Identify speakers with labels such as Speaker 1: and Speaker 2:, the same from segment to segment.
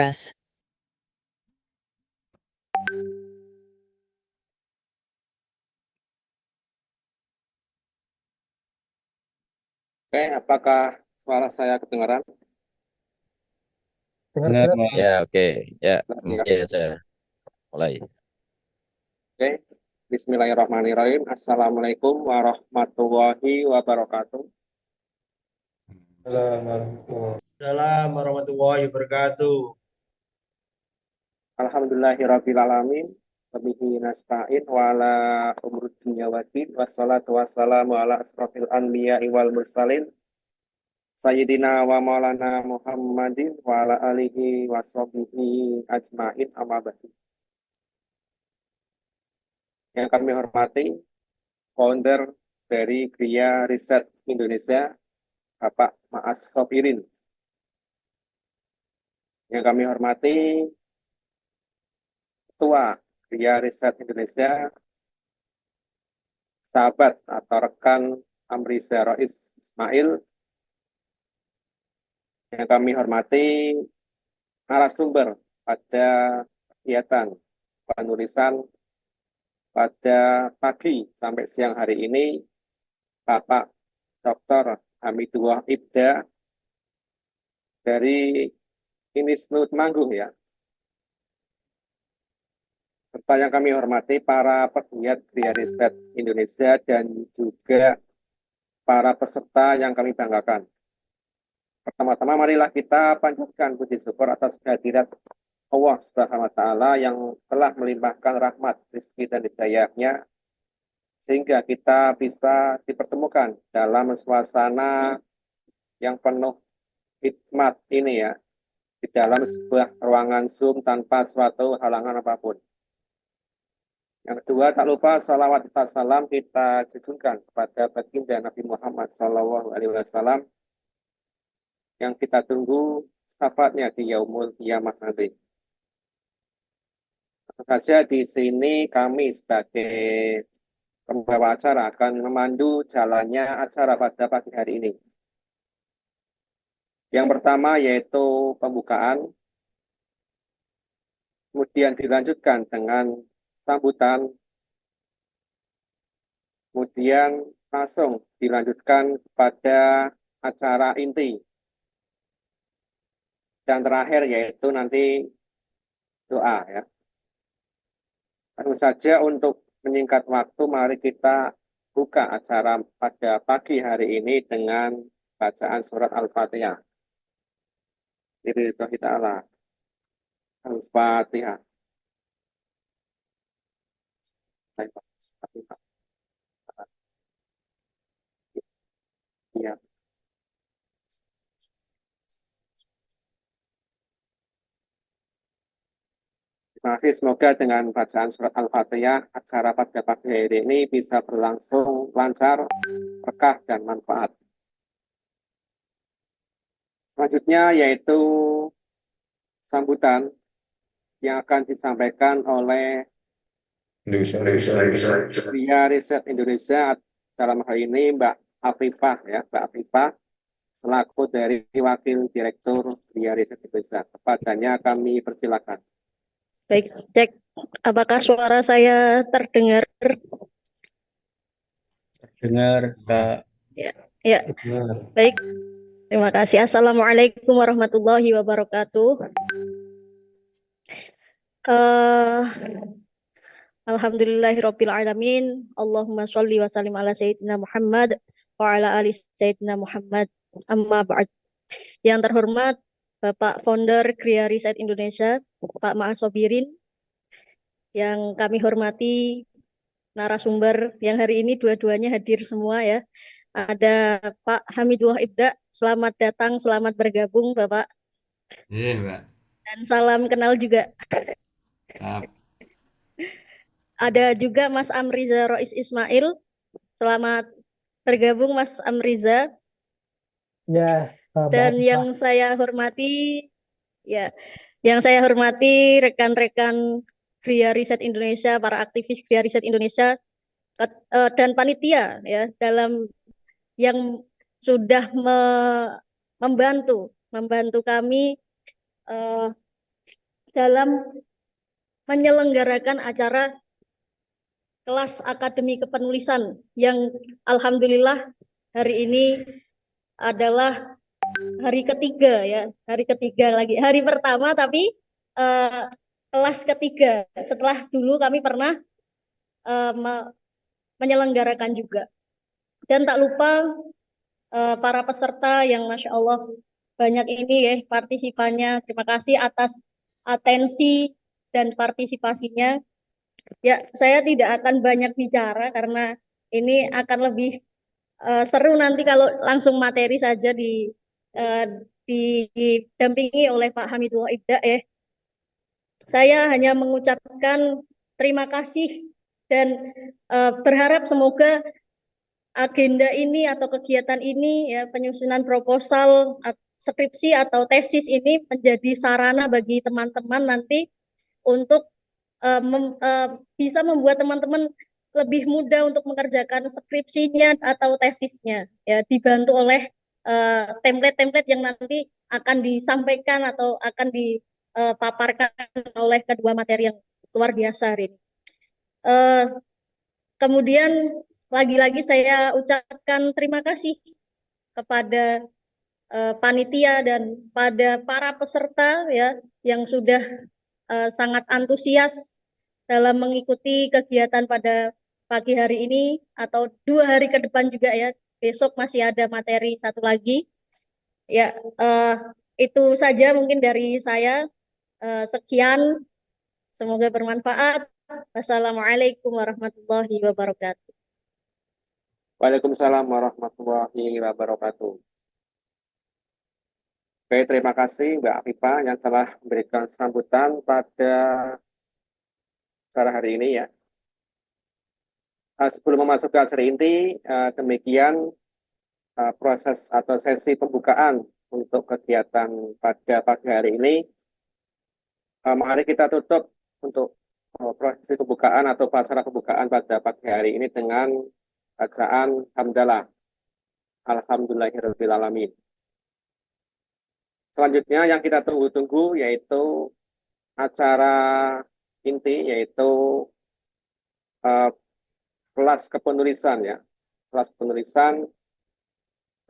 Speaker 1: Press.
Speaker 2: Oke, apakah suara saya kedengaran?
Speaker 3: Dengar
Speaker 4: Dengar,
Speaker 3: jelas,
Speaker 4: Mas.
Speaker 3: Mas.
Speaker 4: Ya, oke. Ya,
Speaker 2: Ya.
Speaker 4: ya saya mulai.
Speaker 2: Oke, Bismillahirrahmanirrahim. Assalamualaikum warahmatullahi wabarakatuh.
Speaker 3: Assalamualaikum warahmatullahi wabarakatuh.
Speaker 2: Alhamdulillahirrabbilalamin. Wabihi nasta'in wa ala umuri dunya waddin. Wassalatu wassalamu ala asrafil anbiya'i wal mursalin. Sayyidina wa maulana Muhammadin wa ala alihi wa sahbihi ajma'in amma ba'du. Yang kami hormati, founder dari Gria Riset Indonesia, Bapak Maas Sobirin. Yang kami hormati, Ketua Gria Riset Indonesia, sahabat atau rekan Amriza Rois Ismail. Yang kami hormati, narasumber pada kegiatan penulisan pada pagi sampai siang hari ini, Bapak Dr. Hamidullah Ibda dari Inisnu Temanggung ya. Serta yang kami hormati para pegiat Gria Riset Indonesia dan juga para peserta yang kami banggakan. Pertama-tama marilah kita panjatkan puji syukur atas kehadirat Allah Subhanahu wa taala yang telah melimpahkan rahmat, rezeki dan hidayahnya sehingga kita bisa dipertemukan dalam suasana yang penuh hikmat ini ya, di dalam sebuah ruangan Zoom tanpa suatu halangan apapun. Yang kedua, tak lupa salawat dan salam kita junjungkan kepada baginda Nabi Muhammad SAW yang kita tunggu syafaatnya di yaumul qiyamah nanti. Tentu saja di sini kami sebagai pembawa acara akan memandu jalannya acara pada pagi hari ini. Yang pertama yaitu pembukaan, kemudian dilanjutkan dengan sambutan, kemudian langsung dilanjutkan pada acara inti. Dan terakhir yaitu nanti doa ya. Tentu saja untuk menyingkat waktu, mari kita buka acara pada pagi hari ini dengan bacaan surat Al-Fatihah. Diri ta'ala. Al-Fatihah. Ya. Terima kasih, semoga dengan bacaan surat Al-Fatihah, acara pada pagi hari ini bisa berlangsung lancar, berkah, dan manfaat. Selanjutnya yaitu sambutan yang akan disampaikan oleh Gria Riset Indonesia dalam hal ini Mbak Afifah ya, Mbak Afifah selaku dari Wakil Direktur Gria Riset Indonesia. Kepadanya kami persilakan.
Speaker 5: Baik, cek apakah suara saya terdengar?
Speaker 4: Dengar, Kak.
Speaker 5: Ya, baik. Terima kasih. Assalamualaikum warahmatullahi wabarakatuh. Alhamdulillahirabbil alamin. Allahumma sholli wa sallim ala sayyidina Muhammad wa ala ali sayyidina Muhammad. Amma ba'd. Yang terhormat Bapak Founder Gria Riset Indonesia, Pak Maas Sobirin. Yang kami hormati narasumber yang hari ini dua-duanya hadir semua ya. Ada Pak Hamidullah Ibda, selamat datang, selamat bergabung Bapak.
Speaker 6: Iya, Mbak.
Speaker 5: Dan salam kenal juga.
Speaker 6: Siap.
Speaker 5: Ada juga Mas Amriza Rois Ismail, selamat bergabung Mas Amriza.
Speaker 3: Ya,
Speaker 5: Dan yang saya hormati, ya, yang saya hormati rekan-rekan Gria Riset Indonesia, para aktivis Gria Riset Indonesia, dan panitia ya dalam yang sudah membantu kami dalam menyelenggarakan acara kelas akademi kepenulisan yang alhamdulillah hari ini adalah hari ketiga ya, hari ketiga lagi. Hari pertama tapi eh, kelas ketiga. Setelah dulu kami pernah menyelenggarakan juga. Dan tak lupa para peserta yang Masya Allah banyak ini ya partisipannya. Terima kasih atas atensi dan partisipasinya. Ya, saya tidak akan banyak bicara karena ini akan lebih seru nanti kalau langsung materi saja eh, didampingi oleh Pak Hamidullah Ibda ya. Saya hanya mengucapkan terima kasih dan berharap semoga agenda ini atau kegiatan ini ya penyusunan proposal skripsi atau tesis ini menjadi sarana bagi teman-teman nanti untuk bisa membuat teman-teman lebih mudah untuk mengerjakan skripsinya atau tesisnya ya dibantu oleh template-template yang nanti akan disampaikan atau akan dipaparkan oleh kedua materi yang luar biasa hari ini. Kemudian lagi-lagi saya ucapkan terima kasih kepada panitia dan pada para peserta ya yang sudah sangat antusias dalam mengikuti kegiatan pada pagi hari ini atau 2 hari ke depan juga ya. Besok masih ada materi satu lagi. Ya, itu saja mungkin dari saya. Sekian, semoga bermanfaat. Wassalamualaikum warahmatullahi wabarakatuh.
Speaker 2: Waalaikumsalam warahmatullahi wabarakatuh. Oke, terima kasih Mbak Afifah yang telah memberikan sambutan pada acara hari ini ya. Sebelum memasuki acara inti, demikian proses atau sesi pembukaan untuk kegiatan pada pagi hari ini. Mari kita tutup untuk prosesi pembukaan atau acara pembukaan pada pagi hari ini dengan bacaan hamdalah. Alhamdulillahirabbil alamin. Selanjutnya yang kita tunggu-tunggu yaitu acara inti yaitu kelas kepenulisan ya. Kelas penulisan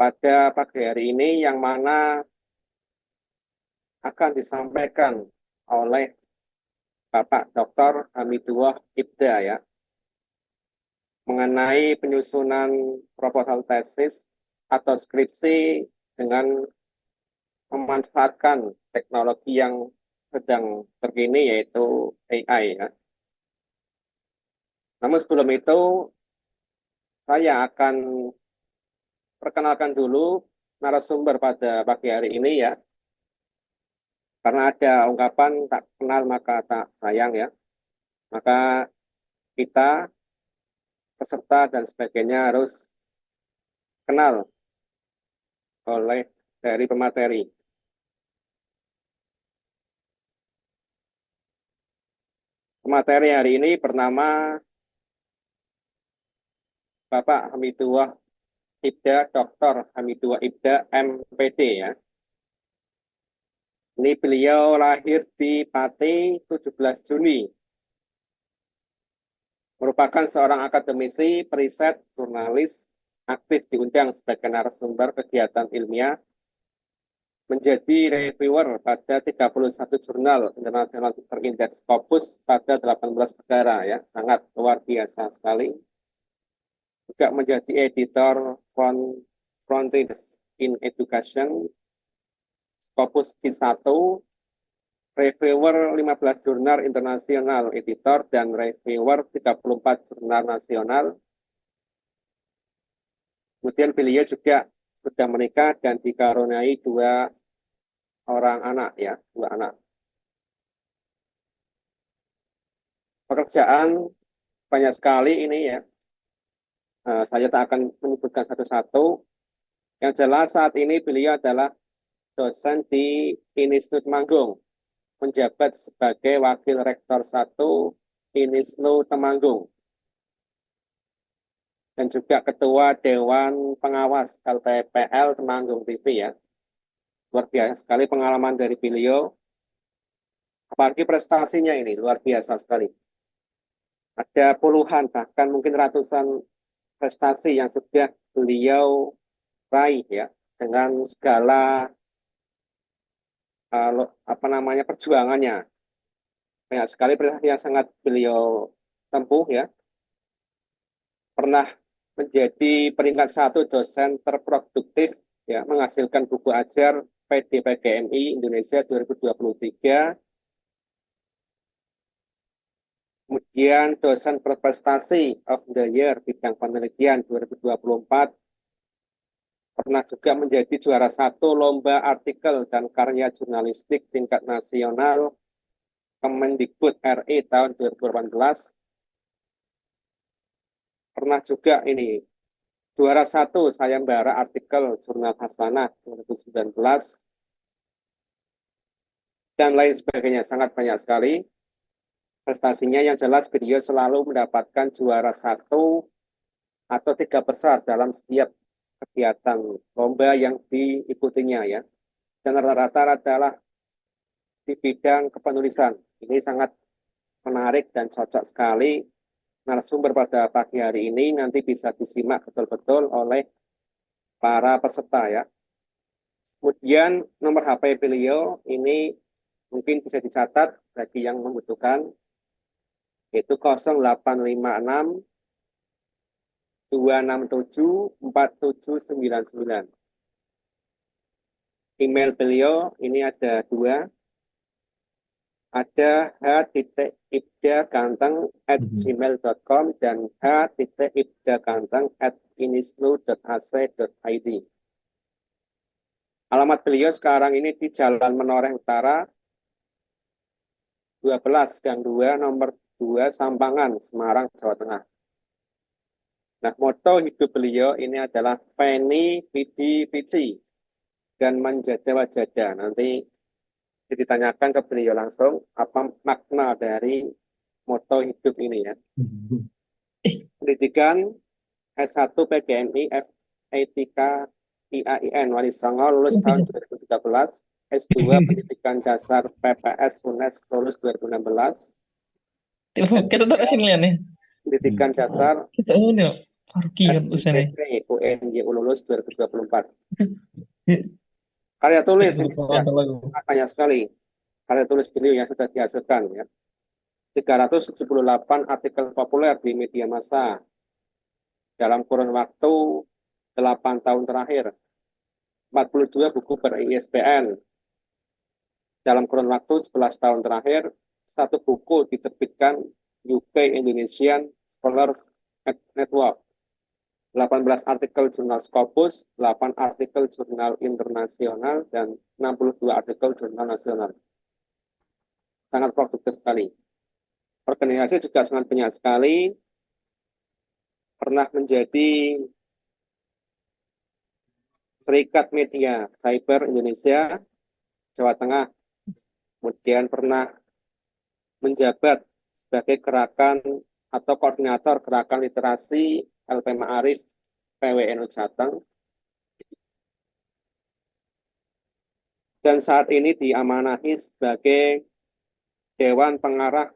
Speaker 2: pada pagi hari ini yang mana akan disampaikan oleh Bapak Dr. Hamidullah Ibda ya mengenai penyusunan proposal tesis atau skripsi dengan memanfaatkan teknologi yang sedang terkini yaitu AI ya. Namun sebelum itu saya akan perkenalkan dulu narasumber pada pagi hari ini ya. Karena ada ungkapan tak kenal maka tak sayang ya. Maka kita, peserta dan sebagainya harus kenal oleh dari pemateri. Pemateri hari ini bernama Bapak Hamidullah Ibda, Dr. Hamidullah Ibda, MPD ya. Ini beliau lahir di Pati 17 Juni. Merupakan seorang akademisi, periset, jurnalis, aktif diundang sebagai narasumber kegiatan ilmiah, menjadi reviewer pada 31 jurnal internasional terindeks Scopus pada 18 negara ya, sangat luar biasa sekali. Juga menjadi editor Frontiers in Education, Scopus Q1, reviewer 15 jurnal internasional editor, dan reviewer 34 jurnal nasional. Kemudian beliau juga sudah menikah dan dikaruniai 2 orang anak ya, 2 anak. Pekerjaan banyak sekali ini ya. Saya tak akan menyebutkan satu-satu. Yang jelas saat ini beliau adalah dosen di INISNU Temanggung, menjabat sebagai Wakil Rektor 1 INISNU Temanggung, dan juga Ketua Dewan Pengawas LTPL Temanggung TV ya. Luar biasa sekali pengalaman dari beliau. Apalagi prestasinya ini luar biasa sekali. Ada puluhan bahkan mungkin ratusan prestasi yang sudah beliau raih ya dengan segala perjuangannya. Banyak sekali prestasi yang sangat beliau tempuh ya. Pernah menjadi peringkat 1 dosen terproduktif ya, menghasilkan buku ajar PDPGMI Indonesia 2023. Kemudian dosen berprestasi of the year bidang penelitian 2024. Pernah juga menjadi juara 1 lomba artikel dan karya jurnalistik tingkat nasional Kemendikbud RI tahun 2018. Pernah juga ini juara 1 sayembara artikel jurnal Hasanah 2019 dan lain sebagainya. Sangat banyak sekali prestasinya. Yang jelas beliau selalu mendapatkan juara 1 atau 3 besar dalam setiap kegiatan lomba yang diikutinya ya. Dan rata-rata adalah di bidang kepenulisan. Ini sangat menarik dan cocok sekali narasumber pada pagi hari ini, nanti bisa disimak betul-betul oleh para peserta ya. Kemudian nomor HP beliau ini mungkin bisa dicatat bagi yang membutuhkan, yaitu 0856 267 4799. Email beliau ini ada 2, ada h.ibdaganteng@gmail.com dan h.ibdaganteng@inislu.ac.id. Alamat beliau sekarang ini di Jalan Menoreh Utara 12 Gang 2 nomor 2 Sampangan, Semarang, Jawa Tengah. Nah, moto hidup beliau ini adalah Veni Vidi Vici dan Manjada Wajada. Nanti ditanyakan ke beliau langsung apa makna dari moto hidup ini ya. Pendidikan S1 PGMI Etika IAIN Wali Songo lulus tahun 2013, S2 Pendidikan Dasar PPS UNES lulus 2016,
Speaker 1: Kita tak asing lihat nih.
Speaker 2: Pendidikan Dasar
Speaker 1: Kita ini Faruqi kan usaha nih.
Speaker 2: SIPP UNY lulus 2024. Karya tulis ini sudah banyak sekali karya tulis beliau yang sudah dihasilkan ya. 378 artikel populer di media massa dalam kurun waktu 8 tahun terakhir. 42 buku ber-ISBN dalam kurun waktu 11 tahun terakhir. 1 buku diterbitkan UK Indonesian Scholars Network. 18 artikel jurnal Scopus, 8 artikel jurnal internasional, dan 62 artikel jurnal nasional. Sangat produktif sekali. Organisasi juga sangat banyak sekali. Pernah menjadi Serikat Media Cyber Indonesia, Jawa Tengah. Kemudian pernah menjabat sebagai gerakan atau koordinator gerakan literasi LP Ma'arif PWNU Jateng. Dan saat ini diamanahi sebagai Dewan Pengarah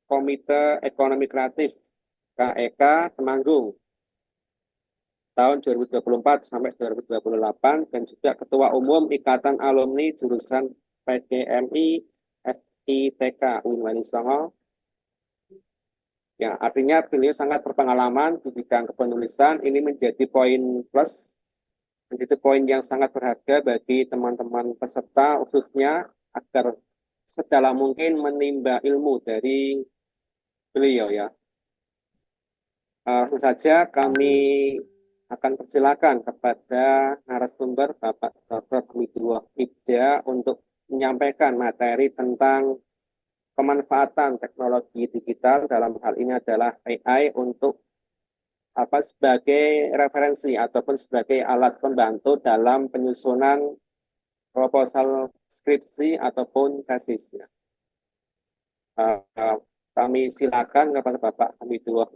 Speaker 2: Komite Ekonomi Kreatif KEK Temanggung tahun 2024 sampai 2028 dan juga Ketua Umum Ikatan Alumni Jurusan PGMI FITK UIN Wali Songo. Ya, artinya beliau sangat berpengalaman di bidang kepenulisan. Ini menjadi poin plus, menjadi poin yang sangat berharga bagi teman-teman peserta, khususnya agar sedalam mungkin menimba ilmu dari beliau ya. Langsung saja kami akan persilakan kepada narasumber Bapak Dr. Hamidullah Ibda untuk menyampaikan materi tentang pemanfaatan teknologi digital, dalam hal ini adalah AI, untuk sebagai referensi ataupun sebagai alat pembantu dalam penyusunan proposal skripsi ataupun tesis. Kami silakan kepada Bapak Hamidullah.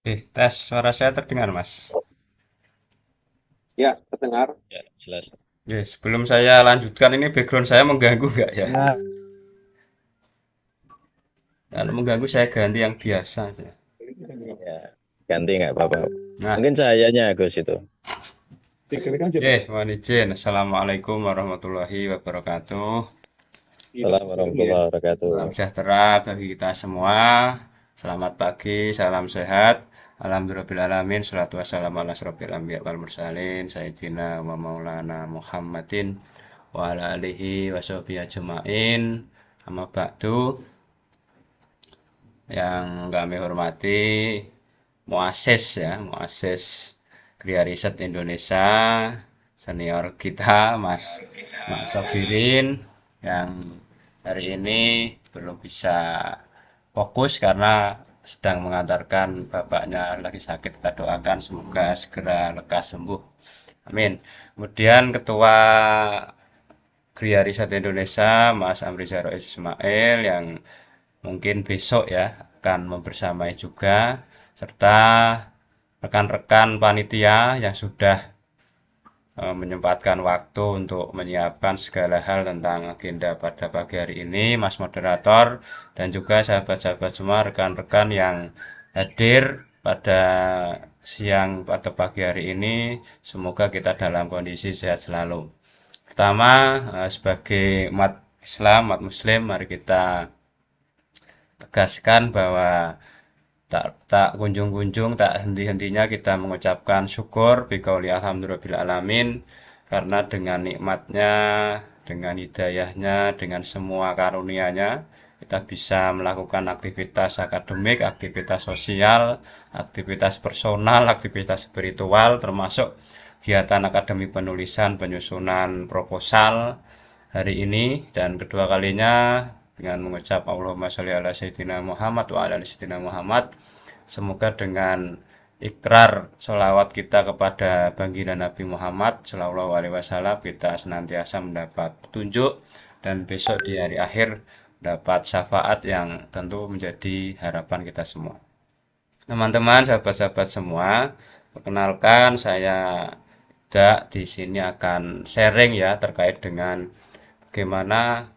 Speaker 6: Tes suara saya terdengar, Mas.
Speaker 2: Ya, terdengar.
Speaker 4: Ya, jelas.
Speaker 6: Oke, sebelum saya lanjutkan ini background saya mengganggu nggak ya?
Speaker 3: Nah,
Speaker 6: Kalau mengganggu saya ganti yang biasa aja.
Speaker 4: Ya, ganti nggak apa-apa.
Speaker 6: Nah,
Speaker 4: Mungkin cahayanya Gus itu.
Speaker 6: oke, mohon izin. Assalamualaikum warahmatullahi wabarakatuh.
Speaker 4: Assalamualaikum warahmatullahi wabarakatuh.
Speaker 6: Salam sejahtera bagi kita semua. Selamat pagi, salam sehat. Alhamdulillahirrahmanirrahim. Salatu wassalamu ala asrofil anbiya wal mursalin. Sayyidina wa maulana Muhammadin wa ala alihi wa sahbihi ajma'in. Amma ba'du. Yang kami hormati Muasis ya, Muasis Kria Riset Indonesia, senior kita Mas Sobirin yang hari ini belum bisa fokus karena sedang mengantarkan bapaknya lagi sakit. Kita doakan semoga segera lekas sembuh. Amin. Kemudian Ketua Kria Riset Indonesia Mas Amri Zarois Ismail yang mungkin besok ya akan membersamai juga, serta rekan-rekan panitia yang sudah menyempatkan waktu untuk menyiapkan segala hal tentang agenda pada pagi hari ini, Mas Moderator, dan juga sahabat-sahabat semua, rekan-rekan yang hadir pada siang atau pagi hari ini. Semoga kita dalam kondisi sehat selalu. Pertama, sebagai umat Islam, umat Muslim, mari kita tegaskan bahwa tak kunjung-kunjung, tak henti-hentinya kita mengucapkan syukur biqauli alhamdulillahil alamin, karena dengan nikmatnya, dengan hidayahnya, dengan semua karunia-Nya kita bisa melakukan aktivitas akademik, aktivitas sosial, aktivitas personal, aktivitas spiritual, termasuk kegiatan akademik penulisan, penyusunan proposal hari ini, dan kedua kalinya dengan mengucap Allahumma sholli ala sayyidina Muhammad wa ala ali sayyidina Muhammad. Semoga dengan ikrar sholawat kita kepada baginda Nabi Muhammad Shallallahu Alaihi Wasallam kita senantiasa mendapat petunjuk dan besok di hari akhir dapat syafaat yang tentu menjadi harapan kita semua. Teman-teman, sahabat-sahabat semua, perkenalkan saya di sini akan sharing ya terkait dengan bagaimana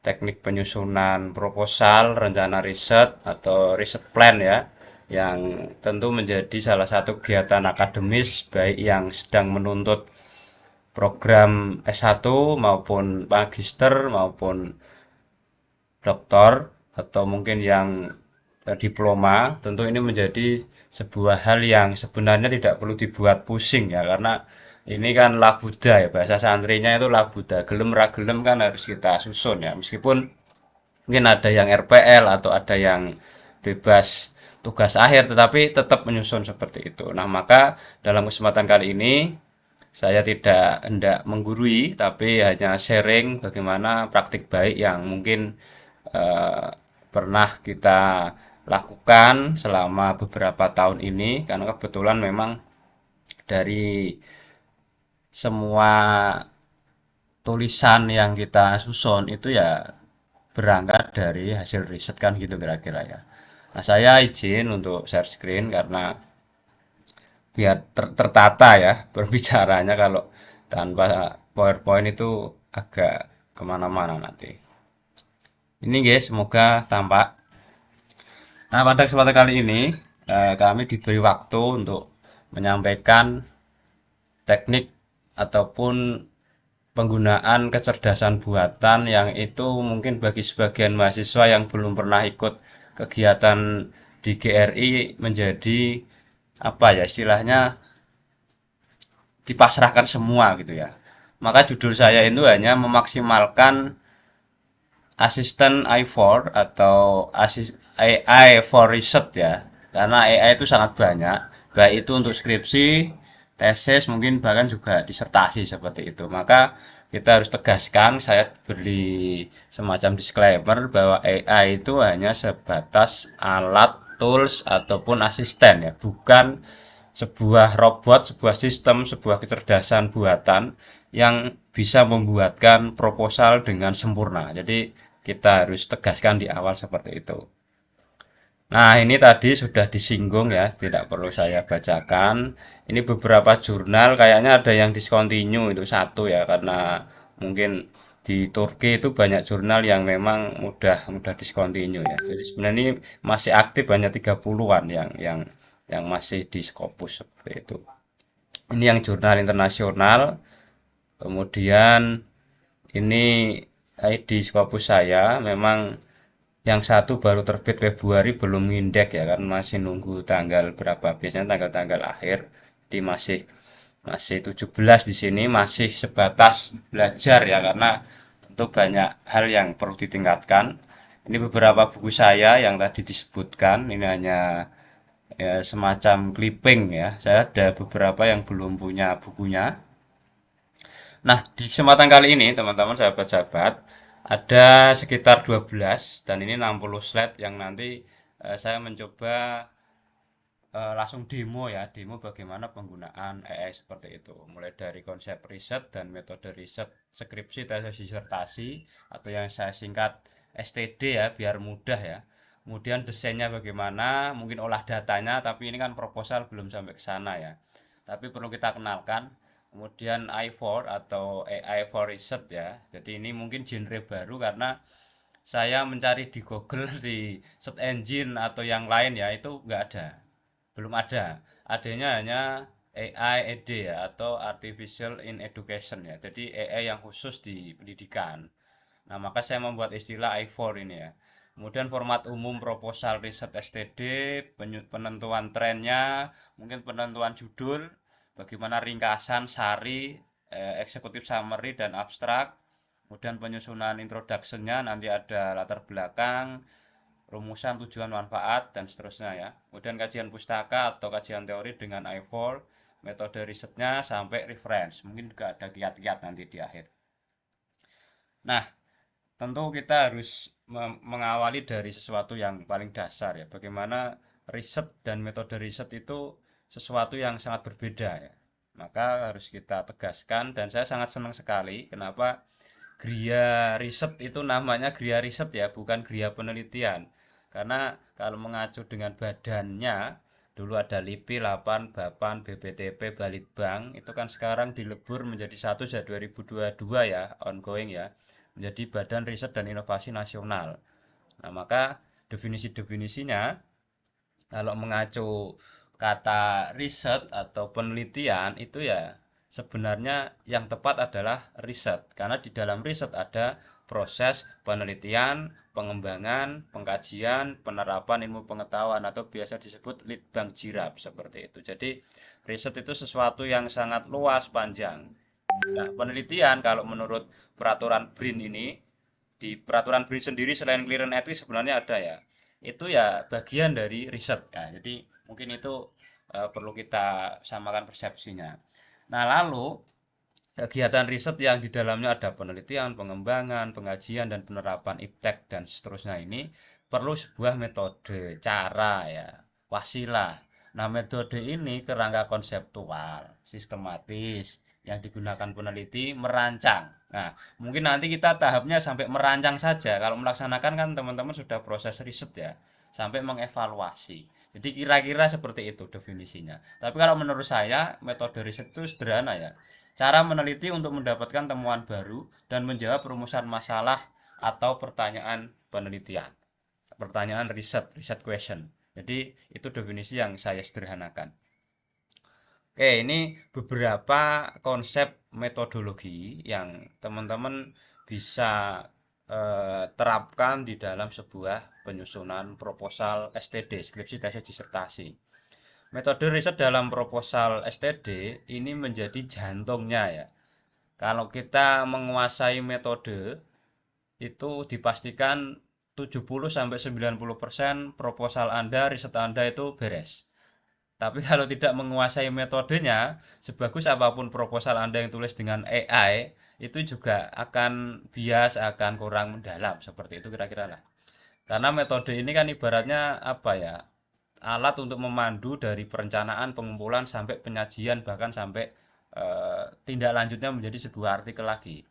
Speaker 6: teknik penyusunan proposal, rencana riset atau riset plan ya, yang tentu menjadi salah satu kegiatan akademis baik yang sedang menuntut program S1 maupun magister maupun doktor atau mungkin yang diploma. Tentu ini menjadi sebuah hal yang sebenarnya tidak perlu dibuat pusing ya, karena ini kan labuda ya, bahasa santrinya itu labuda, gelem ra gelem kan harus kita susun ya, meskipun mungkin ada yang RPL atau ada yang bebas tugas akhir, tetapi tetap menyusun seperti itu. Nah, maka dalam kesempatan kali ini saya tidak hendak menggurui, tapi hanya sharing bagaimana praktik baik yang mungkin pernah kita lakukan selama beberapa tahun ini, karena kebetulan memang dari semua tulisan yang kita susun itu ya berangkat dari hasil riset kan gitu kira-kira ya. Nah, saya izin untuk share screen karena biar tertata ya berbicaranya, kalau tanpa PowerPoint itu agak kemana-mana nanti. Ini guys, semoga tampak. Nah, pada kesempatan kali ini kami diberi waktu untuk menyampaikan teknik ataupun penggunaan kecerdasan buatan yang itu mungkin bagi sebagian mahasiswa yang belum pernah ikut kegiatan di GRI menjadi apa ya istilahnya, dipasrahkan semua gitu ya. Maka judul saya itu hanya memaksimalkan asisten I4 atau AI for research ya, karena AI itu sangat banyak, baik itu untuk skripsi, tesis, mungkin bahkan juga disertasi seperti itu. Maka kita harus tegaskan, saya beri semacam disclaimer bahwa AI itu hanya sebatas alat, tools ataupun asisten ya, bukan sebuah robot, sebuah sistem, sebuah kecerdasan buatan yang bisa membuatkan proposal dengan sempurna. Jadi kita harus tegaskan di awal seperti itu. Nah, ini tadi sudah disinggung ya, tidak perlu saya bacakan. Ini beberapa jurnal kayaknya ada yang discontinue itu satu ya, karena mungkin di Turki itu banyak jurnal yang memang mudah discontinue ya. Jadi sebenarnya ini masih aktif hanya 30-an yang masih di Scopus seperti itu. Ini yang jurnal internasional. Kemudian ini di Scopus saya memang yang satu baru terbit Februari, belum ngindek ya kan, masih nunggu tanggal berapa, biasanya tanggal-tanggal akhir. Jadi masih 17 di sini, masih sebatas belajar ya, karena tentu banyak hal yang perlu ditingkatkan. Ini beberapa buku saya yang tadi disebutkan, ini hanya ya, semacam clipping ya. Saya ada beberapa yang belum punya bukunya. Nah, di kesempatan kali ini teman-teman sahabat-sahabat ada sekitar 12 dan ini 60 slide yang nanti saya mencoba langsung demo ya, demo bagaimana penggunaan AI seperti itu. Mulai dari konsep riset dan metode riset skripsi, tesis disertasi atau yang saya singkat STD ya, biar mudah ya. Kemudian desainnya bagaimana, mungkin olah datanya, tapi ini kan proposal belum sampai ke sana ya. Tapi perlu kita kenalkan. Kemudian I4 atau AI for Research ya. Jadi ini mungkin genre baru karena saya mencari di Google, di search engine atau yang lain ya, itu nggak ada. Belum ada. Adanya hanya AI ED ya, atau Artificial in Education ya. Jadi AI yang khusus di pendidikan. Nah, maka saya membuat istilah I4 ini ya. Kemudian format umum proposal riset STD, penentuan trennya, mungkin penentuan judul, bagaimana ringkasan, sari, eksekutif summary, dan abstrak. Kemudian penyusunan introduction-nya, nanti ada latar belakang, rumusan, tujuan, manfaat, dan seterusnya ya. Kemudian kajian pustaka atau kajian teori dengan I4, metode risetnya sampai reference. Mungkin juga ada kiat-kiat nanti di akhir. Nah, tentu kita harus mengawali dari sesuatu yang paling dasar ya. Bagaimana riset dan metode riset itu sesuatu yang sangat berbeda ya. Maka harus kita tegaskan dan saya sangat senang sekali kenapa Gria Riset itu namanya Gria Riset ya, bukan Gria Penelitian. Karena kalau mengacu dengan badannya, dulu ada LIPI, LAPAN, BAPAN, BPTP, Balitbank, itu kan sekarang dilebur menjadi satu sejak 2022 ya, ongoing ya, menjadi Badan Riset dan Inovasi Nasional. Nah, maka definisi-definisinya kalau mengacu kata riset atau penelitian itu ya sebenarnya yang tepat adalah riset, karena di dalam riset ada proses penelitian, pengembangan, pengkajian, penerapan ilmu pengetahuan atau biasa disebut litbang jirap seperti itu. Jadi riset itu sesuatu yang sangat luas, panjang. Nah, penelitian kalau menurut peraturan BRIN ini, di peraturan BRIN sendiri selain clearance etik sebenarnya ada ya. Itu ya bagian dari riset ya. Jadi mungkin itu perlu kita samakan persepsinya. Nah, lalu kegiatan riset yang di dalamnya ada penelitian, pengembangan, pengajian, dan penerapan iptek dan seterusnya ini perlu sebuah metode, cara ya, wasilah. Nah, metode ini kerangka konseptual, sistematis, yang digunakan peneliti merancang. Nah, mungkin nanti kita tahapnya sampai merancang saja. Kalau melaksanakan kan teman-teman sudah proses riset ya, sampai mengevaluasi. Jadi kira-kira seperti itu definisinya. Tapi kalau menurut saya, metode riset itu sederhana ya. Cara meneliti untuk mendapatkan temuan baru dan menjawab rumusan masalah atau pertanyaan penelitian. Pertanyaan riset question. Jadi itu definisi yang saya sederhanakan. Oke, ini beberapa konsep metodologi yang teman-teman bisa terapkan di dalam sebuah penyusunan proposal STD, skripsi tesis disertasi. Metode riset dalam proposal STD ini menjadi jantungnya ya. Kalau kita menguasai metode, itu dipastikan 70-90% proposal Anda, riset Anda itu beres. Tapi kalau tidak menguasai metodenya, sebagus apapun proposal Anda yang tulis dengan AI, itu juga akan bias, akan kurang mendalam. Seperti itu kira-kira lah. Karena metode ini kan ibaratnya apa ya, alat untuk memandu dari perencanaan, pengumpulan, sampai penyajian, bahkan sampai tindak lanjutnya menjadi sebuah artikel lagi.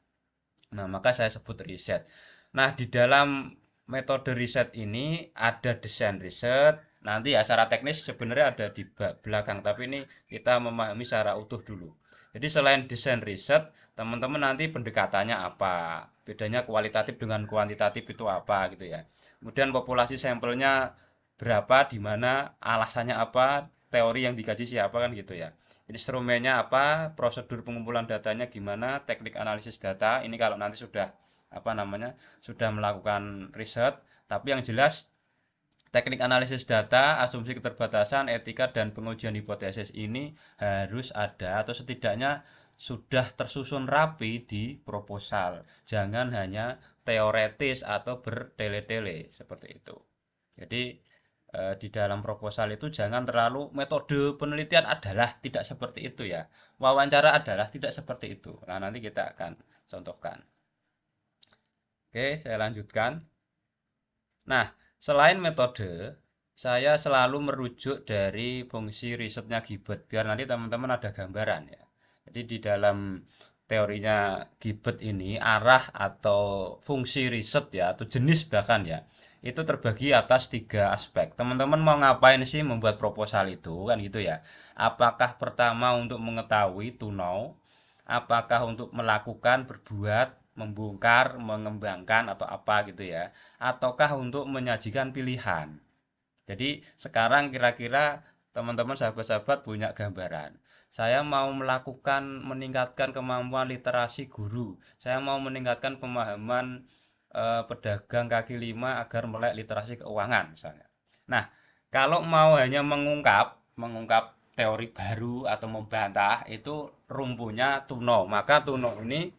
Speaker 6: Nah, maka saya sebut riset. Nah, di dalam metode riset ini ada desain riset, nanti ya secara teknis sebenarnya ada di belakang, tapi ini kita memahami secara utuh dulu. Jadi selain desain riset, teman-teman nanti pendekatannya apa, bedanya kualitatif dengan kuantitatif itu apa gitu ya. Kemudian populasi sampelnya berapa, di mana, alasannya apa, teori yang dikaji siapa kan gitu ya. Instrumennya apa, prosedur pengumpulan datanya gimana, teknik analisis data, ini kalau nanti sudah sudah melakukan riset. Tapi yang jelas teknik analisis data, asumsi keterbatasan, etika, dan pengujian hipotesis ini harus ada atau setidaknya sudah tersusun rapi di proposal. Jangan hanya teoretis atau bertele-tele seperti itu. Jadi di dalam proposal itu jangan terlalu metode penelitian adalah tidak seperti itu ya. Wawancara adalah tidak seperti itu. Nah, nanti kita akan contohkan. Oke, saya lanjutkan. Nah, selain metode, saya selalu merujuk dari fungsi risetnya Gibbet, biar nanti teman-teman ada gambaran ya. Jadi di dalam teorinya Gibbet ini, arah atau fungsi riset ya, atau jenis bahkan ya, itu terbagi atas 3 aspek. Teman-teman mau ngapain sih membuat proposal itu, kan gitu ya. Apakah pertama untuk mengetahui, to know, apakah untuk melakukan, berbuat, membongkar, mengembangkan atau apa gitu ya, ataukah untuk menyajikan pilihan. Jadi sekarang kira-kira teman-teman sahabat-sahabat punya gambaran. Saya mau melakukan meningkatkan kemampuan literasi guru. Saya mau meningkatkan pemahaman pedagang kaki lima agar melek literasi keuangan misalnya. Nah, kalau mau hanya mengungkap teori baru atau membantah, itu rumputnya to know. Maka to know ini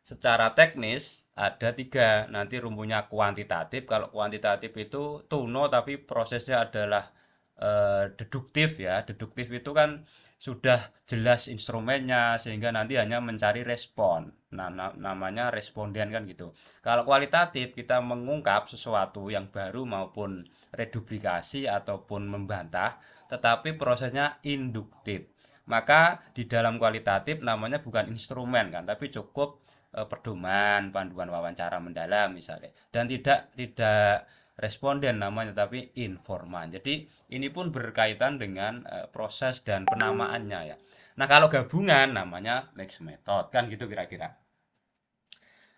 Speaker 6: secara teknis ada 3, nanti rumputnya kuantitatif. Kalau kuantitatif itu to know tapi prosesnya adalah deduktif ya. Deduktif itu kan sudah jelas instrumennya sehingga nanti hanya mencari respon. Nah, namanya responden kan gitu. Kalau kualitatif kita mengungkap sesuatu yang baru maupun reduplikasi ataupun membantah, tetapi prosesnya induktif. Maka di dalam kualitatif namanya bukan instrumen kan, tapi cukup pedoman, panduan wawancara mendalam misalnya. Dan tidak responden namanya, tapi informan. Jadi ini pun berkaitan dengan proses dan penamaannya ya. Nah, kalau gabungan namanya mixed method kan gitu kira-kira.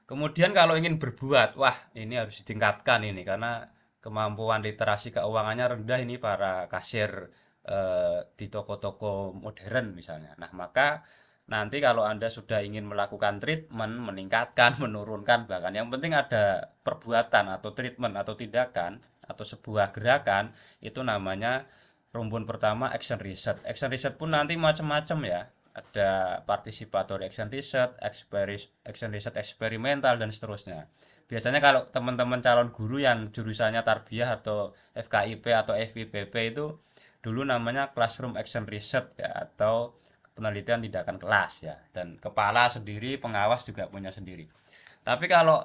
Speaker 6: Kemudian kalau ingin berbuat, wah ini harus ditingkatkan ini karena kemampuan literasi keuangannya rendah ini para kasir di toko-toko modern misalnya. Nah, maka nanti kalau Anda sudah ingin melakukan treatment, meningkatkan, menurunkan, bahkan yang penting ada perbuatan atau treatment atau tindakan atau sebuah gerakan, itu namanya rumpun pertama action research. Action research pun nanti macam-macam ya. Ada participatory action research, action research eksperimental dan seterusnya. Biasanya kalau teman-teman calon guru yang jurusannya tarbiyah atau FKIP atau FIPP itu dulu namanya classroom action research ya, atau penelitian tindakan kelas ya, dan kepala sendiri, pengawas juga punya sendiri. Tapi kalau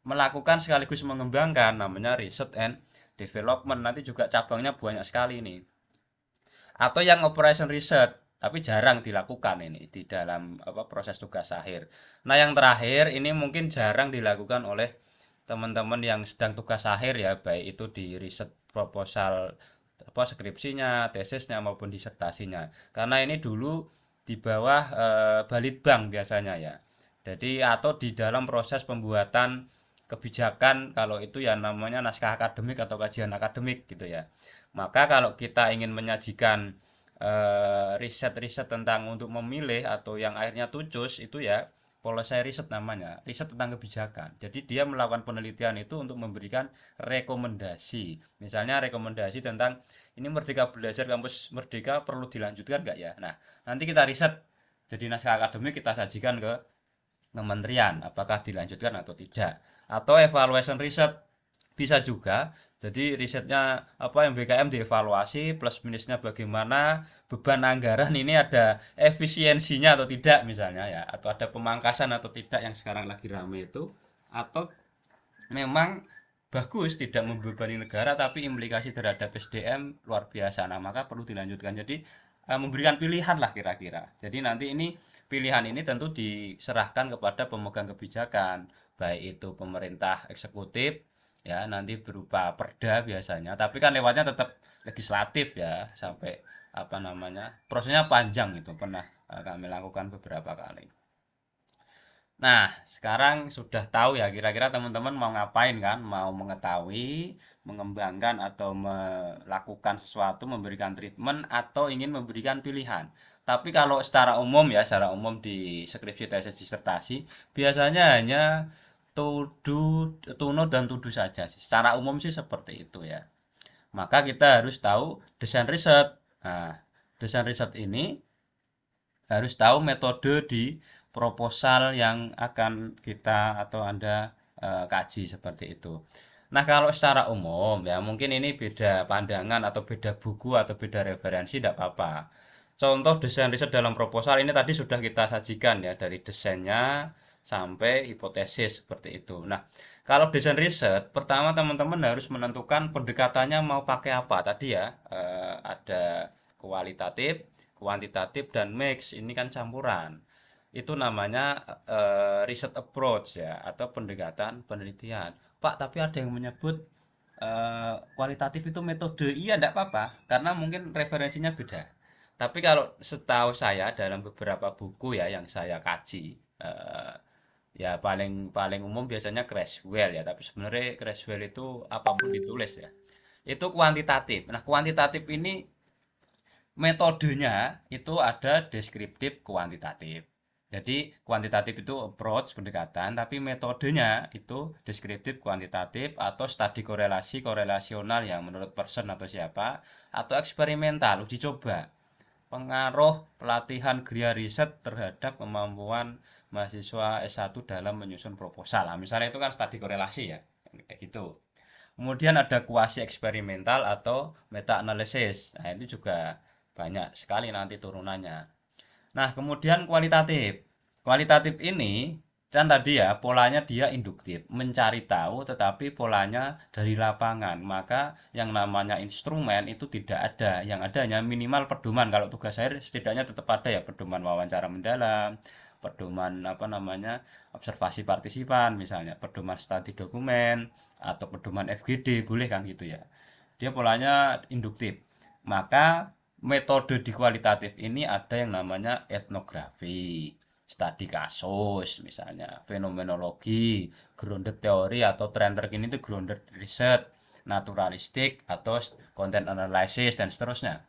Speaker 6: melakukan sekaligus mengembangkan namanya research and development, nanti juga cabangnya banyak sekali nih. Atau yang operation research, tapi jarang dilakukan ini di dalam proses tugas akhir. Nah, yang terakhir ini mungkin jarang dilakukan oleh teman-teman yang sedang tugas akhir ya, baik itu di riset proposal skripsinya, tesisnya maupun disertasinya. Karena ini dulu di bawah Balitbank biasanya ya. Jadi atau di dalam proses pembuatan kebijakan, kalau itu ya namanya naskah akademik atau kajian akademik gitu ya. Maka kalau kita ingin menyajikan riset-riset tentang untuk memilih atau yang akhirnya tucus itu ya policy riset namanya, riset tentang kebijakan. Jadi dia melakukan penelitian itu untuk memberikan rekomendasi. Misalnya rekomendasi tentang ini Merdeka Belajar Kampus Merdeka perlu dilanjutkan nggak ya? Nah, nanti kita riset jadi naskah akademik, kita sajikan ke kementerian apakah dilanjutkan atau tidak. Atau evaluation riset bisa juga. Jadi risetnya yang BKM dievaluasi, plus minusnya bagaimana, beban anggaran ini ada efisiensinya atau tidak misalnya ya, atau ada pemangkasan atau tidak yang sekarang lagi ramai itu, atau memang bagus tidak membebani negara tapi implikasi terhadap SDM luar biasa. Nah, maka perlu dilanjutkan. Jadi memberikan pilihan lah kira-kira. Jadi nanti ini pilihan ini tentu diserahkan kepada pemegang kebijakan, baik itu pemerintah eksekutif ya, nanti berupa perda biasanya, tapi kan lewatnya tetap legislatif ya, sampai apa namanya, prosesnya panjang itu pernah kami lakukan beberapa kali. Nah, sekarang sudah tahu ya kira-kira teman-teman mau ngapain kan? Mau mengetahui, mengembangkan atau melakukan sesuatu, memberikan treatment atau ingin memberikan pilihan. Tapi kalau secara umum ya, secara umum di skripsi tesis disertasi biasanya hanya to know dan to do saja sih. Secara umum sih seperti itu ya. Maka kita harus tahu desain riset. Nah, desain riset ini harus tahu metode di proposal yang akan kita atau Anda kaji seperti itu. Nah, kalau secara umum ya mungkin ini beda pandangan atau beda buku atau beda referensi tidak apa-apa. Contoh desain riset dalam proposal ini tadi sudah kita sajikan ya dari desainnya sampai hipotesis seperti itu. Nah, kalau desain riset pertama teman-teman harus menentukan pendekatannya mau pakai apa tadi ya. Ada kualitatif, kuantitatif dan mix. Ini kan campuran. Itu namanya riset approach ya atau pendekatan penelitian. Pak, tapi ada yang menyebut kualitatif itu metode. Iya, enggak apa-apa karena mungkin referensinya beda. Tapi kalau setahu saya dalam beberapa buku ya yang saya kaji, ya paling paling umum biasanya Creswell ya. Tapi sebenarnya Creswell itu apapun ditulis ya. Itu kuantitatif. Nah, kuantitatif ini metodenya itu ada deskriptif kuantitatif. Jadi kuantitatif itu approach pendekatan, tapi metodenya itu deskriptif kuantitatif atau studi korelasi korelasional yang menurut person atau siapa, atau eksperimental uji coba. Pengaruh pelatihan gria riset terhadap kemampuan mahasiswa S1 dalam menyusun proposal. Nah, misalnya itu kan studi korelasi ya, kayak gitu. Kemudian ada kuasi eksperimental atau meta analisis. Nah, itu juga banyak sekali nanti turunannya. Nah, kemudian kualitatif. Kualitatif ini kan tadi ya polanya dia induktif, mencari tahu tetapi polanya dari lapangan. Maka yang namanya instrumen itu tidak ada. Yang ada hanya minimal pedoman. Kalau tugas saya setidaknya tetap ada ya pedoman wawancara mendalam, pedoman apa namanya observasi partisipan misalnya, pedoman studi dokumen atau pedoman FGD boleh kan gitu ya. Dia polanya induktif. Maka metode di kualitatif ini ada yang namanya etnografi, studi kasus misalnya, fenomenologi, grounded teori atau tren terkini itu grounded research, naturalistik atau content analysis dan seterusnya.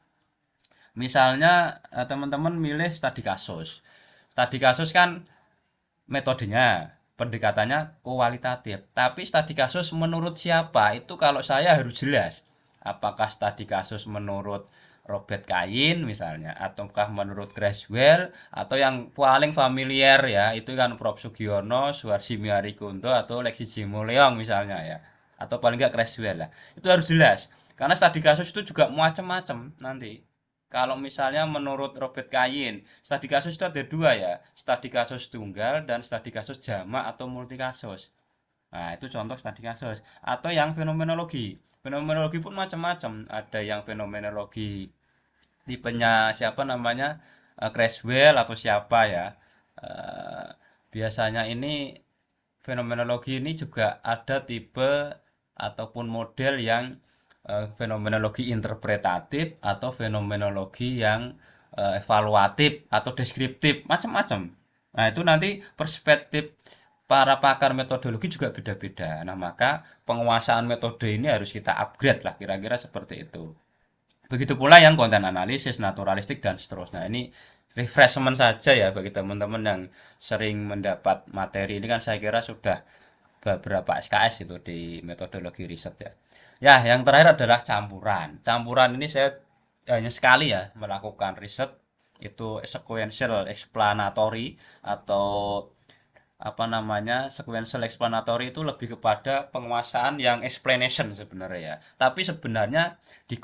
Speaker 6: Misalnya teman-teman milih studi kasus. Studi kasus kan metodenya, pendekatannya kualitatif. Tapi studi kasus menurut siapa? Itu kalau saya harus jelas. Apakah studi kasus menurut Robert Kain misalnya, ataukah menurut Creswell, atau yang paling familiar ya, itu kan Prof. Sugiono, Suharsi Miarikunto, atau Lexi Jimuleong misalnya ya. Atau paling nggak Creswell lah. Itu harus jelas. Karena studi kasus itu juga macam-macam nanti. Kalau misalnya menurut Robert Kain, studi kasus itu ada dua ya, studi kasus tunggal dan studi kasus jamak atau multi kasus. Nah, itu contoh studi kasus. Atau yang fenomenologi. Fenomenologi pun macam-macam. Ada yang fenomenologi tipenya siapa namanya Creswell atau siapa ya. Biasanya ini fenomenologi ini juga ada tipe ataupun model yang fenomenologi interpretatif atau fenomenologi yang evaluatif atau deskriptif, macam-macam. Nah, itu nanti perspektif para pakar metodologi juga beda-beda. Nah, maka penguasaan metode ini harus kita upgrade lah, kira-kira seperti itu. Begitu pula yang konten analisis, naturalistik, dan seterusnya. Ini refreshment saja ya bagi teman-teman yang sering mendapat materi. Ini kan saya kira sudah beberapa SKS itu di metodologi riset ya. Ya, yang terakhir adalah campuran. Campuran ini saya hanya sekali ya melakukan riset, itu sequential explanatory atau apa namanya sequential explanatory itu lebih kepada penguasaan yang explanation sebenarnya ya. Tapi sebenarnya di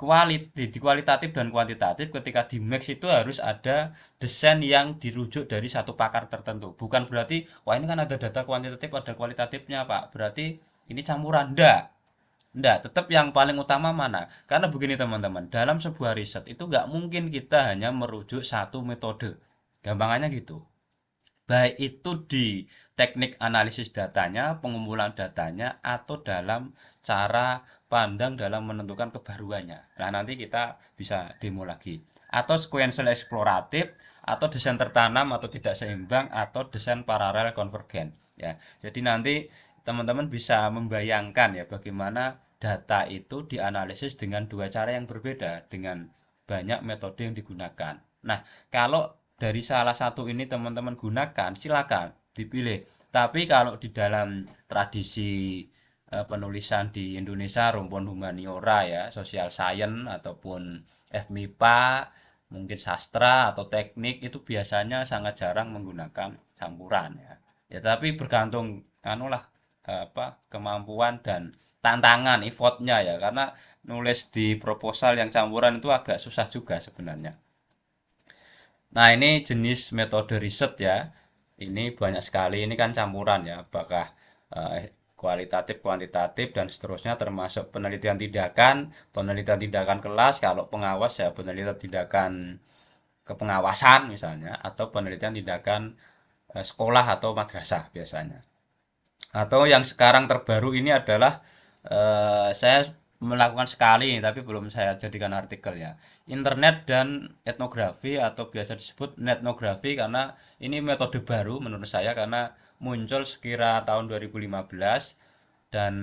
Speaker 6: kualitatif dan kuantitatif ketika di mix itu harus ada desain yang dirujuk dari satu pakar tertentu. Bukan berarti wah ini kan ada data kuantitatif ada kualitatifnya Pak. Berarti ini campuran. Enggak, tetap yang paling utama mana? Karena begini teman-teman, dalam sebuah riset itu nggak mungkin kita hanya merujuk satu metode. Gampangannya gitu. baik itu di teknik analisis datanya, pengumpulan datanya, atau dalam cara pandang dalam menentukan kebaruannya. Nah, nanti kita bisa demo lagi. Atau sequential eksploratif, atau desain tertanam atau tidak seimbang, atau desain paralel konvergen. Ya, jadi nanti teman-teman bisa membayangkan ya bagaimana data itu dianalisis dengan dua cara yang berbeda, dengan banyak metode yang digunakan. Nah, kalau dari salah satu ini teman-teman gunakan, silakan dipilih. Tapi kalau di dalam tradisi penulisan di Indonesia, rumpun humaniora ya, social science ataupun FMIPA, mungkin sastra atau teknik itu biasanya sangat jarang menggunakan campuran ya. Ya tapi bergantung anulah kemampuan dan tantangan effortnya ya, karena nulis di proposal yang campuran itu agak susah juga sebenarnya. Nah, ini jenis metode riset ya. Ini banyak sekali, ini kan campuran ya, apakah kualitatif, kuantitatif, dan seterusnya, termasuk penelitian tindakan kelas, kalau pengawas ya penelitian tindakan kepengawasan misalnya, atau penelitian tindakan sekolah atau madrasah biasanya. Atau yang sekarang terbaru ini adalah saya melakukan sekali tapi belum saya jadikan artikel ya. Internet dan etnografi atau biasa disebut netnografi, karena ini metode baru menurut saya karena muncul sekira tahun 2015 dan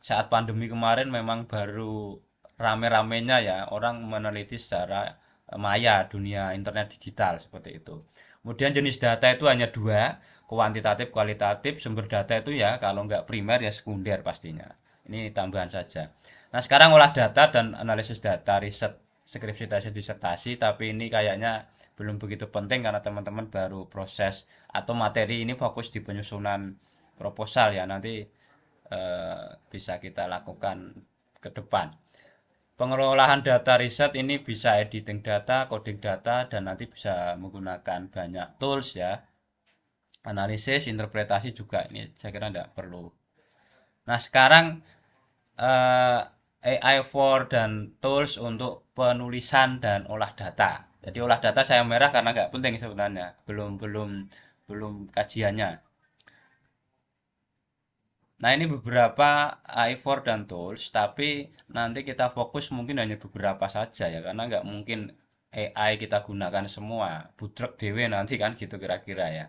Speaker 6: saat pandemi kemarin memang baru rame-ramenya ya orang meneliti secara maya dunia internet digital seperti itu. Kemudian jenis data itu hanya dua, kuantitatif, kualitatif. Sumber data itu ya kalau nggak primer ya sekunder pastinya. Ini tambahan saja. Nah, sekarang olah data dan analisis data, riset, skripsi, tesis, disertasi, tapi ini kayaknya belum begitu penting karena teman-teman baru proses atau materi ini fokus di penyusunan proposal ya, nanti bisa kita lakukan ke depan. Pengelolaan data riset ini bisa editing data, coding data, dan nanti bisa menggunakan banyak tools ya. Analisis, interpretasi juga ini saya kira tidak perlu. Nah, sekarang AI4 dan tools untuk penulisan dan olah data. Jadi olah data saya merah karena nggak penting sebenarnya, belum kajiannya. Nah, ini beberapa AI4 dan tools, tapi nanti kita fokus mungkin hanya beberapa saja ya, karena nggak mungkin AI kita gunakan semua, budrek dewe nanti kan gitu kira-kira ya.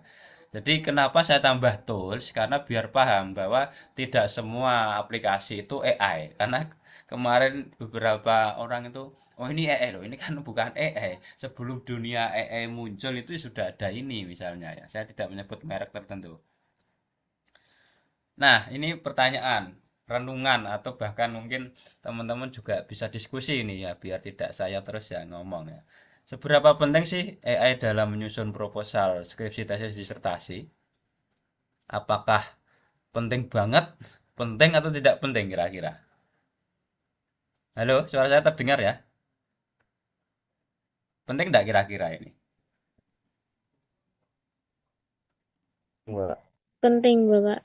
Speaker 6: Jadi kenapa saya tambah tools? Karena biar paham bahwa tidak semua aplikasi itu AI. Karena kemarin beberapa orang itu, oh ini AI loh, ini kan bukan AI. Sebelum dunia AI muncul itu sudah ada ini misalnya ya. Saya tidak menyebut merek tertentu. Nah, ini pertanyaan, renungan, atau bahkan mungkin teman-teman juga bisa diskusi ini ya, biar tidak saya terus ya ngomong ya. Seberapa penting sih AI dalam menyusun proposal skripsi, tesis, disertasi? Apakah penting banget, penting atau tidak penting kira-kira? Halo, suara saya terdengar ya? Penting tidak kira-kira ini?
Speaker 7: Penting, Bapak.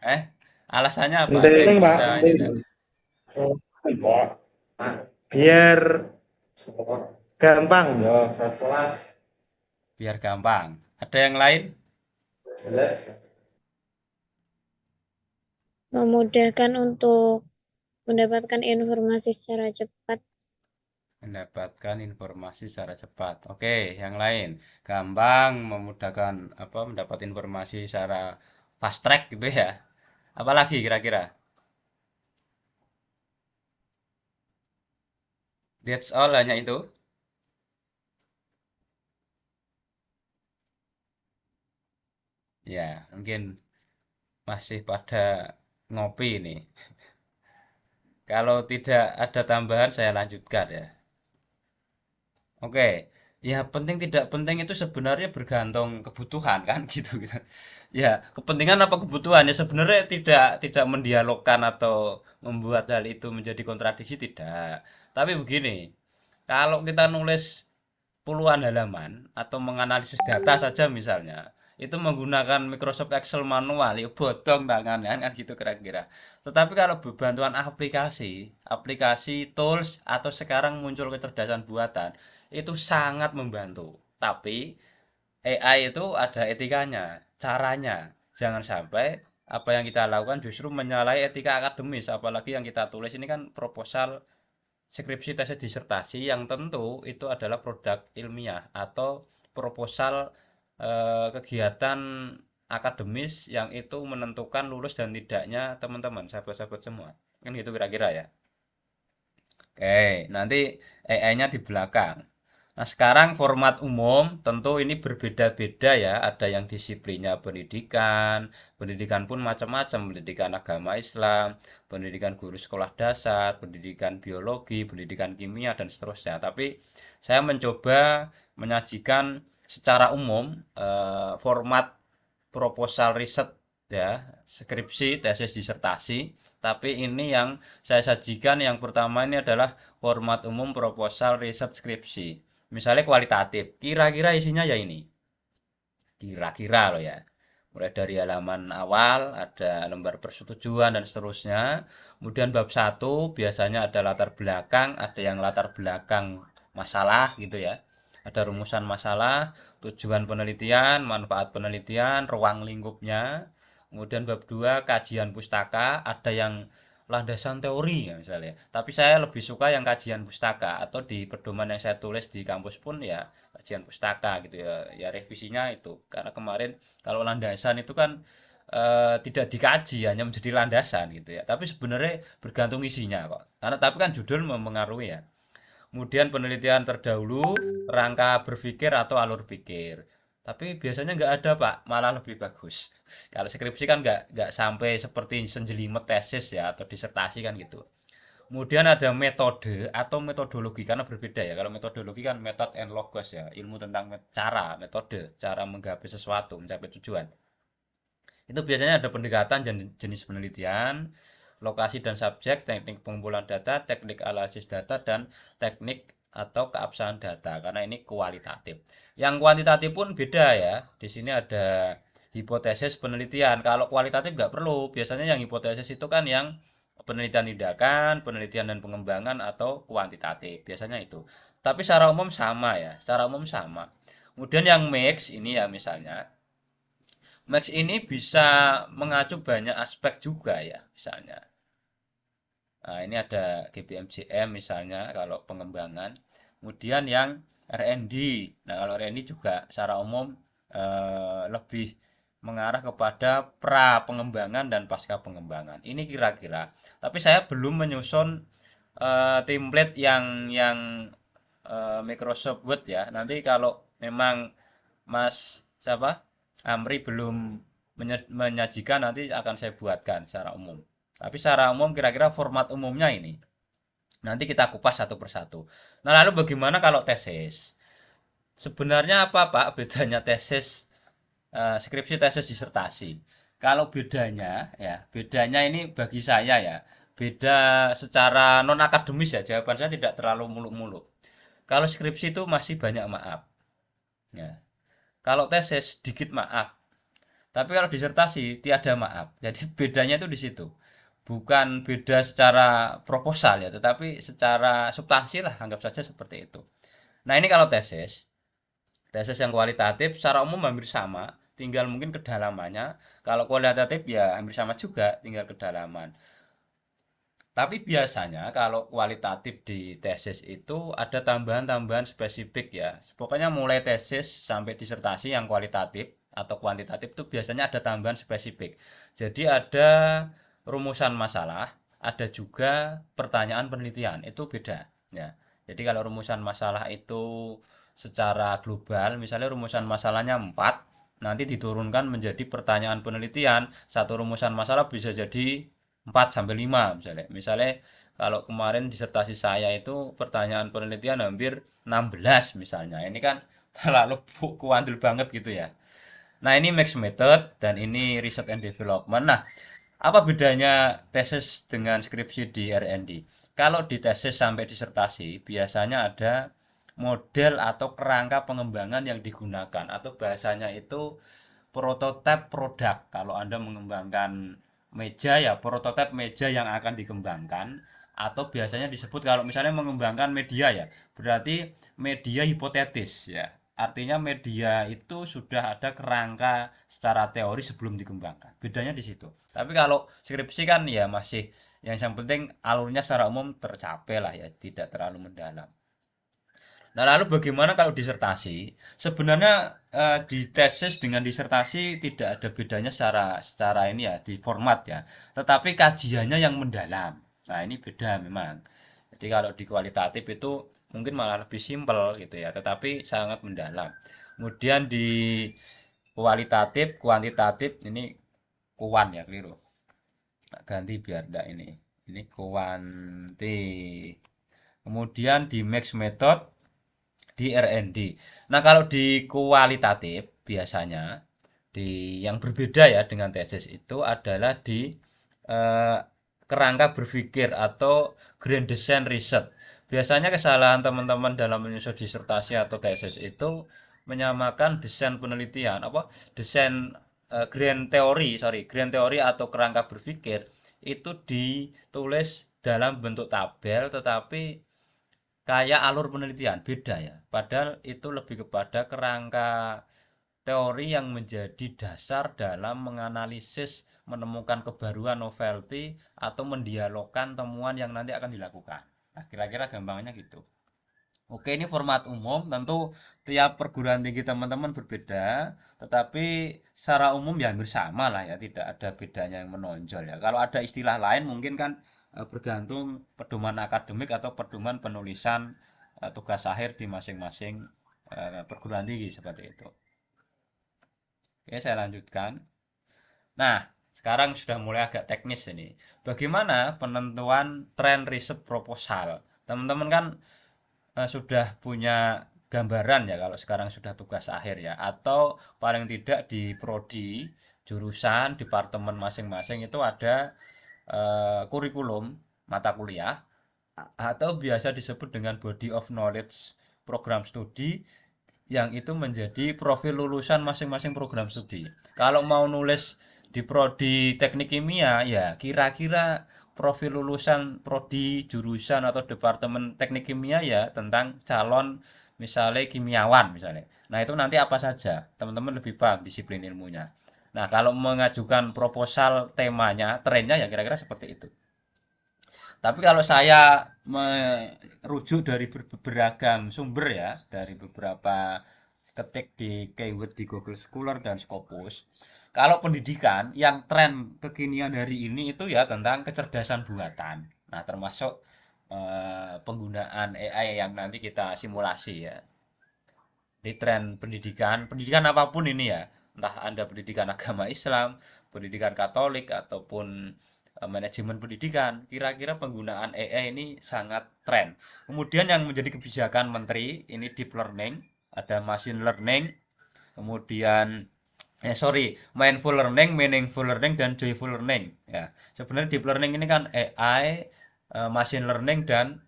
Speaker 6: Alasannya apa?
Speaker 3: Penting,
Speaker 6: Ada yang
Speaker 3: Pak.
Speaker 6: bisa ini enggak?
Speaker 3: Biar gampang.
Speaker 6: Biar gampang. Ada yang lain?
Speaker 7: Memudahkan untuk mendapatkan informasi secara cepat.
Speaker 6: Mendapatkan informasi secara cepat. Oke, yang lain. Gampang, memudahkan mendapat informasi secara fast track gitu ya. Apalagi kira-kira? That's all, hanya itu. Ya, mungkin masih pada ngopi nih. Kalau tidak ada tambahan saya lanjutkan ya. Oke, ya penting tidak penting itu sebenarnya bergantung kebutuhan kan gitu gitu. Ya, kepentingan apa kebutuhan ya sebenarnya tidak mendialogkan atau membuat hal itu menjadi kontradiksi, tidak. Tapi begini, kalau kita nulis puluhan halaman atau menganalisis data saja misalnya, itu menggunakan Microsoft Excel manual, ya bodong tangannya kan gitu kira-kira. Tetapi kalau berbantuan aplikasi tools, atau sekarang muncul kecerdasan buatan, itu sangat membantu. Tapi AI itu ada etikanya. caranya. Jangan sampai apa yang kita lakukan justru menyalahi etika akademis, apalagi yang kita tulis ini kan proposal skripsi, tesis, disertasi yang tentu itu adalah produk ilmiah atau proposal kegiatan akademis yang itu menentukan lulus dan tidaknya teman-teman, sahabat-sahabat semua. Kan gitu kira-kira ya. Oke, nanti EE-nya di belakang. Nah, sekarang format umum tentu ini berbeda-beda ya. Ada yang disiplinnya pendidikan, pendidikan pun macam-macam, pendidikan agama Islam, pendidikan guru sekolah dasar, pendidikan biologi, pendidikan kimia, dan seterusnya. Tapi saya mencoba menyajikan secara umum format proposal riset ya, skripsi, tesis, disertasi. Tapi ini yang saya sajikan yang pertama ini adalah format umum proposal riset skripsi. Misalnya kualitatif, kira-kira isinya ya ini. Kira-kira loh ya. Mulai dari halaman awal, ada lembar persetujuan dan seterusnya. Kemudian bab 1 biasanya ada latar belakang, ada yang latar belakang masalah gitu ya. Ada rumusan masalah, tujuan penelitian, manfaat penelitian, ruang lingkupnya. Kemudian bab 2 kajian pustaka, ada yang landasan teori ya misalnya. Tapi saya lebih suka yang kajian pustaka atau di pedoman yang saya tulis di kampus pun ya kajian pustaka gitu ya. Ya revisinya itu. Karena kemarin kalau landasan itu kan tidak dikaji, hanya menjadi landasan gitu ya. Tapi sebenarnya bergantung isinya kok. Karena tapi kan judul mempengaruhi ya. Kemudian penelitian terdahulu, rangka berpikir atau alur pikir. Tapi biasanya nggak ada Pak, malah lebih bagus. Kalau skripsi kan nggak sampai seperti senjelimet tesis ya atau disertasi kan gitu. Kemudian ada metode atau metodologi karena berbeda ya. Kalau metodologi kan method and logos ya, ilmu tentang cara, metode, cara menggapai sesuatu, mencapai tujuan. Itu biasanya ada pendekatan jenis penelitian, lokasi dan subjek, teknik pengumpulan data, teknik analisis data, dan teknik atau keabsahan data karena ini kualitatif. Yang kuantitatif pun beda ya. Di sini ada hipotesis penelitian. Kalau kualitatif nggak perlu. Biasanya yang hipotesis itu kan yang penelitian tindakan, penelitian dan pengembangan atau kuantitatif. Biasanya itu. Tapi secara umum sama ya. Secara umum sama. Kemudian yang mix ini ya misalnya. Mix ini bisa mengacu banyak aspek juga ya misalnya. Nah, ini ada GPMJM misalnya kalau pengembangan. Kemudian yang R&D. Nah, kalau R&D juga secara umum lebih mengarah kepada pra pengembangan dan pasca pengembangan. Ini kira-kira. Tapi saya belum menyusun template yang Microsoft Word ya. Nanti kalau memang Mas siapa? Amri belum menyajikan nanti akan saya buatkan secara umum. Tapi secara umum kira-kira format umumnya ini. Nanti kita kupas satu persatu. Nah, lalu bagaimana kalau tesis? Sebenarnya apa Pak bedanya tesis, skripsi, tesis, disertasi? Kalau bedanya ya, bedanya ini bagi saya ya, beda secara non akademis ya. Jawaban saya tidak terlalu muluk-muluk. Kalau skripsi itu masih banyak maaf. Ya. Kalau tesis sedikit maaf. Tapi kalau disertasi tiada maaf. Jadi bedanya itu di situ. Bukan beda secara proposal ya, tetapi secara substansi lah, anggap saja seperti itu. Nah, ini kalau tesis yang kualitatif secara umum hampir sama, tinggal mungkin kedalamannya. Kalau kualitatif ya hampir sama juga, tinggal kedalaman. Tapi biasanya kalau kualitatif di tesis itu ada tambahan-tambahan spesifik ya. Pokoknya mulai tesis sampai disertasi yang kualitatif atau kuantitatif itu biasanya ada tambahan spesifik. Jadi ada rumusan masalah, ada juga pertanyaan penelitian, itu beda ya. Jadi kalau rumusan masalah itu secara global, misalnya rumusan masalahnya 4, nanti diturunkan menjadi pertanyaan penelitian. Satu rumusan masalah bisa jadi 4 sampai 5 misalnya. Misalnya kalau kemarin disertasi saya itu pertanyaan penelitian hampir 16 misalnya. Ini kan terlalu kuantil banget gitu ya. Nah, ini mixed method dan ini research and development. Nah, apa bedanya tesis dengan skripsi di R&D? Kalau di tesis sampai disertasi, biasanya ada model atau kerangka pengembangan yang digunakan atau bahasanya itu prototipe produk. Kalau Anda mengembangkan meja ya prototipe meja yang akan dikembangkan atau biasanya disebut kalau misalnya mengembangkan media ya, berarti media hipotetis ya. artinya media itu sudah ada kerangka secara teori sebelum dikembangkan. Bedanya di situ. Tapi kalau skripsi kan ya masih yang penting alurnya secara umum tercapai lah ya, tidak terlalu mendalam. Nah, lalu bagaimana kalau disertasi? Sebenarnya di tesis dengan disertasi tidak ada bedanya secara ini ya, di format ya. Tetapi kajiannya yang mendalam. Nah, ini beda memang. Jadi kalau di kualitatif itu mungkin malah lebih simpel gitu ya, tetapi sangat mendalam. Kemudian di kuantitatif ini kuan ya, keliru. Ganti biar enggak ini. Ini kuanti. Kemudian di mixed method, di R&D. Nah, kalau di kualitatif biasanya yang berbeda ya dengan tesis itu adalah di kerangka berpikir atau grand design research. Biasanya kesalahan teman-teman dalam menyusun disertasi atau tesis itu menyamakan desain penelitian desain grand teori atau kerangka berpikir itu ditulis dalam bentuk tabel, tetapi kayak alur penelitian beda ya. Padahal itu lebih kepada kerangka teori yang menjadi dasar dalam menganalisis, menemukan kebaruan novelty atau mendialogkan temuan yang nanti akan dilakukan. Nah, kira-kira gampangnya gitu. Oke, ini format umum, tentu tiap perguruan tinggi teman-teman berbeda, tetapi secara umum ya hampir sama lah ya, tidak ada bedanya yang menonjol ya. Kalau ada istilah lain mungkin kan bergantung pedoman akademik atau pedoman penulisan tugas akhir di masing-masing perguruan tinggi seperti itu. Oke, saya lanjutkan. Nah, sekarang sudah mulai agak teknis ini. Bagaimana penentuan tren riset proposal? Teman-teman kan sudah punya gambaran ya kalau sekarang sudah tugas akhir ya, atau paling tidak di prodi, jurusan, departemen masing-masing itu ada kurikulum mata kuliah atau biasa disebut dengan body of knowledge program studi yang itu menjadi profil lulusan masing-masing program studi. Kalau mau nulis di prodi teknik kimia ya kira-kira profil lulusan prodi jurusan atau departemen teknik kimia ya tentang calon misalnya kimiawan misalnya. Nah, itu nanti apa saja teman-teman lebih paham disiplin ilmunya. Nah, kalau mengajukan proposal temanya, trennya ya kira-kira seperti itu. Tapi kalau saya merujuk dari beragam sumber ya, dari beberapa ketik di keyword di Google Scholar dan Scopus, kalau pendidikan yang tren kekinian hari ini itu ya tentang kecerdasan buatan. Nah, termasuk penggunaan AI yang nanti kita simulasi ya. Di tren pendidikan apapun ini ya, entah Anda pendidikan agama Islam, pendidikan Katolik ataupun manajemen pendidikan, kira-kira penggunaan AI ini sangat tren. Kemudian yang menjadi kebijakan menteri ini deep learning, ada machine learning, kemudian mindful learning, meaningful learning, dan joyful learning ya. Sebenarnya deep learning ini kan AI, machine learning, dan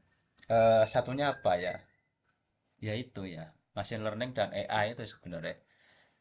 Speaker 6: satunya apa ya? Ya itu ya, machine learning dan AI itu sebenarnya.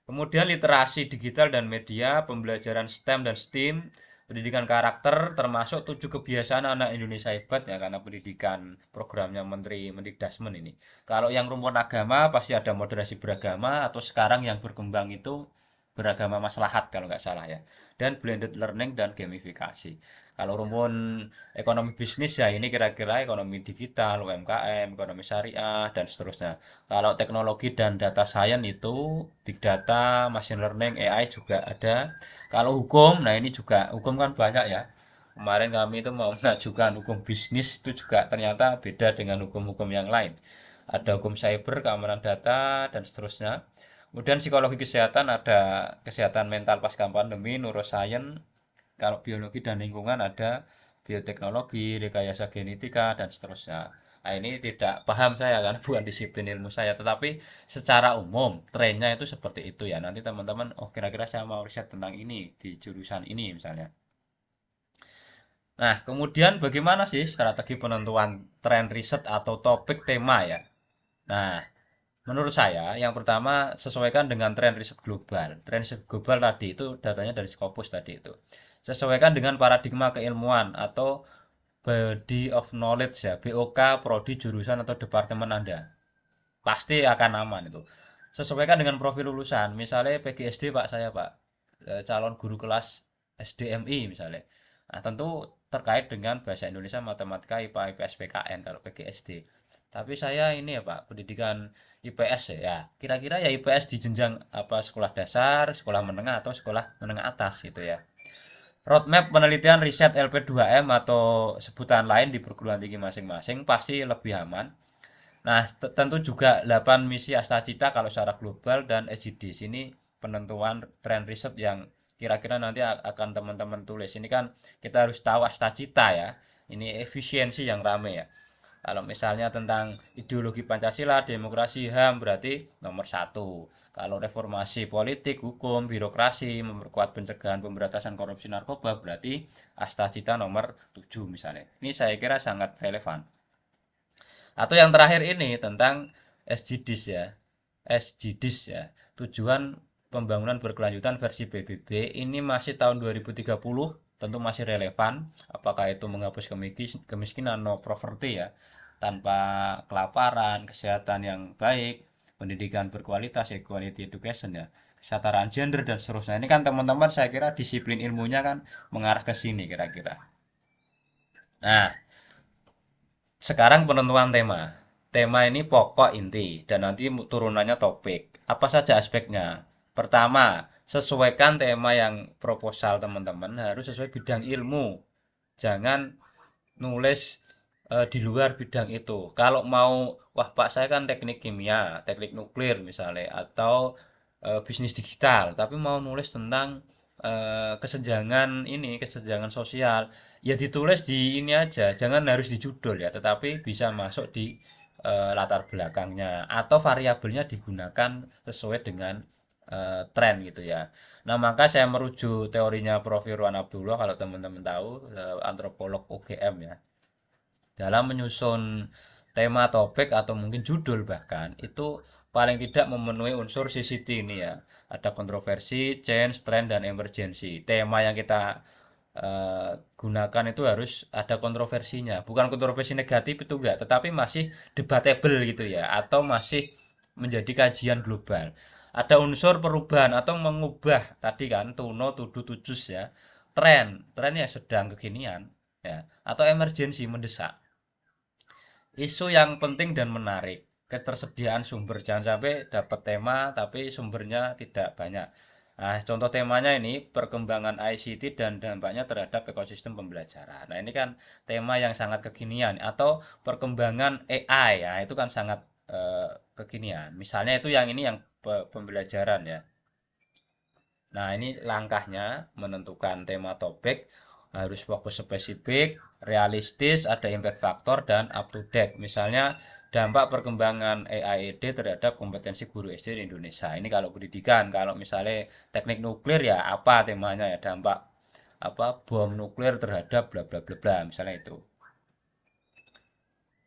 Speaker 6: Kemudian literasi digital dan media, pembelajaran STEM dan STEAM, pendidikan karakter, termasuk 7 kebiasaan anak Indonesia hebat ya, karena pendidikan programnya Menteri Mendikdasmen ini. Kalau yang rumpun agama pasti ada moderasi beragama, atau sekarang yang berkembang itu beragama maslahat kalau nggak salah ya, dan blended learning dan gamifikasi. Kalau rumpun ekonomi bisnis ya ini kira-kira ekonomi digital, UMKM, ekonomi syariah, dan seterusnya. Kalau teknologi dan data science itu big data, machine learning, AI juga ada. Kalau hukum, nah ini juga hukum kan banyak ya. Kemarin kami itu mau mengajukan hukum bisnis itu juga ternyata beda dengan hukum-hukum yang lain. Ada hukum cyber, keamanan data, dan seterusnya. Kemudian psikologi kesehatan ada kesehatan mental pasca pandemi, neuroscience. Kalau biologi dan lingkungan ada bioteknologi, rekayasa genetika, dan seterusnya. Nah, ini tidak paham saya karena bukan disiplin ilmu saya, tetapi secara umum trennya itu seperti itu ya. Nanti teman-teman, oh kira-kira saya mau riset tentang ini di jurusan ini misalnya. Nah, kemudian bagaimana sih strategi penentuan tren riset atau topik tema ya? Nah, menurut saya yang pertama sesuaikan dengan tren riset global. Tren riset global tadi itu datanya dari Scopus tadi itu. Sesuaikan dengan paradigma keilmuan atau body of knowledge ya, BOK, prodi, jurusan atau departemen Anda. Pasti akan aman itu. sesuaikan dengan profil lulusan. Misalnya PGSD Pak, saya Pak, calon guru kelas SDMI misalnya. Nah, tentu terkait dengan bahasa Indonesia, matematika, IPA, IPS, PKN kalau PGSD. Tapi saya ini ya Pak, pendidikan IPS ya. Kira-kira ya IPS di jenjang apa, sekolah dasar, sekolah menengah atau sekolah menengah atas gitu ya. Roadmap penelitian riset LP2M atau sebutan lain di perguruan tinggi masing-masing pasti lebih aman. Nah, tentu juga 8 misi Astacita kalau secara global dan SDGs ini penentuan tren riset yang kira-kira nanti akan teman-teman tulis. Ini kan kita harus tahu Astacita ya. Ini efisiensi yang rame ya. Kalau misalnya tentang ideologi Pancasila, demokrasi, HAM berarti nomor 1. Kalau reformasi politik, hukum, birokrasi, memperkuat pencegahan pemberantasan korupsi narkoba berarti Astacita nomor 7 misalnya. Ini saya kira sangat relevan. Atau yang terakhir ini tentang SDGs ya. SDGs ya. Tujuan pembangunan berkelanjutan versi PBB ini masih tahun 2030, tentu masih relevan. Apakah itu menghapus kemiskinan, no poverty ya, tanpa kelaparan, kesehatan yang baik, pendidikan berkualitas, equality education ya, kesetaraan gender dan seterusnya. Ini kan teman-teman saya kira disiplin ilmunya kan mengarah ke sini kira-kira. Nah, sekarang penentuan tema. Tema ini pokok inti dan nanti turunannya topik. Apa saja aspeknya? Pertama, sesuaikan tema yang proposal teman-teman harus sesuai bidang ilmu. Jangan nulis di luar bidang itu. Kalau mau, wah Pak saya kan teknik kimia, teknik nuklir misalnya, atau bisnis digital, tapi mau nulis tentang kesenjangan sosial, ya ditulis di ini aja, jangan harus di judul ya, tetapi bisa masuk di latar belakangnya atau variabelnya digunakan sesuai dengan tren gitu ya. Nah, maka saya merujuk teorinya Prof. Irwan Abdullah, kalau teman-teman tahu, antropolog UGM ya. Dalam menyusun tema topik atau mungkin judul bahkan, itu paling tidak memenuhi unsur CCT ini ya. Ada kontroversi, change, trend, dan emergency. Tema yang kita gunakan itu harus ada kontroversinya. Bukan kontroversi negatif itu enggak, tetapi masih debatable gitu ya, atau masih menjadi kajian global. Ada unsur perubahan atau mengubah, tadi kan tuno, tudu, tujus ya. Tren ya sedang kekinian ya, atau emergency mendesak. Isu yang penting dan menarik, ketersediaan sumber, jangan sampai dapat tema tapi sumbernya tidak banyak. Nah, contoh temanya ini perkembangan ICT dan dampaknya terhadap ekosistem pembelajaran. Nah, ini kan tema yang sangat kekinian, atau perkembangan AI ya, itu kan sangat kekinian. Misalnya itu yang ini yang pembelajaran ya. Nah, ini langkahnya menentukan tema topik harus fokus spesifik, realistis, ada impact factor, dan up to date. Misalnya dampak perkembangan AIED terhadap kompetensi guru SD di Indonesia. Ini kalau pendidikan. Kalau misalnya teknik nuklir ya apa temanya ya, dampak apa bom nuklir terhadap bla bla bla bla, misalnya itu.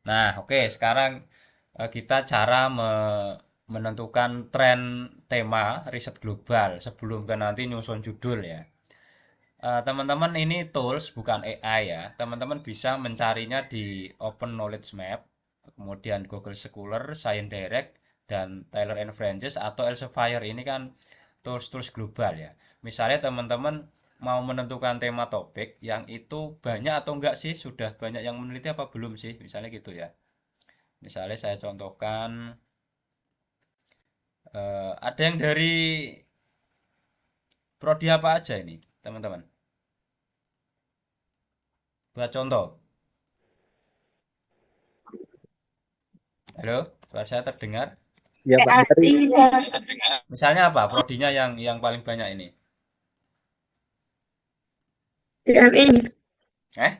Speaker 6: Nah, oke, sekarang kita cara menentukan tren tema riset global sebelum ke nanti nyusun judul ya. Teman-teman ini tools bukan AI ya. Teman-teman bisa mencarinya di Open Knowledge Map, kemudian Google Scholar, Science Direct, dan Taylor and Francis atau Elsevier. Ini kan tools-tools global ya. Misalnya teman-teman mau menentukan tema topik yang itu banyak atau enggak sih, sudah banyak yang meneliti apa belum sih, misalnya gitu ya. Misalnya saya contohkan ada yang dari prodi apa aja ini teman-teman, buat contoh. Halo, suara saya terdengar?
Speaker 3: Ya Pak, dari
Speaker 6: Misalnya apa prodinya yang paling banyak ini?
Speaker 7: PGMI,
Speaker 6: Eh,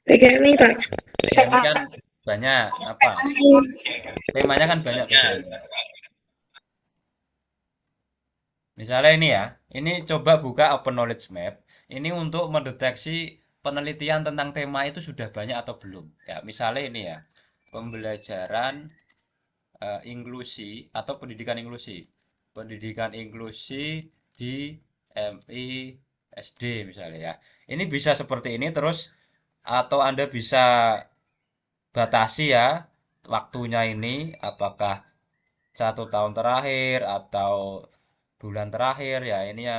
Speaker 7: PGMI Pak.
Speaker 6: ini kan banyak apa? Temanya kan banyak biasanya. Misalnya ini ya, ini coba buka Open Knowledge Map. Ini untuk mendeteksi penelitian tentang tema itu sudah banyak atau belum. Ya, misalnya ini ya, pembelajaran inklusi atau pendidikan inklusi. Pendidikan inklusi di MI SD misalnya ya. Ini bisa seperti ini terus, atau Anda bisa batasi ya waktunya ini, apakah 1 tahun terakhir atau bulan terakhir ya ini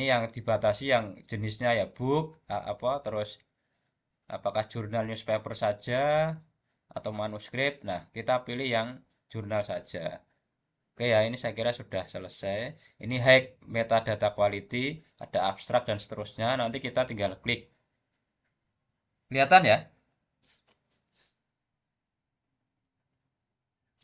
Speaker 6: yang dibatasi yang jenisnya ya book apa terus apakah jurnal newspaper saja atau manuskrip. Nah, kita pilih yang jurnal saja. Oke ya, ini saya kira sudah selesai. Ini hack metadata quality, ada abstrak dan seterusnya. Nanti kita tinggal klik. Kelihatan ya?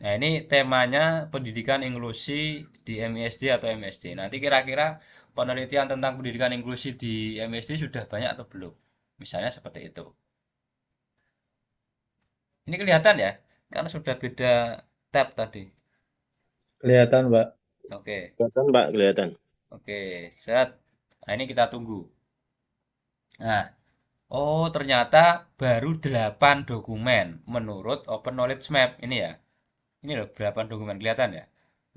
Speaker 6: Nah, ini temanya pendidikan inklusi di MISD atau MSD. Nanti kira-kira penelitian tentang pendidikan inklusi di MISD sudah banyak atau belum? Misalnya seperti itu. Ini kelihatan ya? Karena sudah beda tab tadi.
Speaker 4: Kelihatan, Pak.
Speaker 6: Oke,
Speaker 2: Kelihatan, Mbak, kelihatan.
Speaker 6: oke, set. Nah, ini kita tunggu. Nah, oh ternyata baru 8 dokumen menurut Open Knowledge Map. Ini ya. Ini loh 8 dokumen kelihatan ya.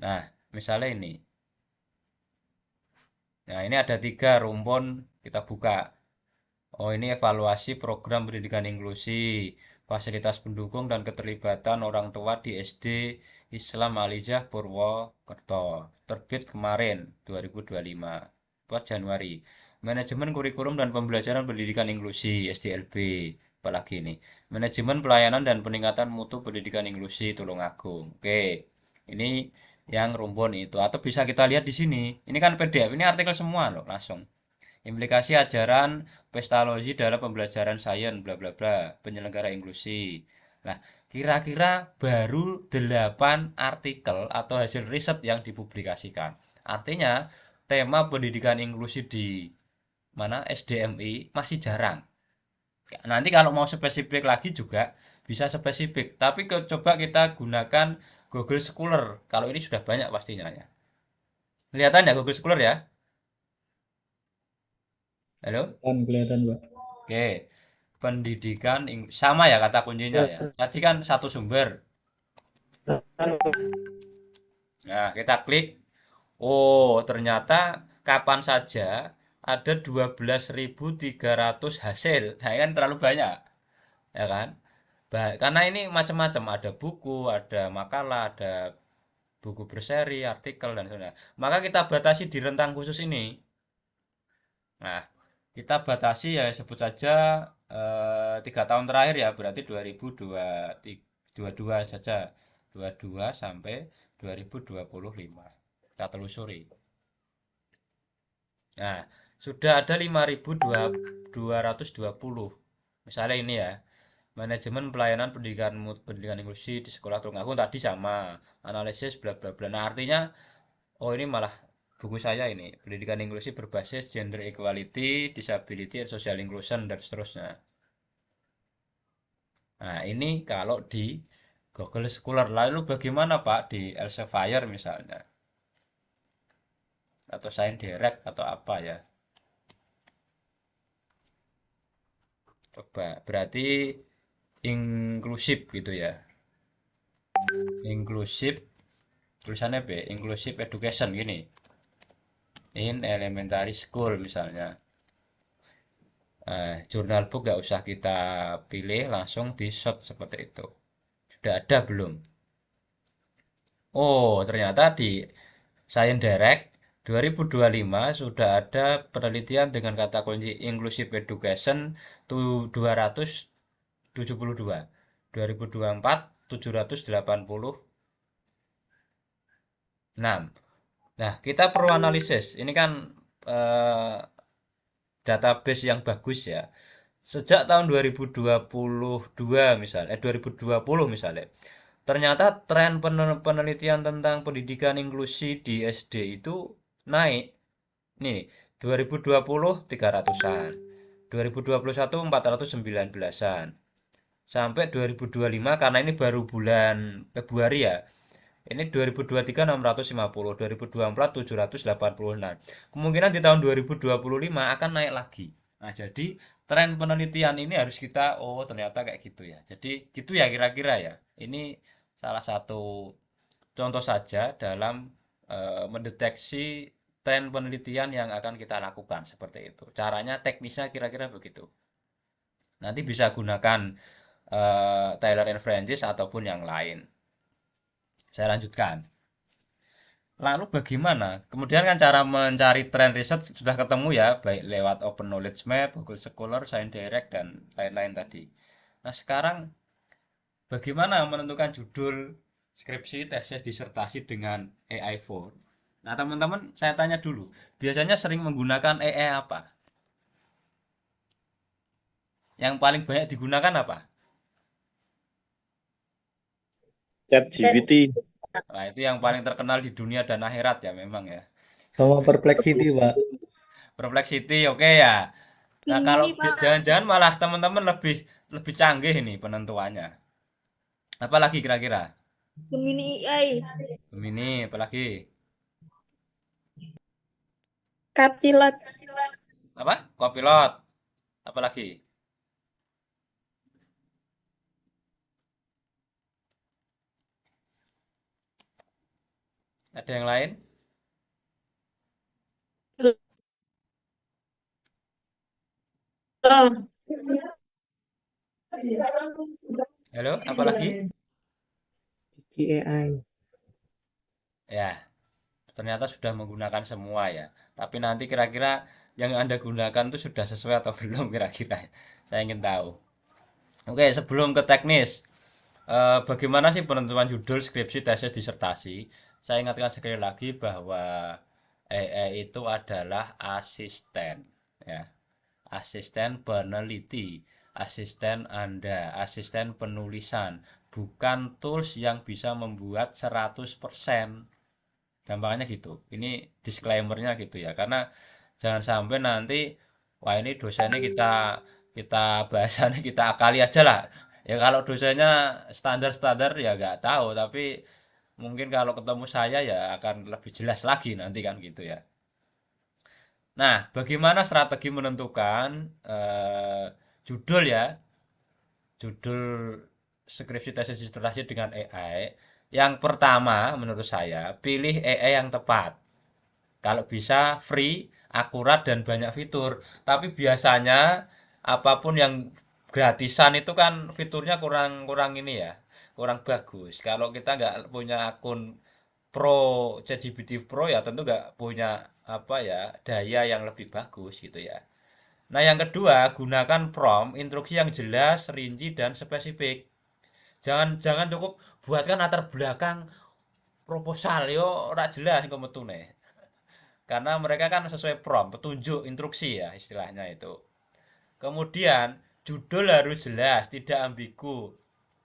Speaker 6: Nah, misalnya ini. Nah, ini ada 3 rumpun kita buka. Oh, ini evaluasi program pendidikan inklusi, fasilitas pendukung dan keterlibatan orang tua di SD Islam Alizah Purwokerto. Terbit kemarin 2025, buat Januari. Manajemen kurikulum dan pembelajaran pendidikan inklusi SDLB. Apalagi ini. Manajemen pelayanan dan peningkatan mutu pendidikan inklusi Tulungagung. Oke. Ini yang rumpun itu atau bisa kita lihat di sini. Ini kan PDF, ini artikel semua loh langsung. Implikasi ajaran pestalogi dalam pembelajaran sains bla bla bla, penyelenggara inklusi. Nah, kira-kira baru 8 artikel atau hasil riset yang dipublikasikan. Artinya, tema pendidikan inklusi di mana SDMI masih jarang. Nanti kalau mau spesifik lagi juga bisa spesifik, tapi coba kita gunakan Google Scholar. Kalau ini sudah banyak pastinya ya. Kelihatan ya Google Scholar ya? Halo?
Speaker 1: Kelihatan, Pak.
Speaker 6: Oke, pendidikan sama ya kata kuncinya ya. Tadi kan satu sumber. Nah, kita klik. Oh, ternyata kapan saja ada 12.300 hasil. Nah, ini kan terlalu banyak, ya kan? Karena ini macam-macam, ada buku, ada makalah, ada buku berseri, artikel dan sebagainya. Maka kita batasi di rentang khusus ini. Nah, kita batasi ya sebut saja 3 tahun terakhir ya, berarti 2022 saja, 22 sampai 2025. Kita telusuri. Nah, sudah ada 5.220. Misalnya ini ya, manajemen pelayanan pendidikan inklusi di sekolah Tulungagung tadi sama, analisis bla bla bla. Nah, artinya oh ini malah buku saya ini, pendidikan inklusi berbasis gender equality, disability and social inclusion dan seterusnya. Nah, ini kalau di Google Scholar. Lalu bagaimana Pak di Elsevier misalnya? Atau Science Direct atau apa ya? Coba, berarti inklusif gitu ya. Inklusif, tulisannya B, Inclusive Education gini. In elementary school misalnya. Jurnal book gak usah kita pilih, langsung di shot seperti itu. Sudah ada belum? Oh, ternyata di Science Direct 2025 sudah ada penelitian dengan kata kunci Inclusive Education 272. 2024 786. Nah, kita perlu analisis. Ini kan database yang bagus ya. Sejak tahun 2022 misalnya, 2020 misalnya, ternyata tren penelitian tentang pendidikan inklusi di SD itu naik. Nih, 2020 300-an, 2021 419-an. Sampai 2025 karena ini baru bulan Februari ya. Ini 2023 650, 2024 786. Kemungkinan di tahun 2025 akan naik lagi. Nah, jadi tren penelitian ini harus kita ternyata kayak gitu ya. Jadi gitu ya kira-kira ya. Ini salah satu contoh saja dalam mendeteksi tren penelitian yang akan kita lakukan seperti itu. Caranya teknisnya kira-kira begitu. Nanti bisa gunakan Taylor and Francis ataupun yang lain. Saya lanjutkan. Lalu bagaimana? Kemudian kan cara mencari tren riset sudah ketemu ya, baik lewat Open Knowledge Map, Google Scholar, Science Direct, dan lain-lain tadi. Nah, sekarang bagaimana menentukan judul skripsi, tesis, disertasi dengan AI4? Nah, teman-teman, saya tanya dulu, biasanya sering menggunakan AI apa? Yang paling banyak digunakan apa?
Speaker 4: ChatGPT
Speaker 6: Nah, itu yang paling terkenal di dunia dan akhirat ya memang ya.
Speaker 4: sama Perplexity, Pak.
Speaker 6: Perplexity, oke ya. Nah, kalau
Speaker 5: Gemini, Pak.
Speaker 6: jangan-jangan malah teman-teman lebih lebih canggih ini penentuannya. Apalagi kira-kira?
Speaker 5: Gemini AI.
Speaker 6: Gemini, apalagi?
Speaker 7: Kapilot.
Speaker 6: Apa? Copilot. Apalagi? Ada yang lain?
Speaker 7: Oh,
Speaker 6: Halo, apalagi?
Speaker 4: AI.
Speaker 6: Ya, ternyata sudah menggunakan semua ya. Tapi nanti kira-kira yang Anda gunakan itu sudah sesuai atau belum kira-kira? Saya ingin tahu. Oke, sebelum ke teknis, bagaimana sih penentuan judul skripsi, tesis, disertasi? Saya ingatkan sekali lagi bahwa AI itu adalah asisten, ya, asisten peneliti, asisten Anda, asisten penulisan, bukan tools yang bisa membuat 100%. Gampangnya gitu. Ini disclaimer-nya gitu ya. Karena jangan sampai nanti wah ini dosennya kita kita bahasannya kita akali aja lah. Ya kalau dosennya standar-standar ya nggak tahu, tapi mungkin kalau ketemu saya ya akan lebih jelas lagi nanti kan gitu ya. Nah, bagaimana strategi menentukan judul ya? Judul skripsi tesis disertasi dengan AI. Yang pertama menurut saya, pilih AI yang tepat. Kalau bisa free, akurat dan banyak fitur. Tapi biasanya apapun yang gratisan itu kan fiturnya kurang kurang ini ya, kurang bagus. Kalau kita nggak punya akun Pro ChatGPT Pro ya tentu nggak punya apa ya daya yang lebih bagus gitu ya. Nah yang kedua gunakan prompt instruksi yang jelas, rinci dan spesifik. Jangan jangan cukup buatkan latar belakang proposal yo ora jelas iku metune. Karena mereka kan sesuai prompt, petunjuk, instruksi ya istilahnya itu. Kemudian judul harus jelas, tidak ambigu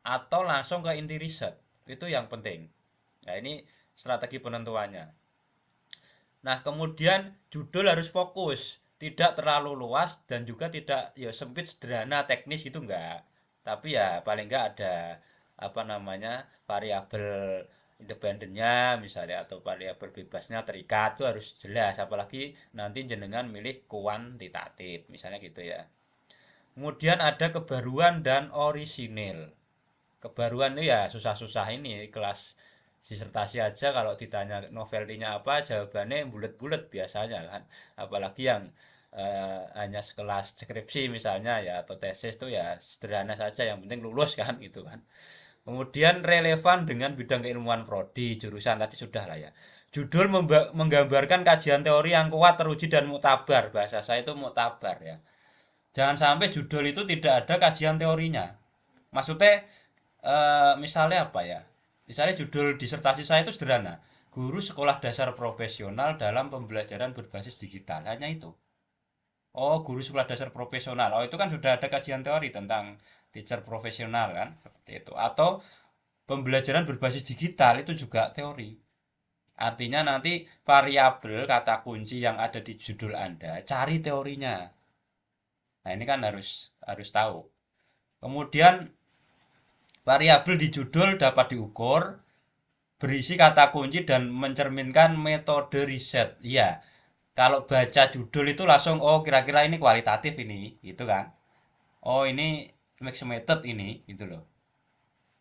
Speaker 6: atau langsung ke inti riset. Itu yang penting. Nah, ini strategi penentuannya. Nah, kemudian judul harus fokus, tidak terlalu luas dan juga tidak ya sempit, sederhana, teknis itu enggak. Tapi ya paling enggak ada apa namanya variabel independennya misalnya atau variabel bebasnya terikat itu harus jelas apalagi nanti jenengan milih kuantitatif misalnya gitu ya. Kemudian ada kebaruan dan orisinil. Kebaruan itu ya susah-susah ini kelas disertasi aja kalau ditanya novelty-nya apa jawabannya bulet-bulet biasanya kan apalagi yang hanya sekelas skripsi misalnya ya atau tesis itu ya sederhana saja yang penting lulus kan gitu kan. Kemudian relevan dengan bidang keilmuan prodi jurusan tadi sudah lah ya. Judul menggambarkan kajian teori yang kuat teruji dan muktabar, bahasa saya itu muktabar ya. Jangan sampai judul itu tidak ada kajian teorinya. Maksudnya misalnya apa ya? Misalnya judul disertasi saya itu sederhana. Guru sekolah dasar profesional dalam pembelajaran berbasis digital. Hanya itu. Oh, guru sekolah dasar profesional. Oh, itu kan sudah ada kajian teori tentang teacher profesional kan? Seperti itu. Atau pembelajaran berbasis digital itu juga teori. Artinya nanti variabel kata kunci yang ada di judul Anda, cari teorinya. Nah, ini kan harus tahu. Kemudian variabel di judul dapat diukur, berisi kata kunci dan mencerminkan metode riset. Iya, kalau baca judul itu langsung oh kira-kira ini kualitatif ini, gitu kan. Oh, ini mixed method ini, gitu loh.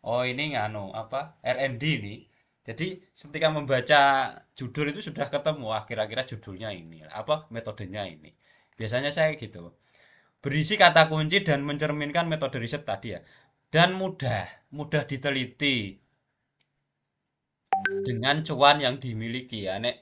Speaker 6: Oh, ini nganu apa? R&D ini. Jadi, ketika membaca judul itu sudah ketemu, ah kira-kira judulnya ini, apa metodenya ini. Biasanya saya gitu. Berisi kata kunci dan mencerminkan metode riset tadi ya. Dan mudah diteliti. dengan cuan yang dimiliki ya. Nek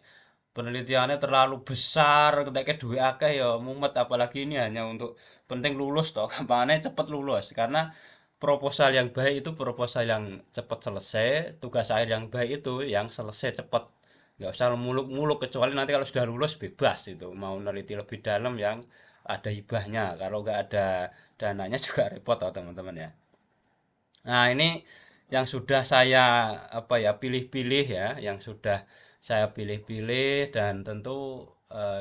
Speaker 6: penelitiannya terlalu besar, ketika duit akeh ya mumet, apalagi ini hanya untuk penting lulus toh, gampangnya cepet lulus. Karena proposal yang baik itu proposal yang cepat selesai, tugas akhir yang baik itu yang selesai cepat. Nggak usah muluk-muluk, kecuali nanti kalau sudah lulus bebas itu mau neliti lebih dalam yang ada hibahnya. Kalau nggak ada dananya juga repot toh teman-teman ya. Nah, ini yang sudah saya pilih-pilih ya, yang sudah saya pilih-pilih dan tentu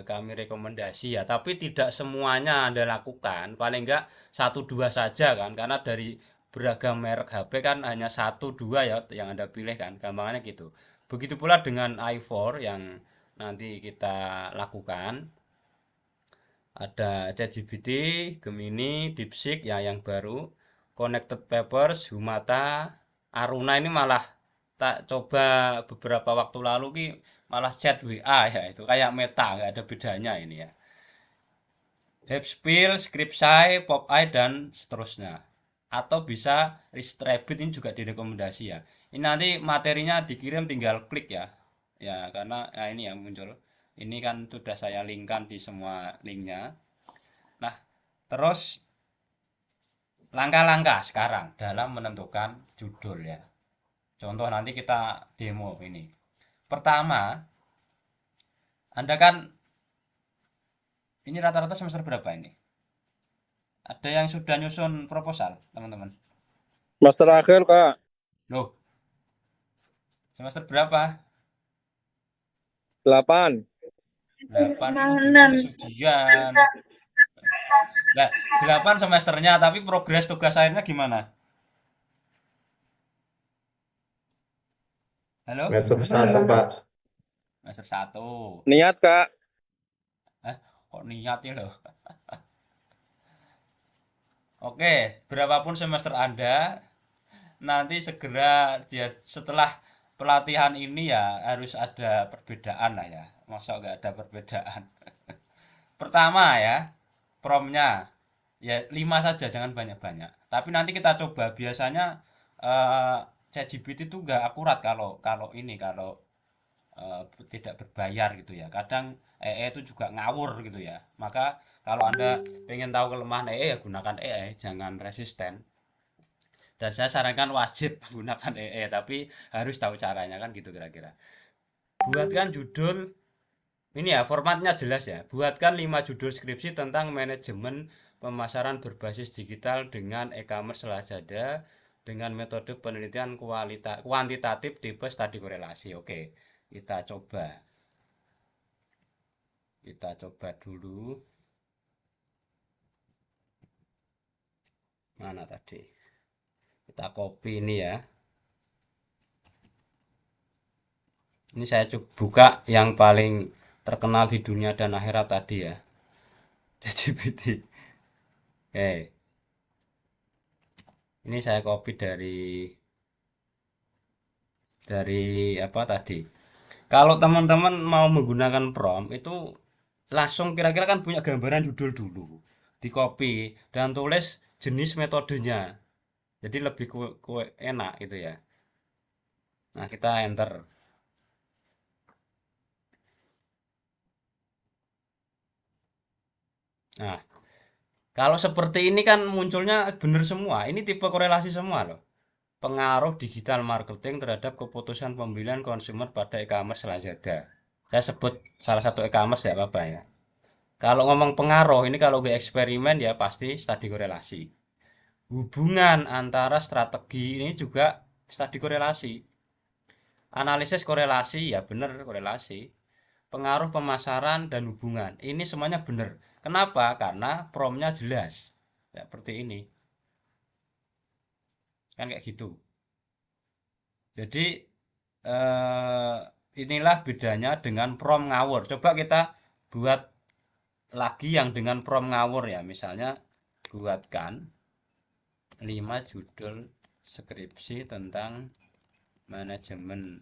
Speaker 6: kami rekomendasi ya, tapi tidak semuanya Anda lakukan. Paling enggak satu dua saja kan, karena dari beragam merek HP kan hanya satu dua ya yang Anda pilih kan, gampangannya gitu. Begitu pula dengan i4 yang nanti kita lakukan. Ada ChatGPT, Gemini, DeepSeek ya yang baru, Connected Papers, Humata, Aruna ini malah tak coba beberapa waktu lalu ki malah chat WA ya, itu kayak Meta, nggak ada bedanya ini ya. Hepspill, Scriptsy, Popeye dan seterusnya. Atau bisa Ristrabbit ini juga direkomendasi ya. Ini nanti materinya dikirim tinggal klik ya. Ya, karena ini yang muncul. Ini kan sudah saya linkkan di semua linknya. Nah, terus langkah-langkah sekarang dalam menentukan judul ya. Contoh nanti kita demo ini. Pertama, Anda kan ini rata-rata semester berapa ini? Ada yang sudah nyusun proposal, teman-teman?
Speaker 3: Master akhir, Kak.
Speaker 6: Loh, semester berapa?
Speaker 3: 8.
Speaker 6: 8 itu
Speaker 7: Enam.
Speaker 6: tugas ujian. Nah, 8 semesternya, tapi progres tugas akhirnya gimana? Halo?
Speaker 8: Semester 1, Pak.
Speaker 6: Semester 1.
Speaker 3: Niat, Kak.
Speaker 6: Kok niat ya loh? Oke, berapapun semester Anda, nanti segera dia setelah pelatihan ini ya harus ada perbedaan lah ya. Masa nggak ada perbedaan? Pertama ya, promnya ya 5 saja, jangan banyak-banyak. Tapi nanti kita coba, biasanya ChatGPT itu nggak akurat kalau kalau tidak berbayar gitu ya. Kadang itu juga ngawur gitu ya. Maka kalau Anda pengen tahu kelemahan ya gunakan jangan resisten. Dan saya sarankan wajib menggunakan tapi harus tahu caranya kan gitu kira-kira. Buatkan judul ini ya, formatnya jelas ya. Buatkan 5 judul skripsi tentang manajemen pemasaran berbasis digital dengan e-commerce selajada dengan metode penelitian kuantitatif tipe studi korelasi. Oke, kita coba. Kita coba dulu. Mana tadi? Kita copy ini ya. Ini saya buka yang paling terkenal di dunia dan akhirat tadi ya. ChatGPT. Oke. Ini saya copy dari apa tadi? Kalau teman-teman mau menggunakan prompt itu langsung kira-kira kan punya gambaran judul dulu. Di copy dan tulis jenis metodenya. Jadi lebih enak gitu ya. Nah, kita enter. Nah, kalau seperti ini kan munculnya benar semua. Ini tipe korelasi semua loh. Pengaruh digital marketing terhadap keputusan pembelian konsumer pada e-commerce Lazada. Saya sebut salah satu e-commerce ya apa ya. Kalau ngomong pengaruh ini kalau gue eksperimen ya pasti studi korelasi. Hubungan antara strategi ini juga studi korelasi. Analisis korelasi ya benar korelasi. Pengaruh pemasaran dan hubungan ini semuanya benar. Kenapa? Karena promnya jelas. Ya, seperti ini. Kan kayak gitu. Jadi inilah bedanya dengan prom ngawur. Coba kita buat lagi yang dengan prom ngawur ya. Misalnya buatkan 5 judul skripsi tentang manajemen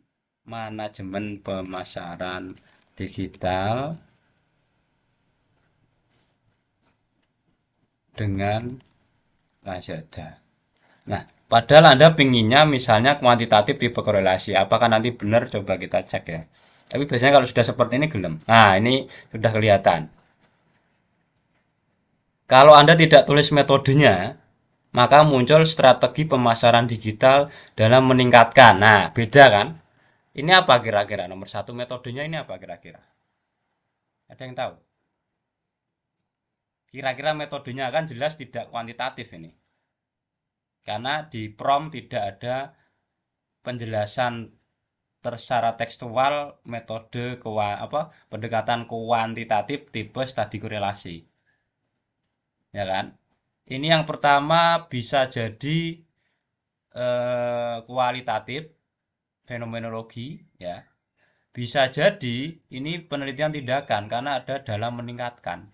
Speaker 6: pemasaran digital dengan Lazada. Nah, padahal Anda pinginnya misalnya kuantitatif tipe korelasi. Apakah nanti benar? Coba kita cek ya. Tapi biasanya kalau sudah seperti ini gelem. Nah, ini sudah kelihatan. Kalau Anda tidak tulis metodenya, maka muncul strategi pemasaran digital dalam meningkatkan. Nah, beda kan? Ini apa kira-kira? Nomor satu metodenya ini apa kira-kira? Ada yang tahu? Kira-kira metodenya kan jelas tidak kuantitatif ini. Karena di prompt tidak ada penjelasan secara tekstual metode pendekatan kuantitatif tipe studi korelasi. Ya kan? Ini yang pertama bisa jadi kualitatif fenomenologi ya. Bisa jadi ini penelitian tindakan karena ada dalam meningkatkan.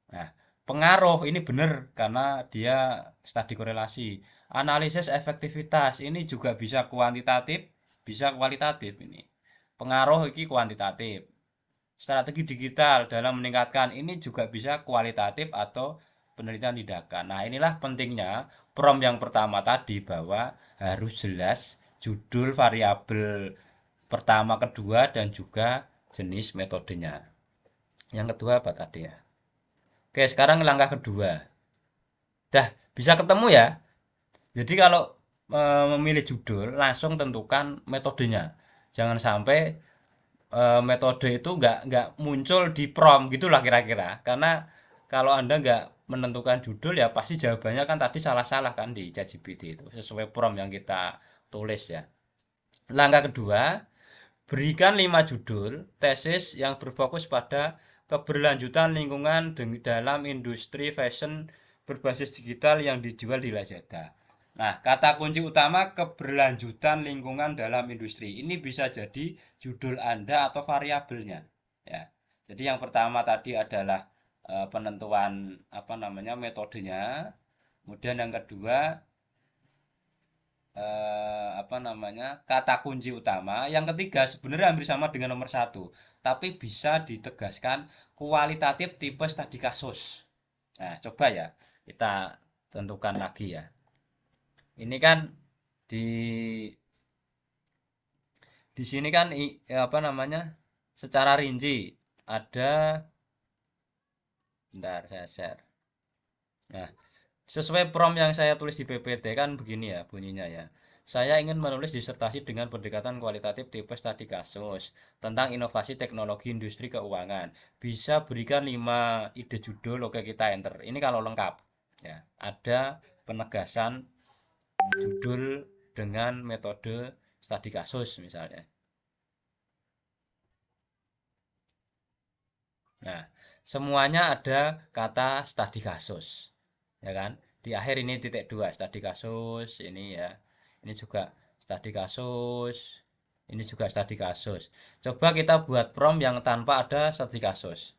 Speaker 6: Nah, pengaruh ini benar karena dia studi korelasi. Analisis efektivitas ini juga bisa kuantitatif, bisa kualitatif ini. Pengaruh ini kuantitatif. Strategi digital dalam meningkatkan ini juga bisa kualitatif atau penelitian tindakan. Nah, inilah pentingnya prompt yang pertama tadi bahwa harus jelas judul variabel pertama, kedua, dan juga jenis metodenya. Yang kedua apa tadi ya? Oke, sekarang langkah kedua. Dah, bisa ketemu ya. Jadi kalau memilih judul, langsung tentukan metodenya. Jangan sampai metode itu nggak muncul di prompt gitulah kira-kira. Karena kalau Anda nggak menentukan judul ya pasti jawabannya kan tadi salah-salah kan di ChatGPT itu sesuai prompt yang kita tulis ya. Langkah kedua, berikan 5 judul tesis yang berfokus pada keberlanjutan lingkungan dalam industri fashion berbasis digital yang dijual di Lazada. Nah, kata kunci utama keberlanjutan lingkungan dalam industri. Ini bisa jadi judul Anda atau variabelnya. Ya. Jadi yang pertama tadi adalah penentuan metodenya. Kemudian yang kedua kata kunci utama. Yang ketiga sebenarnya hampir sama dengan nomor satu, tapi bisa ditegaskan kualitatif tipe studi kasus. Nah, coba ya kita tentukan lagi ya. Ini kan di sini kan secara rinci ada. Bentar, saya share. Nah, sesuai prompt yang saya tulis di PPT kan begini ya bunyinya ya. Saya ingin menulis disertasi dengan pendekatan kualitatif tipe studi kasus tentang inovasi teknologi industri keuangan. Bisa berikan 5 ide judul, oke kita enter. Ini kalau lengkap ya. Ada penegasan judul dengan metode studi kasus misalnya. Nah, semuanya ada kata studi kasus. Ya kan? Di akhir ini titik 2 studi kasus, ini ya. Ini juga studi kasus. Ini juga studi kasus. Coba kita buat prompt yang tanpa ada studi kasus.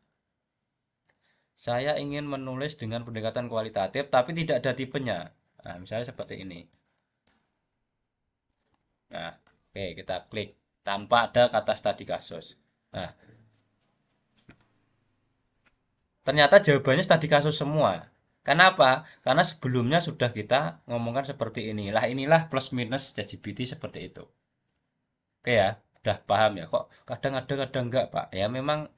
Speaker 6: Saya ingin menulis dengan pendekatan kualitatif tapi tidak ada tipenya. Nah, misalnya seperti ini. Nah, oke, kita klik tanpa ada kata studi kasus. Nah, ternyata jawabannya studi kasus semua. Kenapa? Karena sebelumnya sudah kita ngomongkan seperti inilah. Inilah plus minus ChatGPT seperti itu. Oke ya, udah paham ya. Kok kadang ada kadang enggak, Pak? Ya memang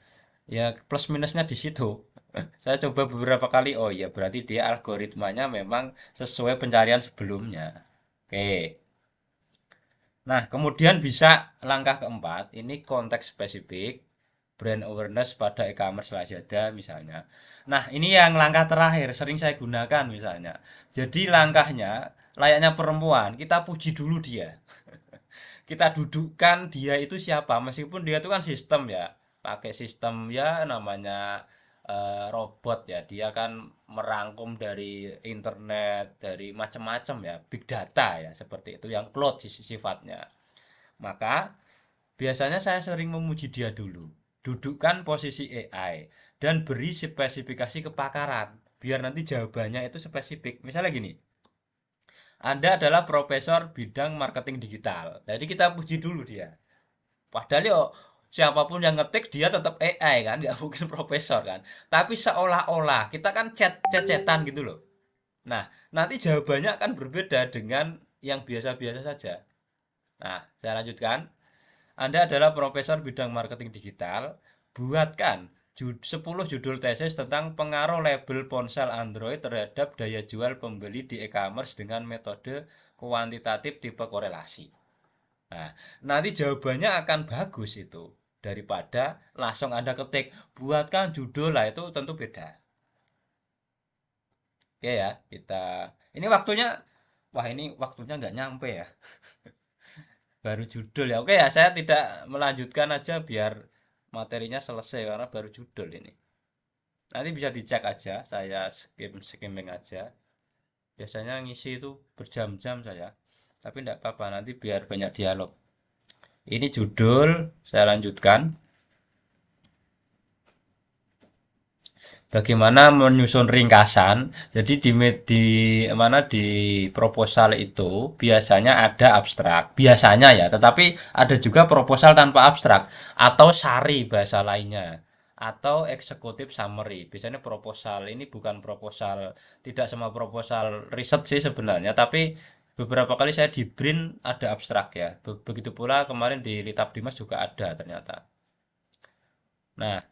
Speaker 6: ya plus minusnya di situ. Saya coba beberapa kali. Oh iya, berarti dia algoritmanya memang sesuai pencarian sebelumnya. Oke. Nah, kemudian bisa langkah keempat, ini konteks spesifik, brand awareness pada e-commerce Lazada misalnya. Nah, ini yang langkah terakhir, sering saya gunakan misalnya. Jadi langkahnya, layaknya perempuan, kita puji dulu dia. Kita dudukkan dia itu siapa, meskipun dia itu kan sistem ya. Pakai sistem ya namanya robot ya. Dia kan merangkum dari internet, dari macam-macam ya, big data ya, seperti itu yang cloud sifatnya. Maka biasanya saya sering memuji dia dulu. Dudukkan posisi AI dan beri spesifikasi kepakaran biar nanti jawabannya itu spesifik. Misalnya gini, Anda adalah profesor bidang marketing digital. Jadi kita puji dulu dia. Padahal yo siapapun yang ngetik dia tetap AI kan, nggak mungkin profesor kan. Tapi seolah-olah kita kan chat-chatan gitu loh. Nah, nanti jawabannya akan berbeda dengan yang biasa-biasa saja. Nah, saya lanjutkan. Anda adalah profesor bidang marketing digital. Buatkan 10 judul tesis tentang pengaruh label ponsel Android terhadap daya jual pembeli di e-commerce dengan metode kuantitatif tipe korelasi. Nah, nanti jawabannya akan bagus itu daripada langsung Anda ketik buatkan judul lah, itu tentu beda. Oke ya, ini waktunya, wah ini waktunya nggak nyampe ya. Baru judul ya. Oke ya, saya tidak melanjutkan aja biar materinya selesai karena baru judul ini. Nanti bisa dicek aja, saya skimming aja. Biasanya ngisi itu berjam-jam saya. Tapi tidak apa-apa, nanti biar banyak dialog. Ini judul, saya lanjutkan. Bagaimana menyusun ringkasan. Jadi di proposal itu biasanya ada abstrak, biasanya ya, tetapi ada juga proposal tanpa abstrak atau sari bahasa lainnya atau executive summary. Biasanya proposal ini bukan proposal, tidak semua proposal riset sih sebenarnya, tapi beberapa kali saya di BRIN ada abstrak ya. Begitu pula kemarin di Litap Dimas juga ada ternyata. Nah,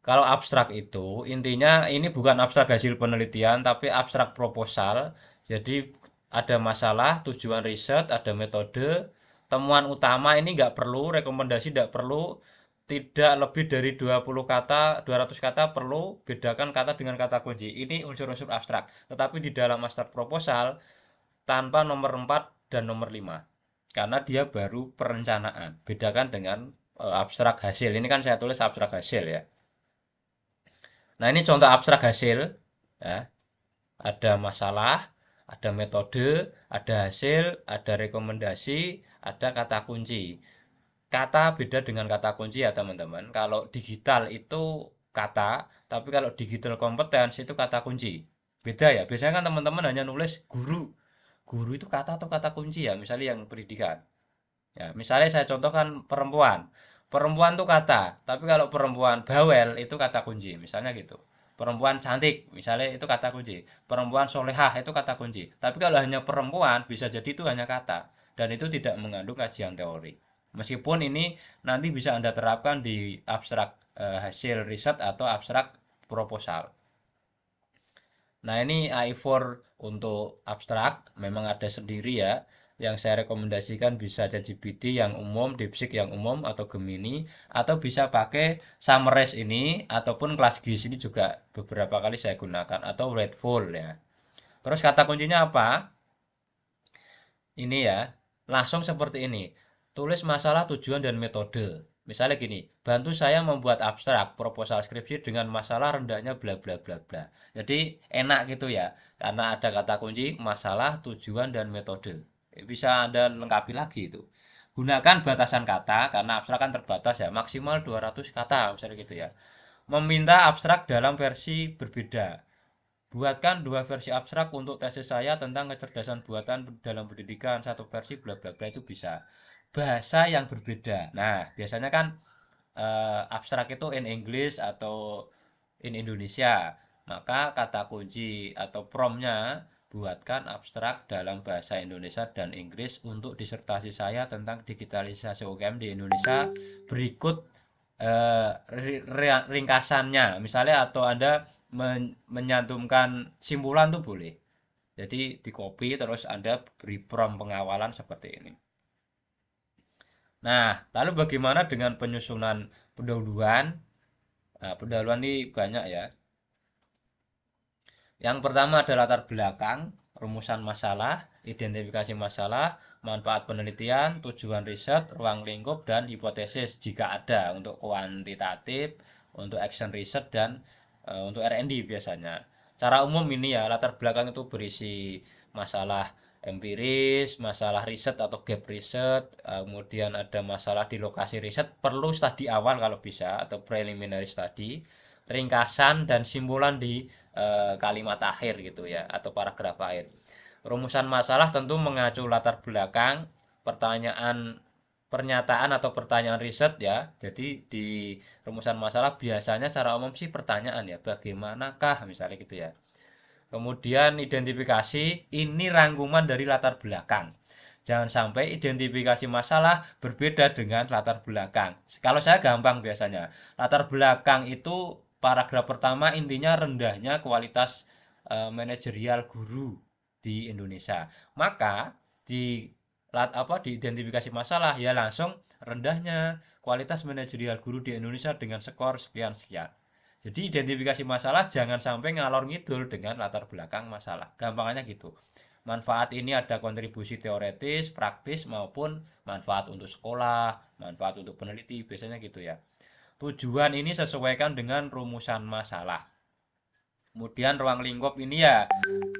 Speaker 6: kalau abstrak itu intinya ini bukan abstrak hasil penelitian tapi abstrak proposal. Jadi ada masalah, tujuan riset, ada metode, temuan utama ini nggak perlu, rekomendasi nggak perlu, tidak lebih dari 20 kata, 200 kata perlu, bedakan kata dengan kata kunci. Ini unsur-unsur abstrak. Tetapi di dalam abstrak proposal tanpa nomor 4 dan nomor 5. Karena dia baru perencanaan. Bedakan dengan abstrak hasil. Ini kan saya tulis abstrak hasil ya. Nah, ini contoh abstrak hasil ya. Ada masalah, ada metode, ada hasil, ada rekomendasi, ada kata kunci. Kata beda dengan kata kunci ya, teman-teman. Kalau digital itu kata, tapi kalau digital competence itu kata kunci. Beda ya. Biasanya kan teman-teman hanya nulis guru. Guru itu kata atau kata kunci ya, misalnya yang pendidikan. Ya, misalnya saya contohkan perempuan. Perempuan itu kata, tapi kalau perempuan bawel itu kata kunci, misalnya gitu. Perempuan cantik, misalnya itu kata kunci. Perempuan solehah itu kata kunci. Tapi kalau hanya perempuan, bisa jadi itu hanya kata. Dan itu tidak mengandung kajian teori. Meskipun ini nanti bisa Anda terapkan di abstrak hasil riset atau abstrak proposal. Nah, ini AI4 untuk abstrak, memang ada sendiri ya. Yang saya rekomendasikan bisa ChatGPT yang umum, DeepSeek yang umum, atau Gemini, atau bisa pakai Summarise ini, ataupun ClassGIS ini juga beberapa kali saya gunakan, atau Redfall ya. Terus kata kuncinya apa? Ini ya, langsung seperti ini. Tulis masalah, tujuan, dan metode. Misalnya gini, bantu saya membuat abstrak proposal skripsi dengan masalah rendahnya bla bla bla bla. Jadi enak gitu ya, karena ada kata kunci masalah, tujuan, dan metode. Bisa Anda lengkapi lagi itu. Gunakan batasan kata, karena abstrak kan terbatas ya, maksimal 200 kata misalnya gitu ya. Meminta abstrak dalam versi berbeda. Buatkan 2 versi abstrak untuk tesis saya tentang kecerdasan buatan dalam pendidikan, satu versi bla bla bla, itu bisa. Bahasa yang berbeda. Nah, biasanya kan abstrak itu in English atau in Indonesia. Maka kata kunci atau promptnya buatkan abstrak dalam bahasa Indonesia dan Inggris untuk disertasi saya tentang digitalisasi UMKM di Indonesia. Berikut ringkasannya. Misalnya atau Anda menyantumkan simpulan tuh boleh. Jadi di copy terus Anda beri prompt pengawalan seperti ini. Nah, lalu bagaimana dengan penyusunan pendahuluan? Nah, pendahuluan ini banyak ya. Yang pertama ada latar belakang, rumusan masalah, identifikasi masalah, manfaat penelitian, tujuan riset, ruang lingkup, dan hipotesis jika ada untuk kuantitatif, untuk action research, dan untuk R&D biasanya. Secara umum ini ya, latar belakang itu berisi masalah empiris, masalah riset atau gap riset, kemudian ada masalah di lokasi riset, perlu studi awal kalau bisa, atau preliminary study, ringkasan dan simpulan di kalimat akhir gitu ya, atau paragraf akhir. Rumusan masalah tentu mengacu latar belakang, pernyataan atau pertanyaan riset ya. Jadi di rumusan masalah biasanya secara umum sih pertanyaan ya, bagaimanakah misalnya gitu ya. Kemudian identifikasi, ini rangkuman dari latar belakang. Jangan sampai identifikasi masalah berbeda dengan latar belakang. Kalau saya gampang biasanya. Latar belakang itu paragraf pertama intinya rendahnya kualitas manajerial guru di Indonesia. Maka di identifikasi masalah ya langsung rendahnya kualitas manajerial guru di Indonesia dengan skor sekian-sekian. Jadi identifikasi masalah jangan sampai ngalor ngidul dengan latar belakang masalah. Gampangannya gitu. Manfaat ini ada kontribusi teoretis, praktis maupun manfaat untuk sekolah, manfaat untuk peneliti, biasanya gitu ya. Tujuan ini sesuaikan dengan rumusan masalah. Kemudian ruang lingkup ini ya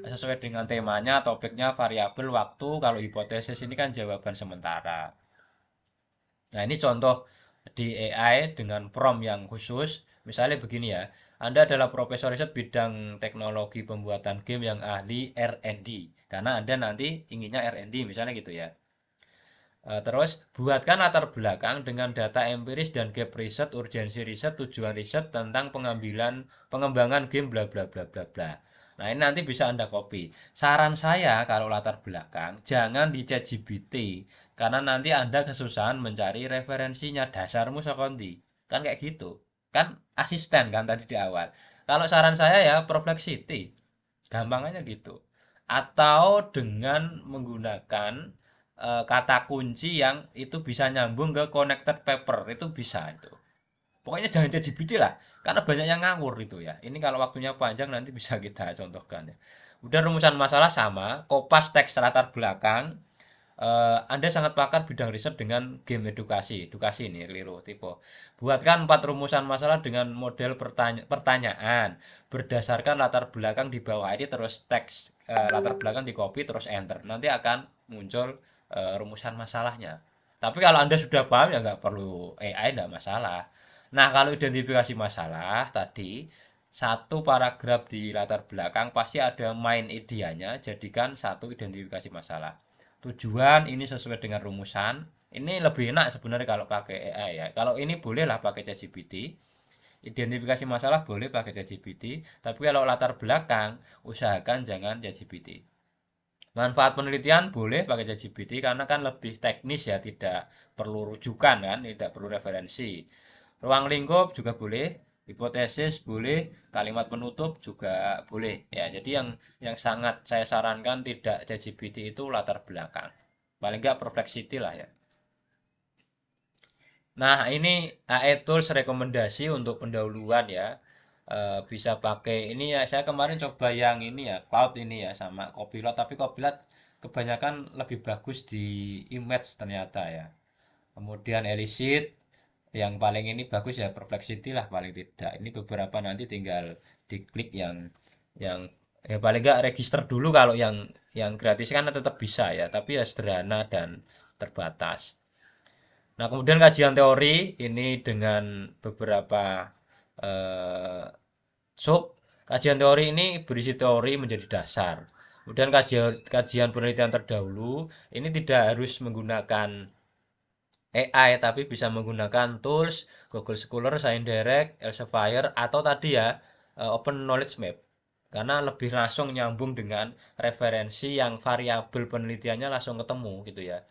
Speaker 6: sesuai dengan temanya, topiknya, variabel, waktu. Kalau hipotesis ini kan jawaban sementara. Nah, ini contoh di AI dengan prompt yang khusus. Misalnya begini ya, Anda adalah profesor riset bidang teknologi pembuatan game yang ahli R&D. Karena Anda nanti inginnya R&D, misalnya gitu ya. Terus, buatkan latar belakang dengan data empiris dan gap riset, urgensi riset, tujuan riset tentang pengembangan game bla bla bla bla bla. Nah, ini nanti bisa Anda copy. Saran saya kalau latar belakang, jangan di ChatGPT. Karena nanti Anda kesusahan mencari referensinya, dasarmu sekonti. Kan kayak gitu. Kan asisten kan tadi di awal. Kalau saran saya ya Perplexity. Gampangannya gitu. Atau dengan menggunakan kata kunci yang itu bisa nyambung ke connected paper, itu bisa itu. Pokoknya jangan ChatGPT lah, karena banyak yang ngawur itu ya. Ini kalau waktunya panjang nanti bisa kita contohkan ya. Udah rumusan masalah sama, kopas teks latar belakang. Anda sangat pakar bidang riset dengan game edukasi ini keliru tipe. Buatkan 4 rumusan masalah dengan model pertanyaan berdasarkan latar belakang di bawah ini, terus teks latar belakang di copy terus enter. Nanti akan muncul rumusan masalahnya. Tapi kalau Anda sudah paham ya nggak perlu AI, nggak masalah. Nah, kalau identifikasi masalah tadi, satu paragraf di latar belakang pasti ada main idenya, jadikan satu identifikasi masalah. Tujuan ini sesuai dengan rumusan. Ini lebih enak sebenarnya kalau pakai AI ya. Kalau ini bolehlah pakai ChatGPT. Identifikasi masalah boleh pakai ChatGPT, tapi kalau latar belakang usahakan jangan ChatGPT. Manfaat penelitian boleh pakai ChatGPT karena kan lebih teknis ya, tidak perlu rujukan kan, tidak perlu referensi. Ruang lingkup juga boleh, hipotesis boleh, kalimat penutup juga boleh ya. Jadi yang sangat saya sarankan tidak ChatGPT itu latar belakang. Paling nggak Perplexity lah ya. Nah, ini AI Tools rekomendasi untuk pendahuluan ya. Bisa pakai ini ya, saya kemarin coba yang ini ya, Cloud ini ya sama Copilot, tapi Copilot kebanyakan lebih bagus di image ternyata ya. Kemudian Elicit yang paling ini bagus ya, Perplexity lah paling tidak. Ini beberapa nanti tinggal diklik yang ya paling nggak register dulu. Kalau yang gratis kan tetap bisa ya, tapi ya sederhana dan terbatas. Nah, kemudian kajian teori ini dengan beberapa kajian teori ini berisi teori menjadi dasar. Kemudian kajian penelitian terdahulu ini tidak harus menggunakan AI, tapi bisa menggunakan tools Google Scholar, ScienceDirect, Elsevier, atau tadi ya Open Knowledge Map. Karena lebih langsung nyambung dengan referensi yang variabel penelitiannya langsung ketemu gitu ya.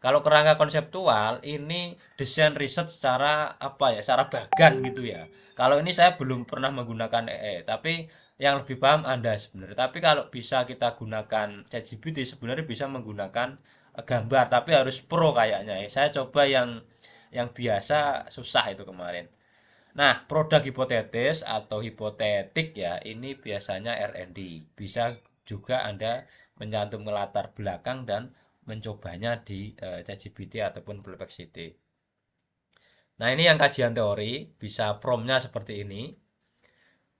Speaker 6: Kalau kerangka konseptual ini desain riset secara secara bagan gitu ya. Kalau ini saya belum pernah menggunakan AI, tapi yang lebih paham Anda sebenarnya. Tapi kalau bisa kita gunakan ChatGPT sebenarnya bisa menggunakan gambar, tapi harus pro kayaknya ya. Saya coba yang biasa susah itu kemarin. Nah, produk hipotetis atau hipotetik ya, ini biasanya R&D. Bisa juga Anda mencantumkan latar belakang dan mencobanya di ChatGPT ataupun Perplexity. Nah, ini yang kajian teori, bisa promptnya seperti ini.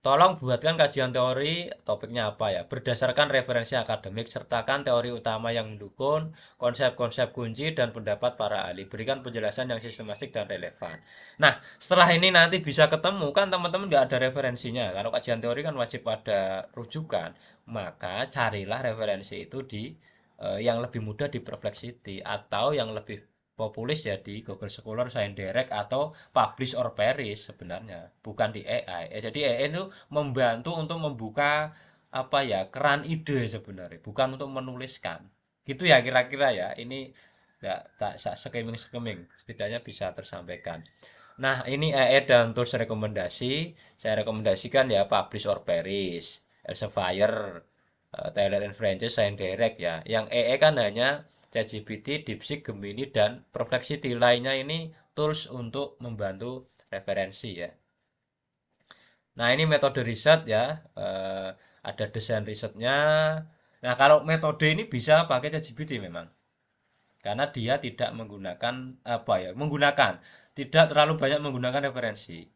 Speaker 6: Tolong buatkan kajian teori, topiknya apa ya? Berdasarkan referensi akademik, sertakan teori utama yang mendukung, konsep-konsep kunci, dan pendapat para ahli. Berikan penjelasan yang sistematik dan relevan. Nah, setelah ini nanti bisa ketemu, kan teman-teman nggak ada referensinya. Kalau kajian teori kan wajib ada rujukan. Maka carilah referensi itu di yang lebih mudah di Perplexity, atau yang lebih populis ya di Google Scholar, ScienceDirect, atau Publish or Perish sebenarnya, bukan di AI. Jadi AI itu membantu untuk membuka apa ya, keran ide sebenarnya, bukan untuk menuliskan. Gitu ya kira-kira ya. Ini tak sekeming-sekeming, setidaknya bisa tersampaikan. Nah, ini EE dan tools rekomendasi. Saya rekomendasikan ya Publish or Perish, Elsevier, Taylor and Francis, Sign Direct ya. Yang EE kan hanya ChatGPT, DeepSeek, Gemini, dan Perplexity. Lainnya ini tools untuk membantu referensi ya. Nah, ini metode riset ya. Ada desain risetnya. Nah, kalau metode ini bisa pakai ChatGPT memang. Karena dia tidak menggunakan apa ya? Menggunakan, tidak terlalu banyak menggunakan referensi.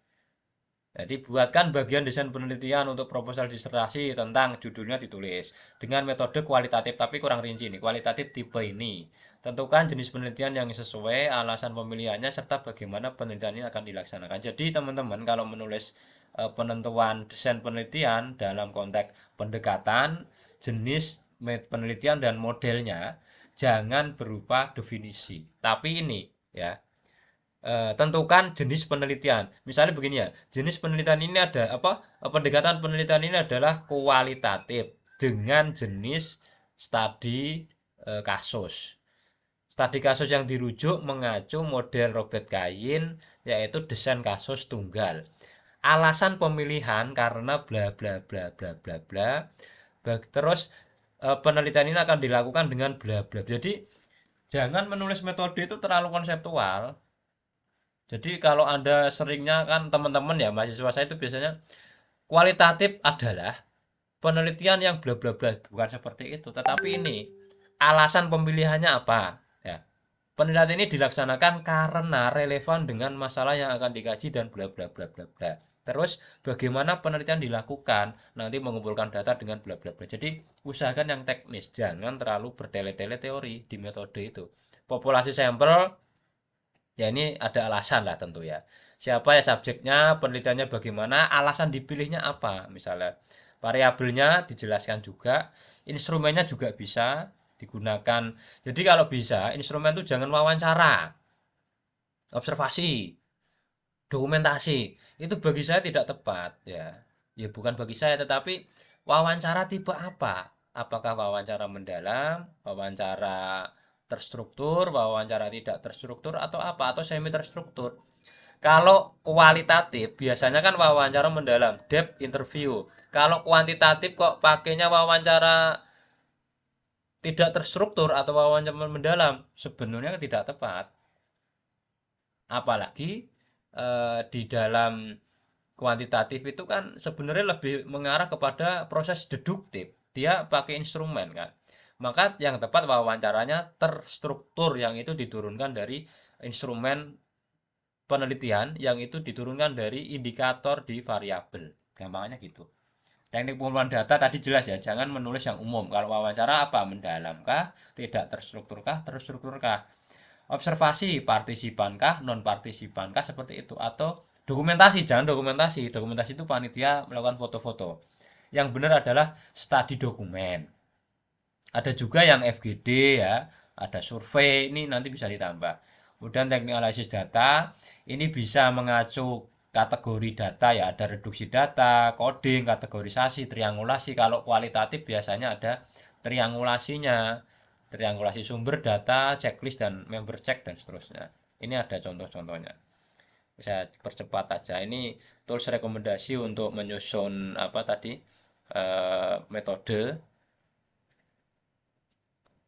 Speaker 6: Jadi buatkan bagian desain penelitian untuk proposal disertasi tentang judulnya ditulis dengan metode kualitatif tapi kurang rinci nih, kualitatif tipe ini. Tentukan jenis penelitian yang sesuai, alasan pemilihannya serta bagaimana penelitian ini akan dilaksanakan. Jadi teman-teman kalau menulis penentuan desain penelitian dalam konteks pendekatan, jenis penelitian dan modelnya jangan berupa definisi. Tapi ini ya, tentukan jenis penelitian. Misalnya begini ya, jenis penelitian ini ada apa? Pendekatan penelitian ini adalah kualitatif dengan jenis studi kasus. Studi kasus yang dirujuk mengacu model Robert Kayin, yaitu desain kasus tunggal. Alasan pemilihan karena bla bla bla bla bla bla. Terus penelitian ini akan dilakukan dengan bla bla. Jadi jangan menulis metode itu terlalu konseptual. Jadi kalau Anda seringnya kan teman-teman ya mahasiswa saya itu biasanya kualitatif adalah penelitian yang bla bla bla, bukan seperti itu. Tetapi ini alasan pemilihannya apa? Ya. Penelitian ini dilaksanakan karena relevan dengan masalah yang akan dikaji dan bla bla bla bla bla. Terus bagaimana penelitian dilakukan? Nanti mengumpulkan data dengan bla bla bla. Jadi usahakan yang teknis, jangan terlalu bertele-tele teori di metode itu. Populasi sampel ya ini ada alasan lah tentu ya. Siapa ya subjeknya, penelitiannya bagaimana, alasan dipilihnya apa misalnya. Variabelnya dijelaskan juga, instrumennya juga bisa digunakan. Jadi kalau bisa, instrumen itu jangan wawancara, observasi, dokumentasi. Itu bagi saya tidak tepat ya. Ya bukan bagi saya, tetapi wawancara tipe apa? Apakah wawancara mendalam, wawancara terstruktur, wawancara tidak terstruktur atau apa, atau semi terstruktur. Kalau kualitatif biasanya kan wawancara mendalam, depth interview. Kalau kuantitatif kok pakainya wawancara tidak terstruktur atau wawancara mendalam, sebenarnya tidak tepat. Apalagi di dalam kuantitatif itu kan sebenarnya lebih mengarah kepada proses deduktif. Dia pakai instrumen kan. Maka yang tepat wawancaranya terstruktur, yang itu diturunkan dari instrumen penelitian, yang itu diturunkan dari indikator di variabel. Gampangnya gitu. Teknik pengumpulan data tadi jelas ya, jangan menulis yang umum. Kalau wawancara apa? Mendalamkah? Tidak terstrukturkah? Terstrukturkah? Observasi, partisipankah? Non partisipankah? Seperti itu. Atau dokumentasi, jangan dokumentasi. Dokumentasi itu panitia melakukan foto-foto. Yang benar adalah studi dokumen. Ada juga yang FGD ya, ada survei, ini nanti bisa ditambah. Kemudian teknik analisis data, ini bisa mengacu kategori data ya, ada reduksi data, coding, kategorisasi, triangulasi. Kalau kualitatif biasanya ada triangulasinya, triangulasi sumber data, checklist dan member check dan seterusnya. Ini ada contoh-contohnya. Saya percepat aja. Ini tools rekomendasi untuk menyusun apa tadi metode.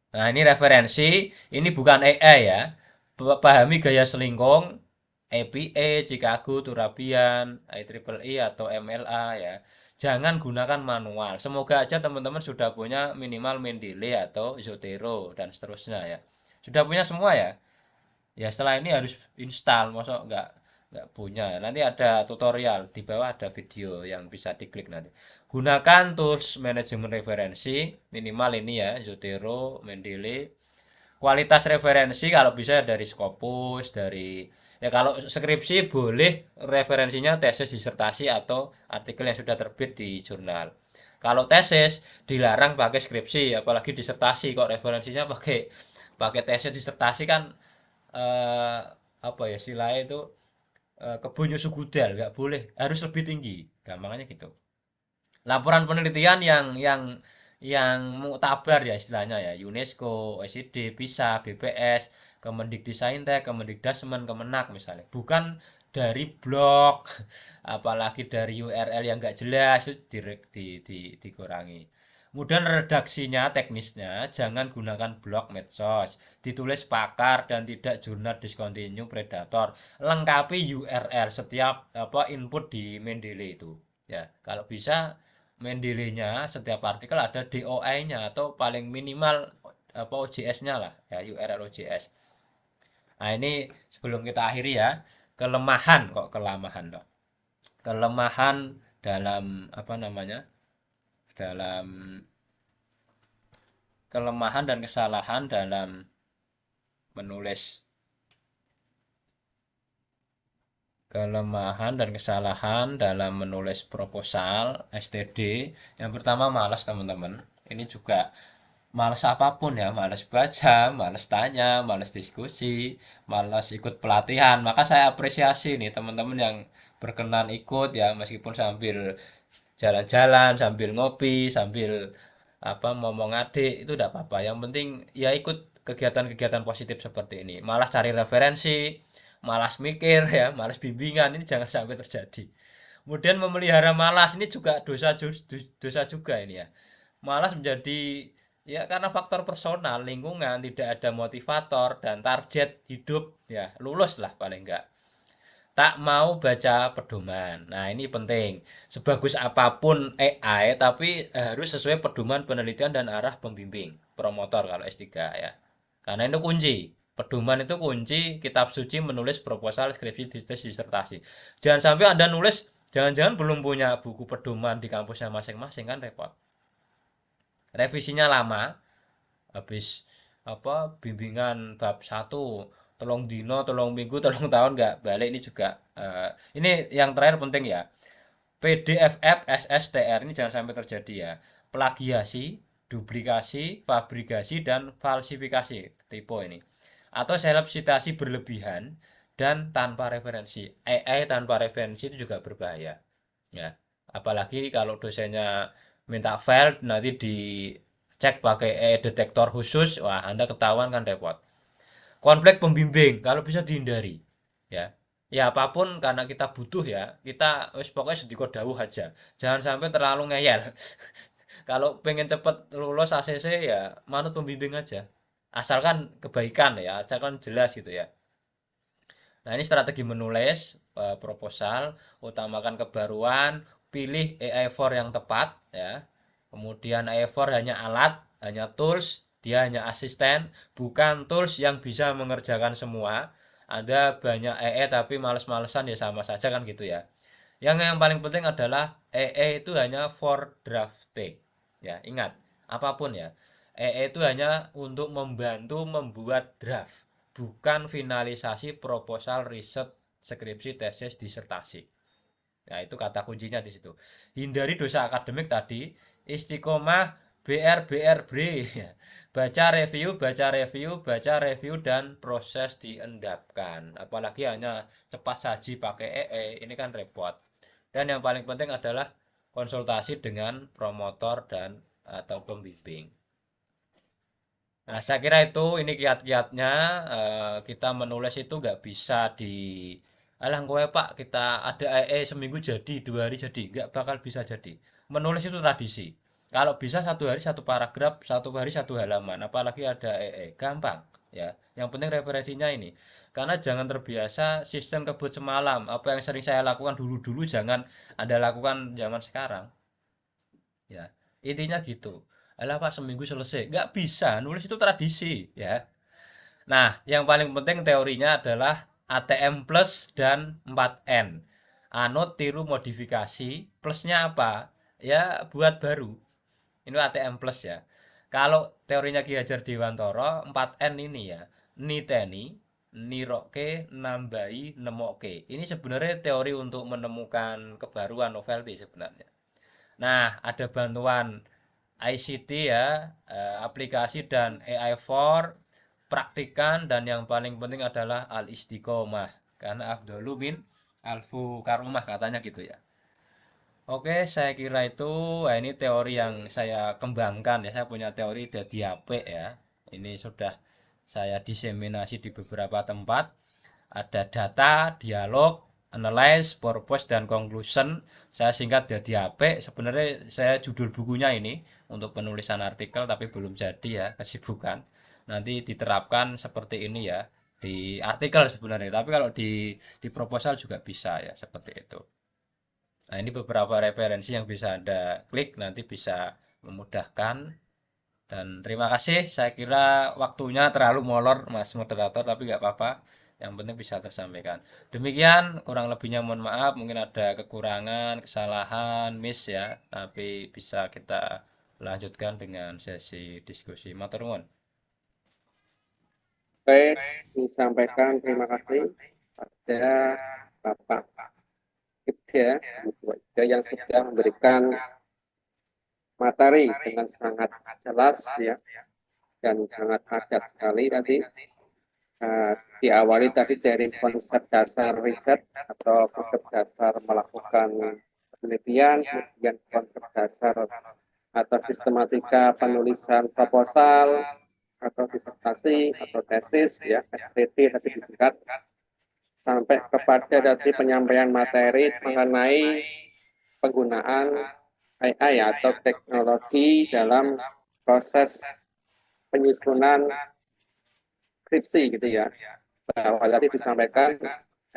Speaker 6: Nah, ini referensi, ini bukan AI ya. Pahami gaya selingkung, APA, Chicago, Turabian, IEEE atau MLA ya. Jangan gunakan manual. Semoga aja teman-teman sudah punya minimal Mendeley atau Zotero dan seterusnya ya. Sudah punya semua ya. Ya setelah ini harus install, masa nggak punya. Nanti ada tutorial, di bawah ada video yang bisa diklik nanti. Gunakan tools manajemen referensi, minimal ini ya, Zotero, Mendeley. Kualitas referensi kalau bisa dari Scopus, dari ya kalau skripsi boleh referensinya tesis disertasi atau artikel yang sudah terbit di jurnal. Kalau tesis dilarang pakai skripsi, apalagi disertasi kok referensinya pakai pakai tesis disertasi kan apa ya istilahnya itu kebun nyusu gudal, nggak boleh, harus lebih tinggi, gampangnya gitu. laporan penelitian yang muktabar ya istilahnya ya, UNESCO, OECD, PISA, BPS, Kemendikbudristek, Kemendikdasmen, Kemenak misalnya, bukan dari blog apalagi dari URL yang nggak jelas, itu dikurangi. Kemudian redaksinya, teknisnya, jangan gunakan blog medsos, ditulis pakar dan tidak jurnal discontinue predator. Lengkapi URL setiap input di Mendeley itu. Ya, kalau bisa Mendeley-nya setiap artikel ada DOI-nya atau paling minimal OJS-nya lah, ya URL OJS. Nah, ini sebelum kita akhiri ya, kelemahan dong. Kelemahan dalam kelemahan dan kesalahan dalam menulis proposal STD. Yang pertama malas teman-teman. Ini juga malas apapun ya, malas baca, malas tanya, malas diskusi, malas ikut pelatihan. Maka saya apresiasi nih teman-teman yang berkenan ikut ya, meskipun sambil jalan-jalan, sambil ngopi, sambil ngomong adik, itu tidak apa-apa. Yang penting ya ikut kegiatan-kegiatan positif seperti ini. Malas cari referensi, malas mikir ya, malas bimbingan, ini jangan sampai terjadi. Kemudian memelihara malas ini juga dosa juga ini ya. Malas menjadi ya karena faktor personal, lingkungan, tidak ada motivator dan target hidup ya, lulus lah paling enggak. Tak mau baca pedoman. Nah, ini penting. Sebagus apapun AI, tapi harus sesuai pedoman penelitian dan arah pembimbing, promotor kalau S3 ya. Karena itu kunci. Pedoman itu kunci kitab suci menulis proposal, skripsi, tesis, disertasi. Jangan sampai Anda nulis, jangan-jangan belum punya buku pedoman di kampusnya masing-masing, kan repot. Revisinya lama, habis bimbingan bab 1 tolong dino, tolong minggu, tolong tahun nggak balik, ini juga ini yang terakhir penting ya, PDFF SSTR ini jangan sampai terjadi ya, plagiasi, duplikasi, fabrikasi, dan falsifikasi tipe ini, atau seleb citasi berlebihan dan tanpa referensi. AI tanpa referensi itu juga berbahaya ya, apalagi kalau dosennya minta file nanti dicek pakai AI detektor khusus, wah Anda ketahuan kan repot. Konflik pembimbing kalau bisa dihindari ya, ya apapun karena kita butuh ya, kita pokoknya sedikit dawuh aja, jangan sampai terlalu ngeyel. Kalau pengen cepet lulus ACC ya manut pembimbing aja, asalkan kebaikan ya, asalkan jelas gitu ya. Nah, ini strategi menulis proposal, utamakan kebaruan, pilih AI4 yang tepat ya. Kemudian AI4 hanya alat, hanya tools, dia hanya asisten, bukan tools yang bisa mengerjakan semua. Ada banyak AI tapi males-malesan ya sama saja kan gitu ya. Yang paling penting adalah AI itu hanya for drafting. Ya, ingat, apapun ya. AI itu hanya untuk membantu membuat draft, bukan finalisasi proposal, riset, skripsi, tesis, disertasi. Nah, itu kata kuncinya di situ. Hindari dosa akademik tadi, istiqomah, BR, baca review, dan proses diendapkan. Apalagi hanya cepat saji pakai AI, ini kan repot. Dan yang paling penting adalah konsultasi dengan promotor dan atau pembimbing. Nah, saya kira ini kiat-kiatnya. Kita menulis itu nggak bisa alah kowe Pak, kita ada AI seminggu jadi, 2 hari jadi, nggak bakal bisa jadi. Menulis itu tradisi. Kalau bisa 1 hari 1 paragraf, 1 hari 1 halaman, apalagi ada AI, gampang ya. Yang penting referensinya ini. Karena jangan terbiasa sistem kebut semalam. Apa yang sering saya lakukan dulu-dulu jangan Anda lakukan zaman sekarang. Ya, intinya gitu. Alah Pak, seminggu selesai. Nggak bisa, nulis itu tradisi ya. Nah, yang paling penting teorinya adalah ATM plus dan 4N. Anut, tiru, modifikasi. Plusnya apa? Ya, buat baru. Ini ATM plus ya. Kalau teorinya Ki Hajar Dewantara, 4N ini ya. Niteni, niroke, nambahi, nemoke. Ini sebenarnya teori untuk menemukan kebaruan novelty sebenarnya. Nah, ada bantuan ICT ya, aplikasi dan AI4, praktikan, dan yang paling penting adalah al-istiqomah. Karena afdalu min alfu karumah katanya gitu ya. Oke, saya kira itu ini teori yang saya kembangkan ya. Saya punya teori dari apik ya. Ini sudah saya diseminasi di beberapa tempat. Ada data, dialog, analyze, purpose, dan conclusion. Saya singkat jadi apik. Sebenarnya saya judul bukunya ini untuk penulisan artikel tapi belum jadi ya, kesibukan. Nanti diterapkan seperti ini ya di artikel sebenarnya. Tapi kalau di proposal juga bisa ya seperti itu. Nah, ini beberapa referensi yang bisa Anda klik, nanti bisa memudahkan. Dan terima kasih, saya kira waktunya terlalu molor, Mas Moderator, tapi nggak apa-apa. Yang penting bisa tersampaikan. Demikian, kurang lebihnya mohon maaf, mungkin ada kekurangan, kesalahan, miss ya, tapi bisa kita lanjutkan dengan sesi diskusi. Matur nuwun.
Speaker 2: Oke, disampaikan terima kasih pada Bapak Ida, Ibu Ida yang sudah memberikan materi dengan sangat jelas ya dan sangat padat sekali tadi. Diawali tadi dari konsep dasar riset atau konsep dasar melakukan penelitian, kemudian konsep dasar atau sistematika penulisan proposal atau disertasi atau tesis ya, SPT tadi disingkat, sampai kepada tadi penyampaian materi mengenai penggunaan AI atau teknologi dalam proses penyusunan skripsi gitu ya. Bahwa tadi disampaikan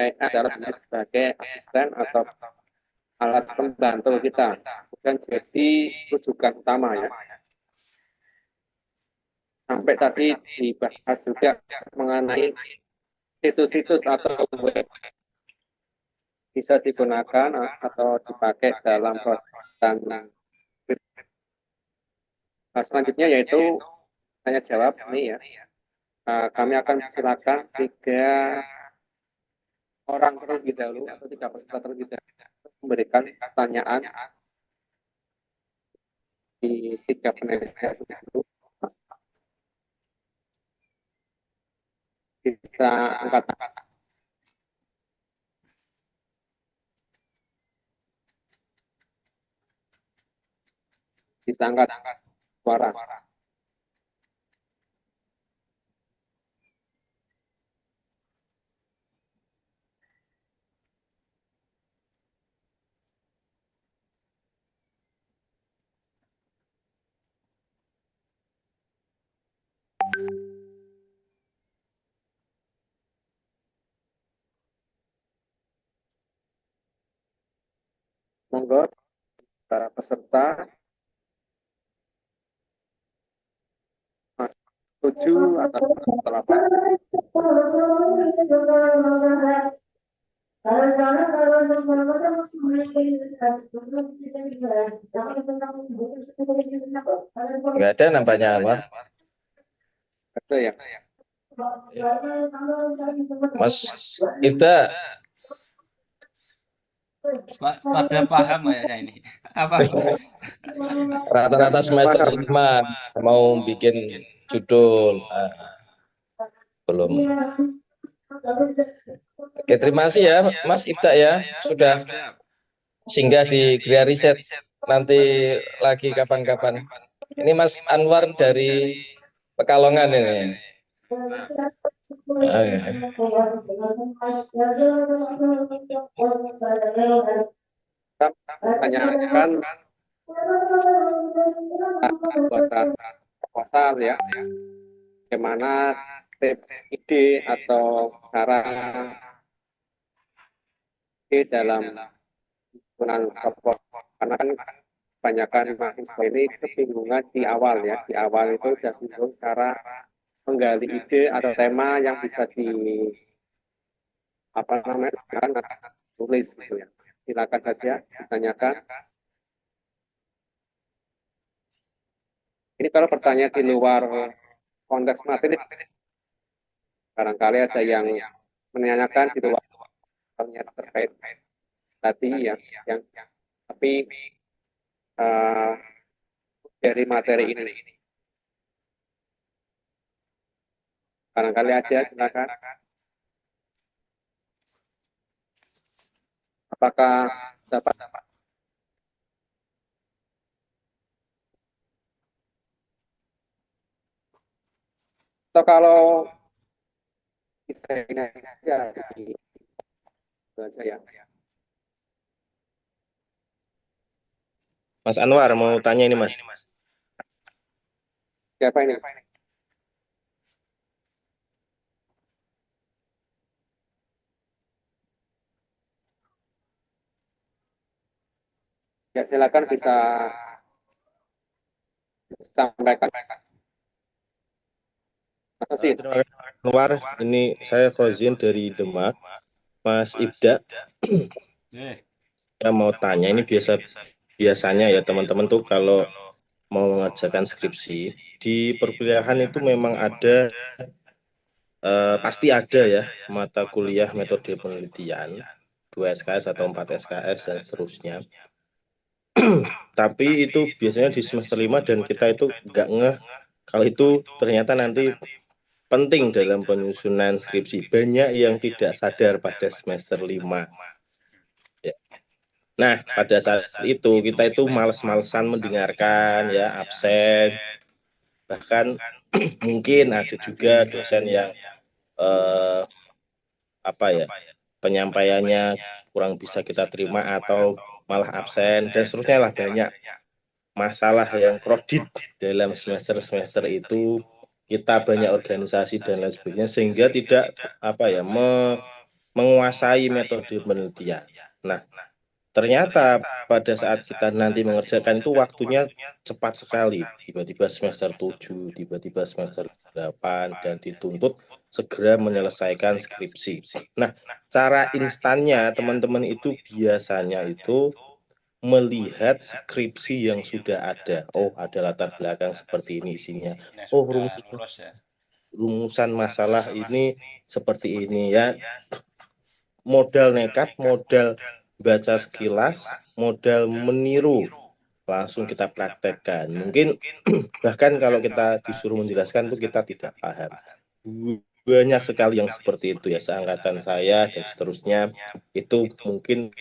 Speaker 2: AI adalah sebagai asisten atau alat pembantu kita, bukan jadi rujukan utama ya. Sampai tadi dibahas juga mengenai situs-situs atau web bisa digunakan atau dipakai dalam proses selanjutnya yaitu tanya jawab ini ya. Kami akan silakan 3 orang terlebih dahulu atau 3 peserta terlebih dahulu memberikan pertanyaan di 3 penelitian dulu. Bisa angkat suara. Monggo para peserta setuju atau apa?
Speaker 3: Nggak ada nampaknya Anwar.
Speaker 2: Betul ya.
Speaker 3: Mas Ida,
Speaker 6: Pada paham kayaknya ini. Apa?
Speaker 3: rata-rata semester 5 mau bikin judul. Belum. Oke, terima kasih ya Mas Ida ya, sudah singgah di Gria Riset. Nanti lagi kapan-kapan. Ini Mas Anwar dari Pekalongan ini.
Speaker 2: Kita tanyakan buatan proposal ya, bagaimana tips ide atau cara dalam penggunaan proposal, karena kan kebanyakan mahasiswa ini kebingungan di awal ya, di awal itu sudah bingung cara menggali ide atau tema yang bisa di tulis gitu ya. Silakan saja ditanyakan. Ini kalau pertanyaan di luar konteks materi, barangkali ada yang menanyakan di luar terkait tadi ya, yang tapi dari materi ini. Barangkali ada, silakan. Apakah dapat Atau kalau bisa ini aja, itu aja ya.
Speaker 4: Mas Anwar mau tanya ini Mas.
Speaker 2: Siapa ini? Ya, silakan bisa sampaikan. Mas Osin.
Speaker 4: Terima kasih Mas Anwar. Ini saya Fauzin dari Demak. Mas Ibda, saya mau tanya ini biasanya ya teman-teman tuh kalau mau mengerjakan skripsi di perkuliahan itu memang ada pasti ada ya mata kuliah metode penelitian 2 SKS atau 4 SKS dan seterusnya. Tapi itu biasanya di semester 5 dan kita itu nggak ngeh kalau itu ternyata nanti penting dalam penyusunan skripsi. Banyak yang tidak sadar pada semester 5. Ya. Nah, pada saat itu kita itu males-malesan mendengarkan ya absen. Bahkan mungkin ada juga dosen yang penyampaiannya kurang bisa kita terima atau malah absen dan seterusnya lah, banyak masalah yang kredit dalam semester-semester itu. Kita banyak organisasi dan lain sebagainya sehingga tidak menguasai metode penelitian. Nah, ternyata pada saat kita nanti mengerjakan itu waktunya cepat sekali. Tiba-tiba semester 7, tiba-tiba semester 8 dan dituntut segera menyelesaikan skripsi. Nah, cara instannya teman-teman itu biasanya itu melihat skripsi yang sudah ada. Oh, ada latar belakang seperti ini isinya. Oh, rumusan masalah ini seperti ini ya. Modal nekat, modal baca sekilas, modal meniru, langsung kita praktekkan. Mungkin bahkan kalau kita disuruh menjelaskan tuh kita tidak paham. Banyak sekali yang seperti itu ya, seangkatan saya dan seterusnya. Itu mungkin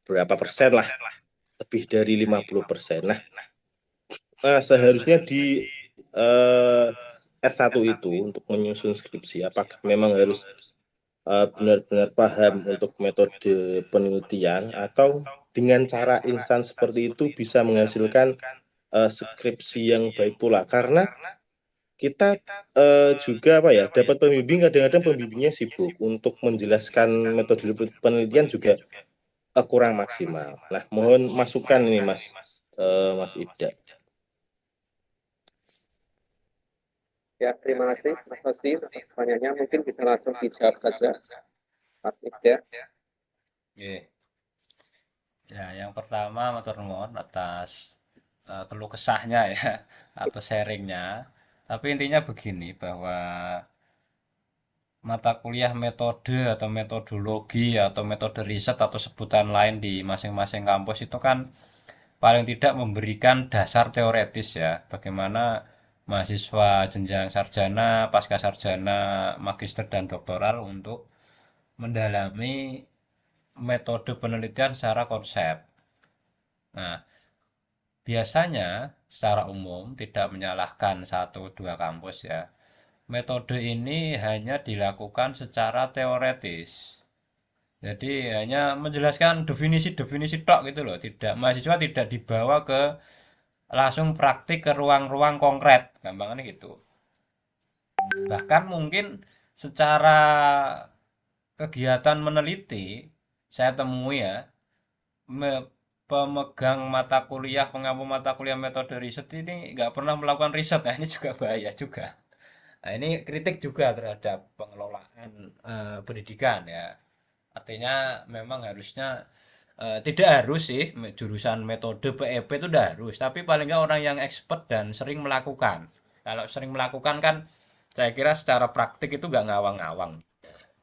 Speaker 4: berapa persen lah, lebih dari 50%. Nah, seharusnya di S1 itu untuk menyusun skripsi, apakah memang harus benar-benar paham untuk metode penelitian atau dengan cara instan seperti itu bisa menghasilkan skripsi yang baik pula? Karena kita juga dapat pembimbing, kadang-kadang pembimbingnya sibuk untuk menjelaskan metode penelitian juga kurang maksimal. Nah, mohon masukan ini Mas Ibda.
Speaker 2: Ya, terima kasih Mas Osin. Pertanyaannya mungkin bisa langsung dijawab saja, Mas Ibda.
Speaker 6: Ya, yang pertama matur nuwun atas keluh kesahnya ya atau sharingnya. Tapi intinya begini bahwa mata kuliah metode atau metodologi atau metode riset atau sebutan lain di masing-masing kampus itu kan paling tidak memberikan dasar teoretis ya, bagaimana mahasiswa jenjang sarjana, pasca sarjana, magister dan doktoral untuk mendalami metode penelitian secara konsep. Nah, biasanya secara umum tidak menyalahkan satu dua kampus ya. Metode ini hanya dilakukan secara teoretis. Jadi hanya menjelaskan definisi-definisi tok gitu loh. Tidak, mahasiswa tidak dibawa ke langsung praktik ke ruang-ruang konkret. Gampangnya gitu. Bahkan mungkin secara kegiatan meneliti saya temui ya, pemegang mata kuliah, pengampu mata kuliah metode riset ini nggak pernah melakukan riset. Nah, ini juga bahaya juga. Nah, ini kritik juga terhadap pengelolaan pendidikan ya. Artinya memang harusnya tidak harus sih jurusan metode PEP itu udah harus, tapi paling nggak orang yang expert dan sering melakukan. Kalau sering melakukan kan saya kira secara praktik itu nggak ngawang-ngawang.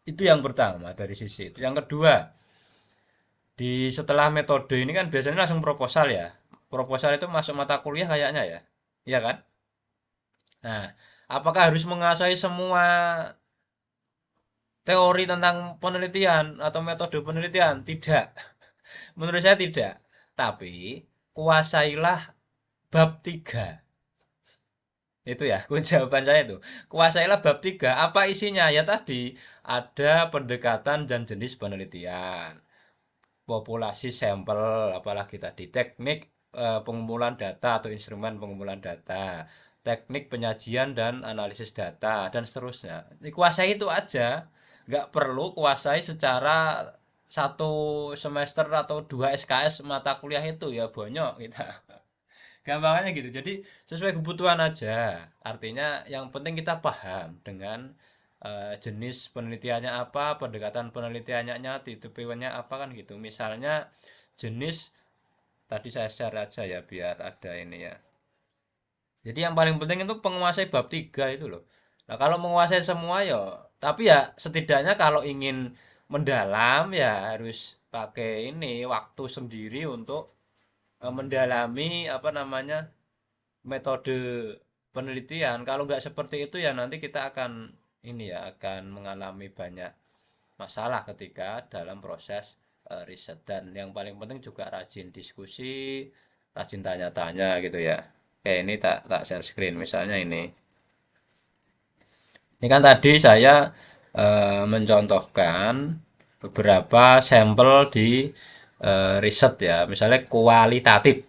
Speaker 6: Itu yang pertama dari sisi itu. Yang kedua, di setelah metode ini kan biasanya langsung proposal ya. Proposal itu masuk mata kuliah kayaknya ya. Iya kan? Nah, apakah harus menguasai semua teori tentang penelitian atau metode penelitian? Tidak. Menurut saya tidak. Tapi kuasailah bab 3. Itu ya, kunci jawaban saya itu. Kuasailah bab 3. Apa isinya? Ya tadi, ada pendekatan dan jenis penelitian, populasi sampel, apalagi tadi, teknik pengumpulan data atau instrumen pengumpulan data, teknik penyajian dan analisis data, dan seterusnya. Dikuasai itu aja. Nggak perlu kuasai secara satu semester atau 2 SKS mata kuliah itu ya bonyok kita. Gampangannya gitu. Jadi sesuai kebutuhan aja. Artinya yang penting kita paham dengan jenis penelitiannya apa, pendekatan penelitiannya, tipe-tipenya apa kan gitu. Misalnya jenis tadi saya share aja ya biar ada ini ya. Jadi yang paling penting itu penguasai bab 3 itu loh. Nah, kalau menguasai semua ya, tapi ya setidaknya kalau ingin mendalam ya harus pakai ini waktu sendiri untuk mendalami apa namanya metode penelitian. Kalau nggak seperti itu ya nanti kita akan ini ya akan mengalami banyak masalah ketika dalam proses riset dan yang paling penting juga rajin diskusi, rajin tanya-tanya gitu ya. Oke, ini tak share screen misalnya ini. Ini kan tadi saya mencontohkan beberapa sampel di riset ya, misalnya kualitatif.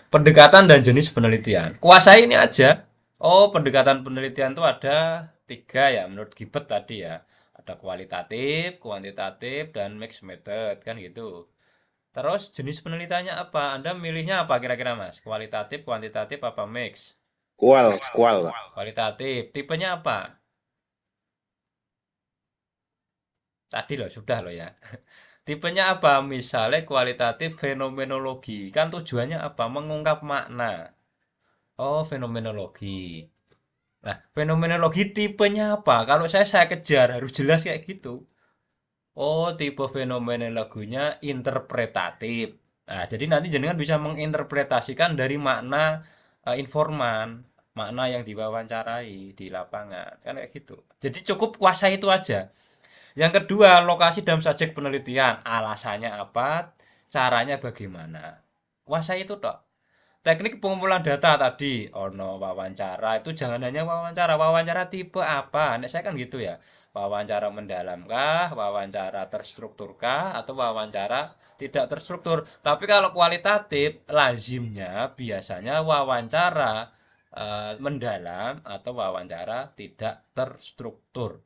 Speaker 6: Pendekatan dan jenis penelitian. Kuasai ini aja. Oh, pendekatan penelitian itu ada 3 ya menurut Gibbet tadi ya. Ada kualitatif, kuantitatif, dan mixed method kan gitu. Terus jenis penelitiannya apa? Anda milihnya apa kira-kira Mas? Kualitatif, kuantitatif, apa mix?
Speaker 4: Kual, Pak.
Speaker 6: Kualitatif. Tipenya apa? Tadi loh, sudah loh ya. Tipenya apa? Misalnya kualitatif fenomenologi. Kan tujuannya apa? Mengungkap makna. Oh, fenomenologi. Nah, fenomenologi tipenya apa? Kalau saya kejar harus jelas kayak gitu. Oh, tipe fenomenologinya interpretatif. Nah, jadi nanti jenengan bisa menginterpretasikan dari makna informan, makna yang diwawancarai di lapangan. Kan kayak gitu. Jadi cukup kuasai itu aja. Yang kedua, lokasi dan subjek penelitian. Alasannya apa? Caranya bagaimana? Kuasai itu toh. Teknik pengumpulan data tadi, ono wawancara itu jangan hanya wawancara, wawancara tipe apa? Nek saya kan gitu ya. Wawancara mendalam kah, wawancara terstruktur kah, atau wawancara tidak terstruktur. Tapi kalau kualitatif, lazimnya biasanya wawancara mendalam atau wawancara tidak terstruktur.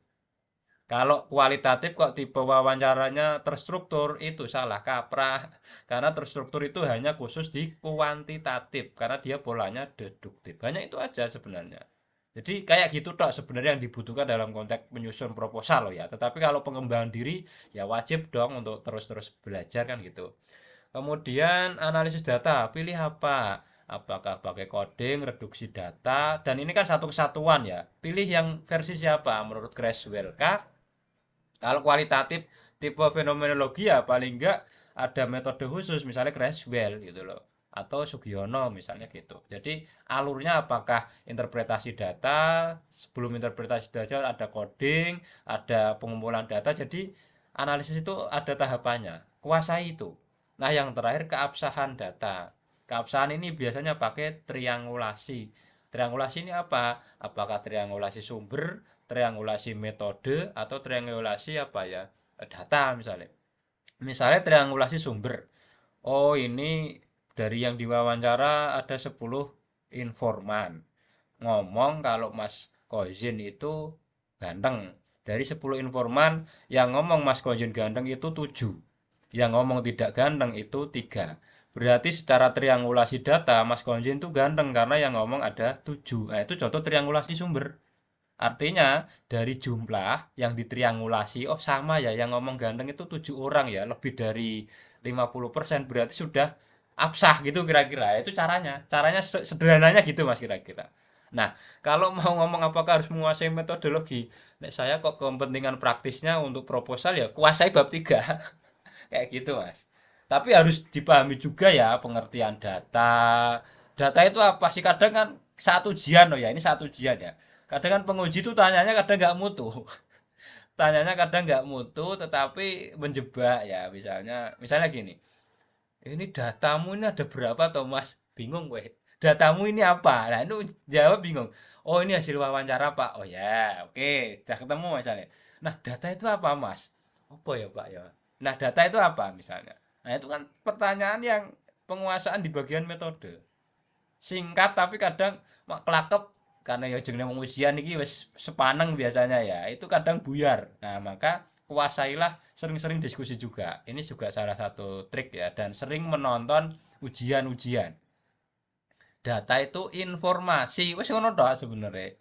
Speaker 6: Kalau kualitatif kok tipe wawancaranya terstruktur itu salah kaprah. Karena terstruktur itu hanya khusus di kuantitatif karena dia polanya deduktif. Hanya itu aja sebenarnya. Jadi kayak gitu tok sebenarnya yang dibutuhkan dalam konteks menyusun proposal loh ya. Tetapi kalau pengembangan diri ya wajib dong untuk terus-terus belajar kan gitu. Kemudian analisis data, pilih apa? Apakah pakai coding, reduksi data, dan ini kan satu kesatuan ya. Pilih yang versi siapa? Menurut Creswell kah? Kalau kualitatif tipe fenomenologi ya paling enggak ada metode khusus misalnya Creswell gitu loh atau Sugiono misalnya gitu. Jadi alurnya apakah interpretasi data, sebelum interpretasi data ada coding, ada pengumpulan data. Jadi analisis itu ada tahapannya. Kuasai itu. Nah, yang terakhir keabsahan data. Keabsahan ini biasanya pakai triangulasi. Triangulasi ini apa? Apakah triangulasi sumber, triangulasi metode, atau triangulasi apa ya? Data misalnya. Misalnya triangulasi sumber. Oh, ini dari yang diwawancara ada 10 informan. Ngomong kalau Mas Kozin itu ganteng. Dari 10 informan yang ngomong Mas Kozin ganteng itu 7. Yang ngomong tidak ganteng itu 3. Berarti secara triangulasi data Mas Kozin itu ganteng karena yang ngomong ada 7. Nah, itu contoh triangulasi sumber. Artinya dari jumlah yang ditriangulasi, oh sama ya yang ngomong ganteng itu 7 orang ya, lebih dari 50% berarti sudah absah gitu kira-kira. Itu caranya. Caranya sederhananya gitu Mas kira-kira. Nah, kalau mau ngomong apakah harus menguasai metodologi, nek saya kok kepentingan praktisnya untuk proposal ya kuasai bab 3. Kayak gitu Mas. Tapi harus dipahami juga ya pengertian data. Data itu apa sih? Kadang kan saat ujian loh ya, ini saat ujian ya. Kadang kan penguji itu tanyanya kadang nggak mutu. Tanyanya kadang nggak mutu tetapi menjebak ya. Misalnya gini, ini datamu ini ada berapa toh Mas? Bingung gue. datamu ini apa? Nah, itu jawab bingung. Oh, ini hasil wawancara, Pak. Oh ya, oke, sudah ketemu misalnya. Nah, data itu apa, Mas? Apa ya, Pak ya? Nah, data itu apa misalnya? Nah, itu kan pertanyaan yang penguasaan di bagian metode. Singkat tapi kadang mak kelakep karena ya jenenge wong ujian iki wis sepaneng biasanya ya. Itu kadang buyar. Nah, maka kuasailah sering-sering diskusi juga. Ini juga salah satu trik ya dan sering menonton ujian-ujian. Data itu informasi. Wis ngono tok sebenarnya.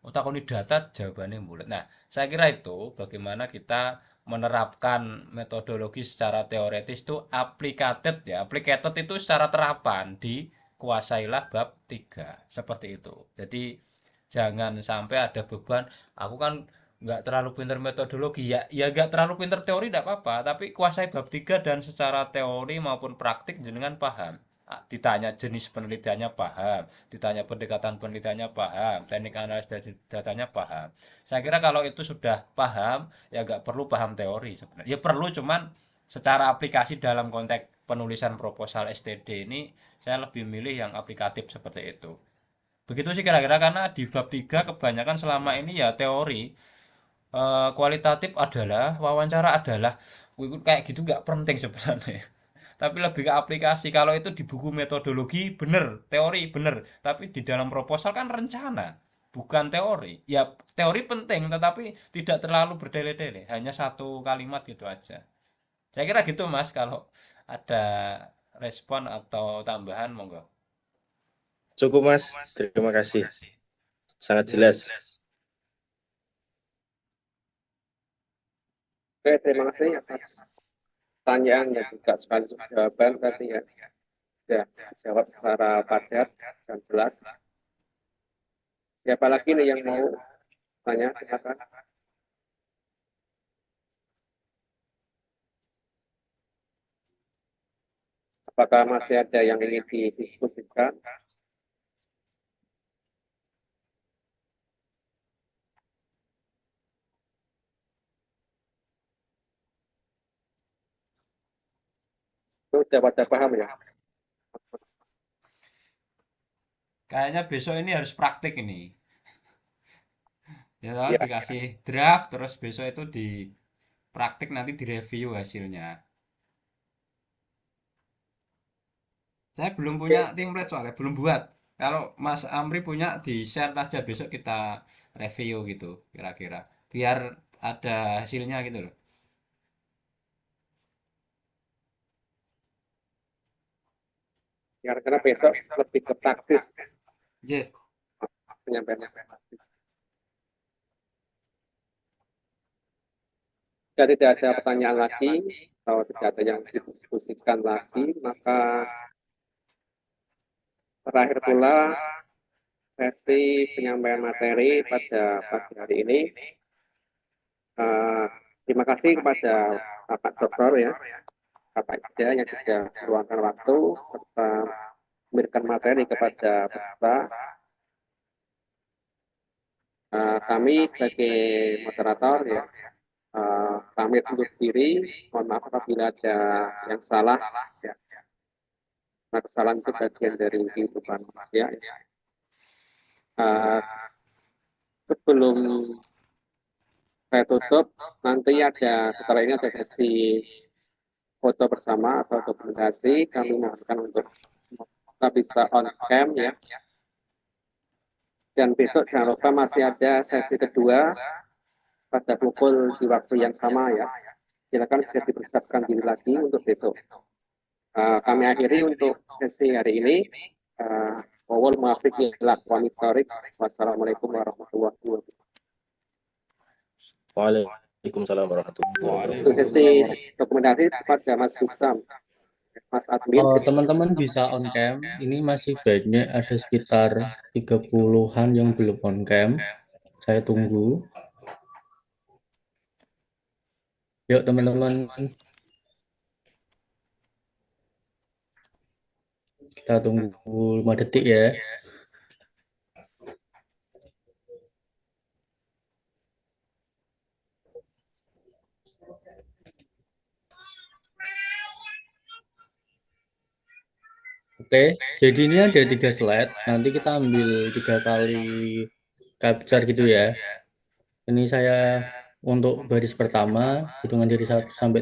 Speaker 6: Takoni data jawabannya bulat. Nah, saya kira itu bagaimana kita menerapkan metodologi secara teoretis itu applicated ya. Applicated itu secara terapan di kuasailah bab 3 seperti itu. Jadi jangan sampai ada beban aku kan nggak terlalu pinter metodologi ya nggak terlalu pinter teori tidak apa-apa tapi kuasai bab 3 dan secara teori maupun praktik jenengan paham. Ditanya jenis penelitiannya paham, ditanya pendekatan penelitiannya paham, teknik analisis datanya paham. Saya kira kalau itu sudah paham, ya nggak perlu paham teori sebenarnya. Ya perlu cuman secara aplikasi dalam konteks penulisan proposal STD ini, saya lebih milih yang aplikatif seperti itu. Begitu sih kira-kira karena di bab 3 kebanyakan selama ini ya teori, kualitatif adalah, wawancara adalah, kayak gitu nggak penting sebenarnya. Tapi lebih ke aplikasi. Kalau itu di buku metodologi bener, teori bener, tapi di dalam proposal kan rencana, bukan teori. Ya teori penting, tetapi tidak terlalu berdele-dele, hanya satu kalimat gitu aja. Saya kira gitu Mas, kalau ada respon atau tambahan monggo.
Speaker 4: Cukup Mas, terima kasih. Sangat jelas.
Speaker 2: Oke, terima kasih atas pertanyaan dan juga sekaligus jawaban tadi ya. Ya, jawab secara padat dan jelas. Siapa lagi nih yang mau tanya? Silakan. Apakah masih ada yang ingin didiskusikan? Sudah pada paham ya?
Speaker 6: Kayaknya besok ini harus praktik ini. Ya toh,
Speaker 2: Ya,
Speaker 6: dikasih draft terus besok itu di praktik nanti direview hasilnya. Saya belum punya template soalnya, belum buat. Kalau Mas Amri punya, di-share aja besok kita review gitu, kira-kira. Biar ada hasilnya gitu loh.
Speaker 2: karena besok lebih ke praktis
Speaker 6: Iya.
Speaker 2: penyampaian praktis. Jika tidak ada pertanyaan lagi atau tidak ada yang didiskusikan lagi, maka terakhir pula sesi penyampaian materi pada pagi hari ini. Terima kasih kepada Bapak Dokter ya, Bapak Ida yang sudah meluangkan waktu serta memberikan materi kepada peserta. Kami sebagai moderator ya, kami undur diri. Mohon maaf apabila ada yang salah. Ya. Nah, kesalahan itu bagian dari kehidupan manusia. Ya. Sebelum saya tutup, nanti ada setelah ini ada sesi foto bersama atau dokumentasi. Kami mohonkan untuk semoga bisa on cam ya. Dan besok jangan lupa masih ada sesi kedua pada pukul di waktu yang sama ya. Silakan bisa dipersiapkan diri lagi untuk besok. Kami akhiri untuk sesi hari ini. Wawal muafiq ila aqwamit thoriq. Wassalamualaikum warahmatullahi wabarakatuh.
Speaker 4: Waalaikumsalam warahmatullahi wabarakatuh.
Speaker 2: Untuk sesi dokumentasi kepada Mas Husam, Mas Admin.
Speaker 8: Kalau teman-teman bisa on cam, ini masih banyak, ada sekitar 30-an yang belum on cam. Saya tunggu. Yuk teman-teman, kita tunggu 5 detik ya. Oke. Oke, jadi ini ada 3 slide. Nanti kita ambil 3 kali capture gitu ya. Ini saya untuk baris pertama, hitungan dari 1 sampai